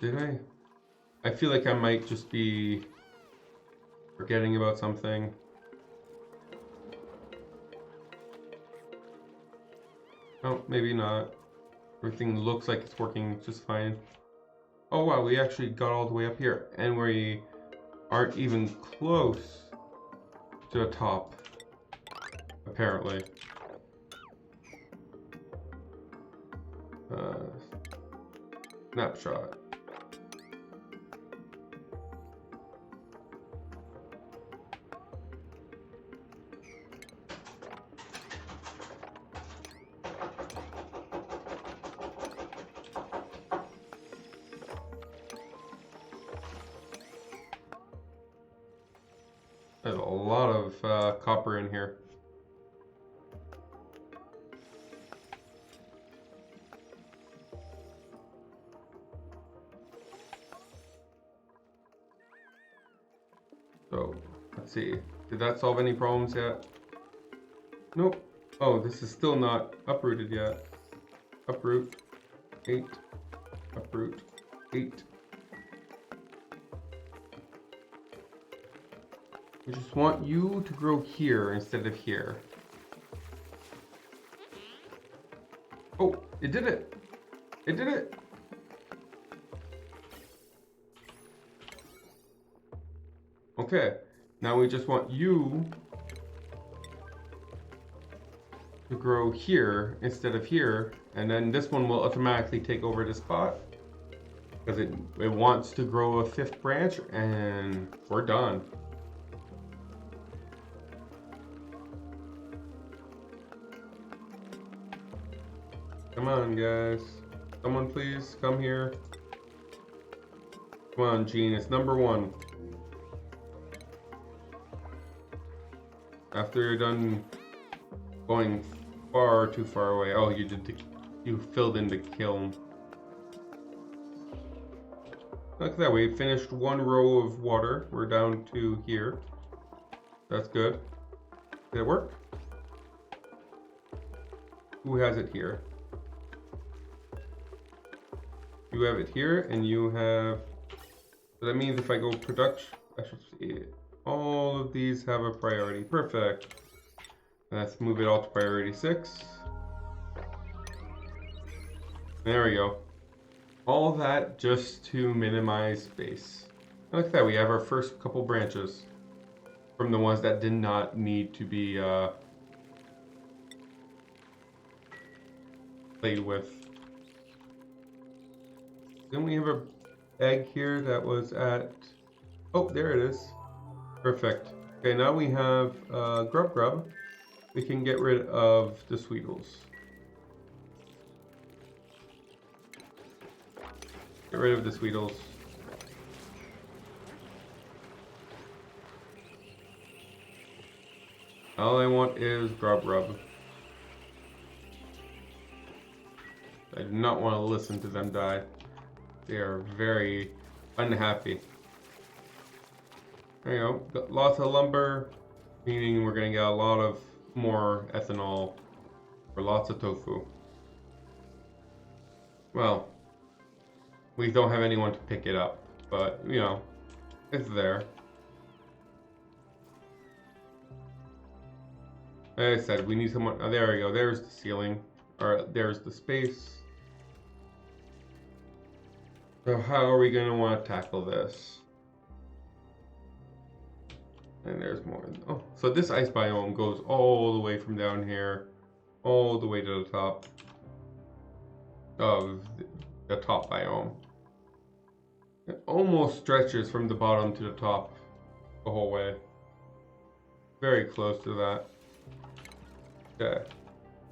Did I? I feel like I might just be forgetting about something. Oh, maybe not. Everything looks like it's working just fine. Oh wow, we actually got all the way up here, and we aren't even close to the top, apparently. Snapshot. There's a lot of copper in here. So, let's see. Did that solve any problems yet? Nope. Oh, this is still not uprooted yet. Uproot. 8. Uproot. 8. We just want you to grow here instead of here. Oh, it did it! It did it! Okay, now we just want you to grow here instead of here, and then this one will automatically take over the spot because it wants to grow a 5th branch, and we're done. Come on, guys. Someone please come here. Come on, Gene, it's number 1. After you're done going far too far away. Oh, you filled in the kiln. Look at that, we finished 1 row of water. We're down to here. That's good. Did it work? Who has it here? You have it here, and you have... So that means if I go production, I should see all of these have a priority. Perfect. Let's move it all to priority 6. There we go. All that just to minimize space. Look at that, we have our first couple branches from the ones that did not need to be played with. Then we have a egg here that was at... Oh, there it is. Perfect. Okay, now we have grub. We can get rid of the Sweetles. Get rid of the Sweetles. All I want is grub. I do not want to listen to them die. They are very unhappy. There you go. Got lots of lumber, meaning we're going to get a lot of more ethanol for lots of tofu. Well, we don't have anyone to pick it up, but you know, it's there. Like I said, we need someone. Oh, there we go. There's the ceiling, or there's the space. So how are we going to want to tackle this? And there's more. Oh, so this ice biome goes all the way from down here, all the way to the top of the top biome. It almost stretches from the bottom to the top the whole way. Very close to that. Okay.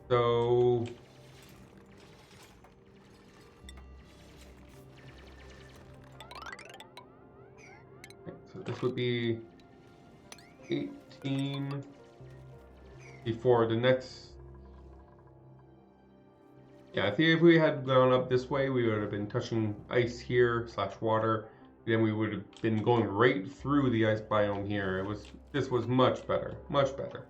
So... So this would be 18 before the next Yeah, I think if we had gone up this way, we would have been touching ice here / water. Then we would have been going right through the ice biome here. This was much better, much better.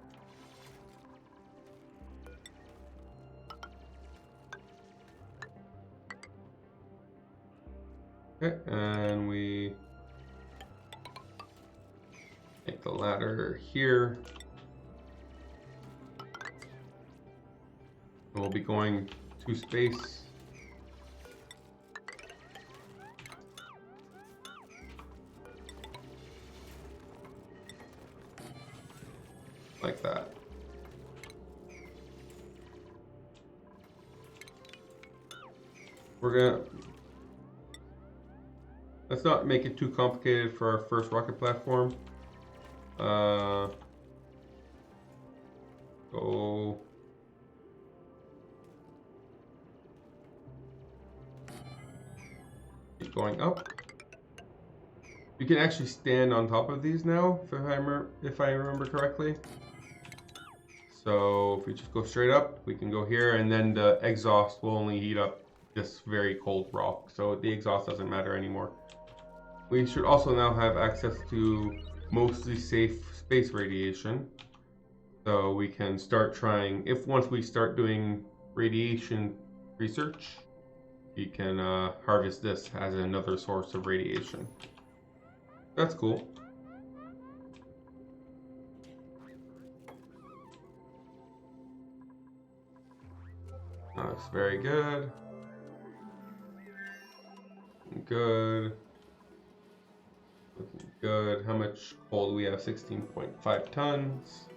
Okay, and we make the ladder here. We'll be going to space. Like that. Let's not make it too complicated for our first rocket platform. Go. Keep going up. You can actually stand on top of these now, if I remember correctly. So if we just go straight up, we can go here, and then the exhaust will only heat up this very cold rock. So the exhaust doesn't matter anymore. We should also now have access to mostly safe space radiation. So we can start trying, once we start doing radiation research, we can harvest this as another source of radiation. That's cool. That's very good. Good. Looking good. How much coal do we have? 16.5 tons.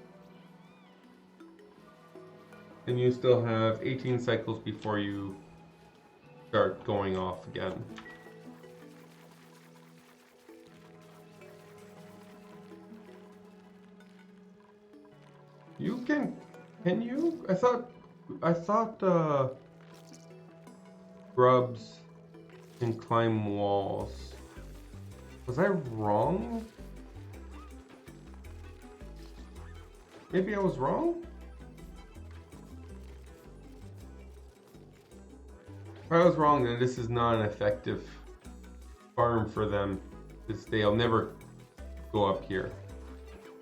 And you still have 18 cycles before you start going off again. You can you? I thought grubs can climb walls. Was I wrong? Maybe I was wrong? If I was wrong, then this is not an effective farm for them, because they'll never go up here,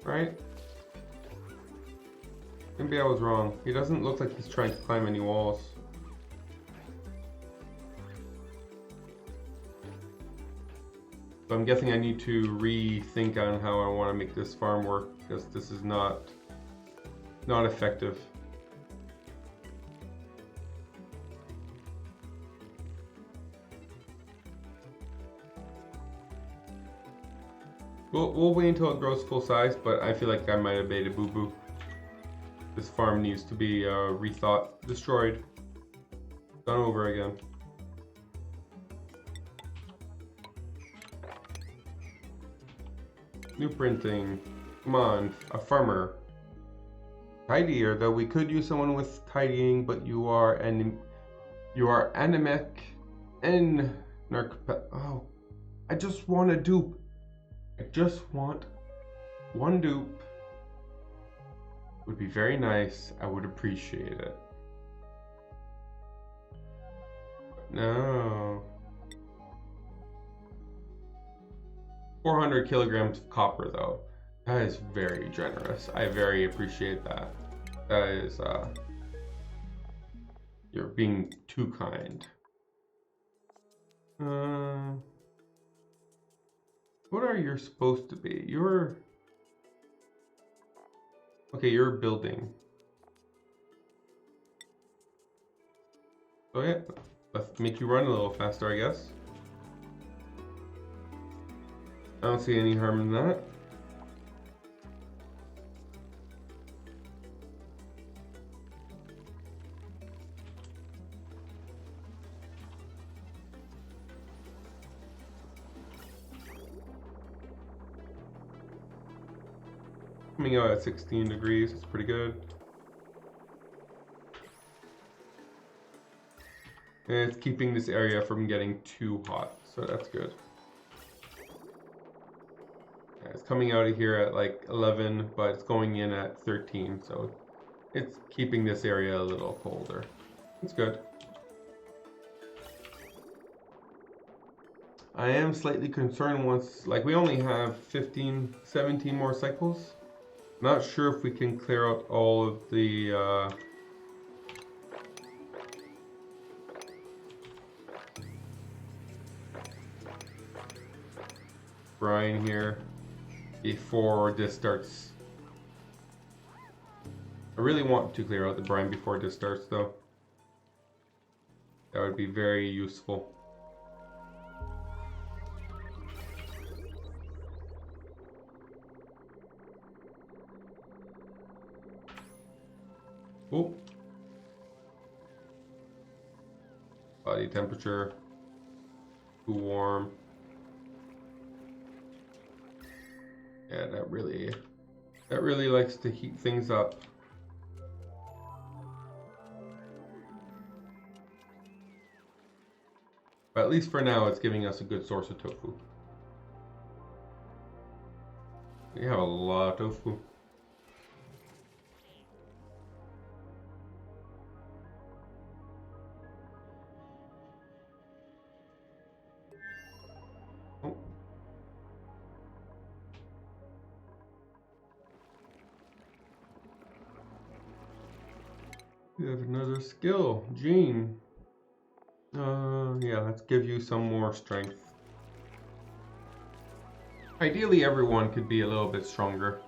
right? Maybe I was wrong. He doesn't look like he's trying to climb any walls. So I'm guessing I need to rethink on how I want to make this farm work, because this is not effective. We'll wait until it grows full size, but I feel like I might have made a boo-boo. This farm needs to be rethought, destroyed, done over again. New printing. Come on, a farmer. Tidier, though we could use someone with tidying, but you are anemic and Oh, I just want a dupe. I just want one dupe. Would be very nice. I would appreciate it. No. 400 kilograms of copper, though. That is very generous. I very appreciate that. That is, you're being too kind. What are you supposed to be? Okay, you're building. So yeah, let's make you run a little faster, I guess. I don't see any harm in that. Coming out at 16 degrees, it's pretty good. And it's keeping this area from getting too hot, so that's good. Yeah, it's coming out of here at like 11, but it's going in at 13, so it's keeping this area a little colder. It's good. I am slightly concerned once, like we only have 15, 17 more cycles. Not sure if we can clear out all of the brine here before this starts. I really want to clear out the brine before this starts though. That would be very useful. Oh. Body temperature. Too warm. Yeah, that really likes to heat things up. But at least for now, it's giving us a good source of tofu. We have a lot of tofu. Oh. We have another skill, Gene. Yeah, let's give you some more strength. Ideally, everyone could be a little bit stronger.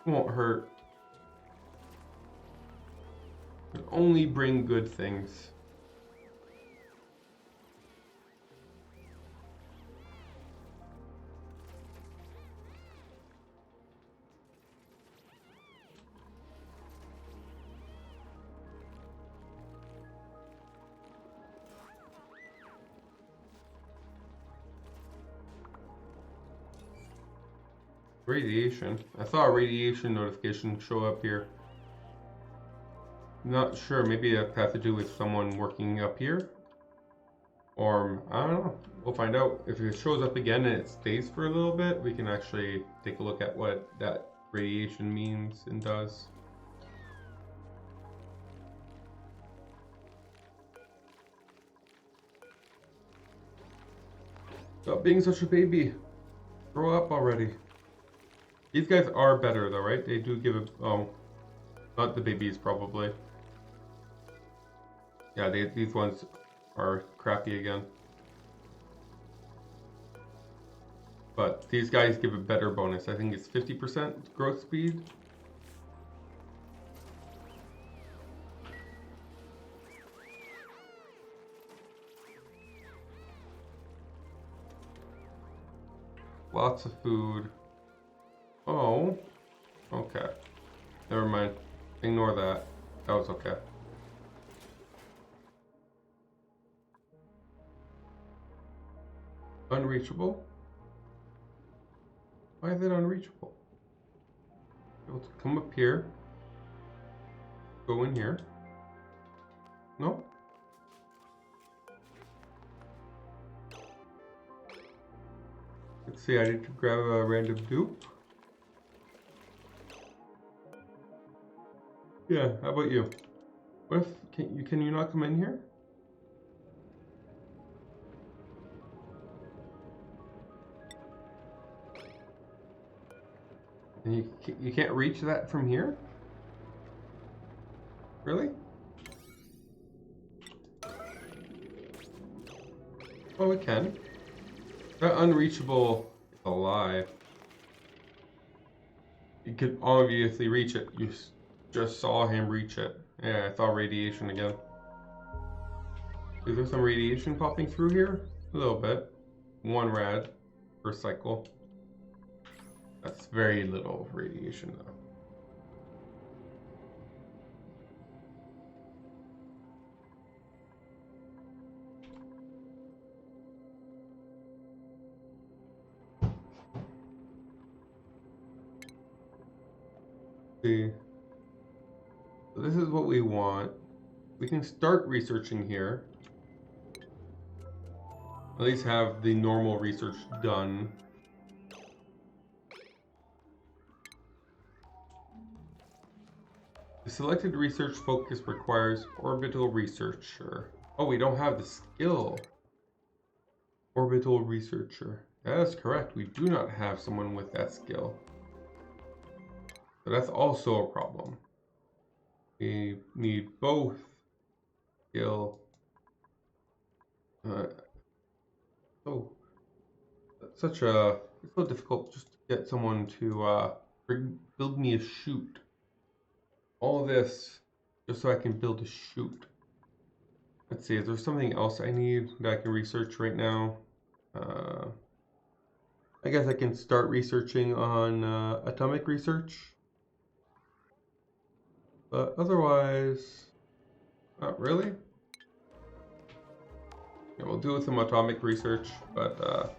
Won't hurt. It'll only bring good things. Radiation. I saw a radiation notification show up here. Not sure, maybe it has to do with someone working up here? Or, I don't know. We'll find out. If it shows up again and it stays for a little bit, we can actually take a look at what that radiation means and does. Stop being such a baby. Grow up already. These guys are better though, right? They do give a... Oh. Not the babies, probably. Yeah, these ones are crappy again. But these guys give a better bonus. I think it's 50% growth speed. Lots of food. Oh. Okay. Never mind. Ignore that. That was okay. Unreachable? Why is it unreachable? Able to come up here. Go in here. No? Let's see, I need to grab a random dupe. Yeah, how about you? What if, can you not come in here? And you can't reach that from here? Really? Oh, we can. That unreachable is a lie. You could obviously reach it. You just saw him reach it. Yeah, I saw radiation again. Is there some radiation popping through here? A little bit. 1 rad per cycle. That's very little radiation though. See, so this is what we want. We can start researching here. At least have the normal research done. The selected research focus requires orbital researcher. Oh, we don't have the skill. Orbital researcher. That is correct. We do not have someone with that skill. So that's also a problem. We need both skill. So it's so difficult just to get someone to build me a chute. All this just so I can build a chute. Let's see, is there something else I need that I can research right now? I guess I can start researching on atomic research. But otherwise, not really. Yeah, we'll do some atomic research, but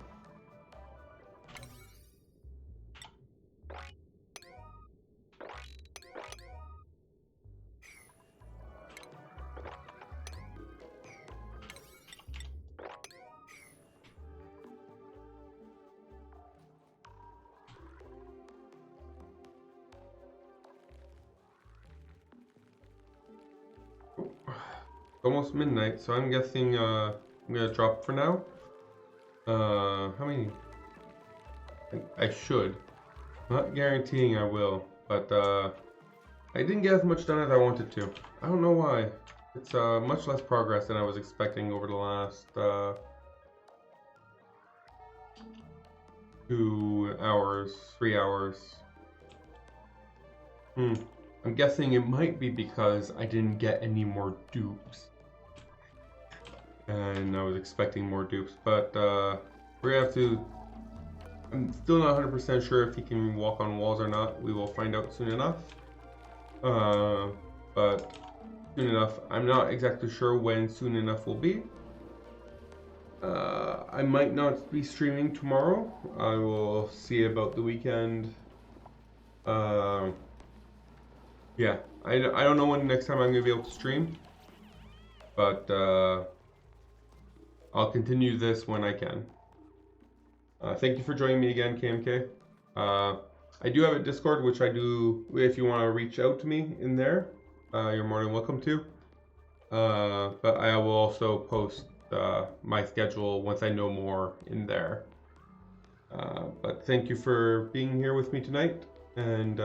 almost midnight, so I'm guessing I'm gonna drop for now. How many? I should. Not guaranteeing I will, but I didn't get as much done as I wanted to. I don't know why. It's much less progress than I was expecting over the last 2 hours, 3 hours. I'm guessing it might be because I didn't get any more dupes. And I was expecting more dupes, but we're gonna have to. I'm still not 100% sure if he can walk on walls or not. We will find out soon enough. But soon enough, I'm not exactly sure when soon enough will be. I might not be streaming tomorrow. I will see about the weekend. Yeah, I don't know when next time I'm gonna be able to stream, but I'll continue this when I can. Thank you for joining me again, KMK. I do have a Discord, which I do, if you want to reach out to me in there, you're more than welcome to. But I will also post my schedule once I know more in there. But thank you for being here with me tonight, and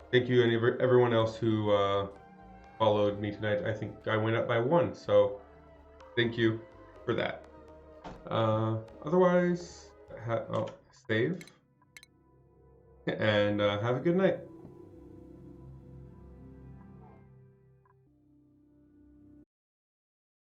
thank you and everyone else who followed me tonight. I think I went up by 1, so thank you for that. Otherwise, save and have a good night.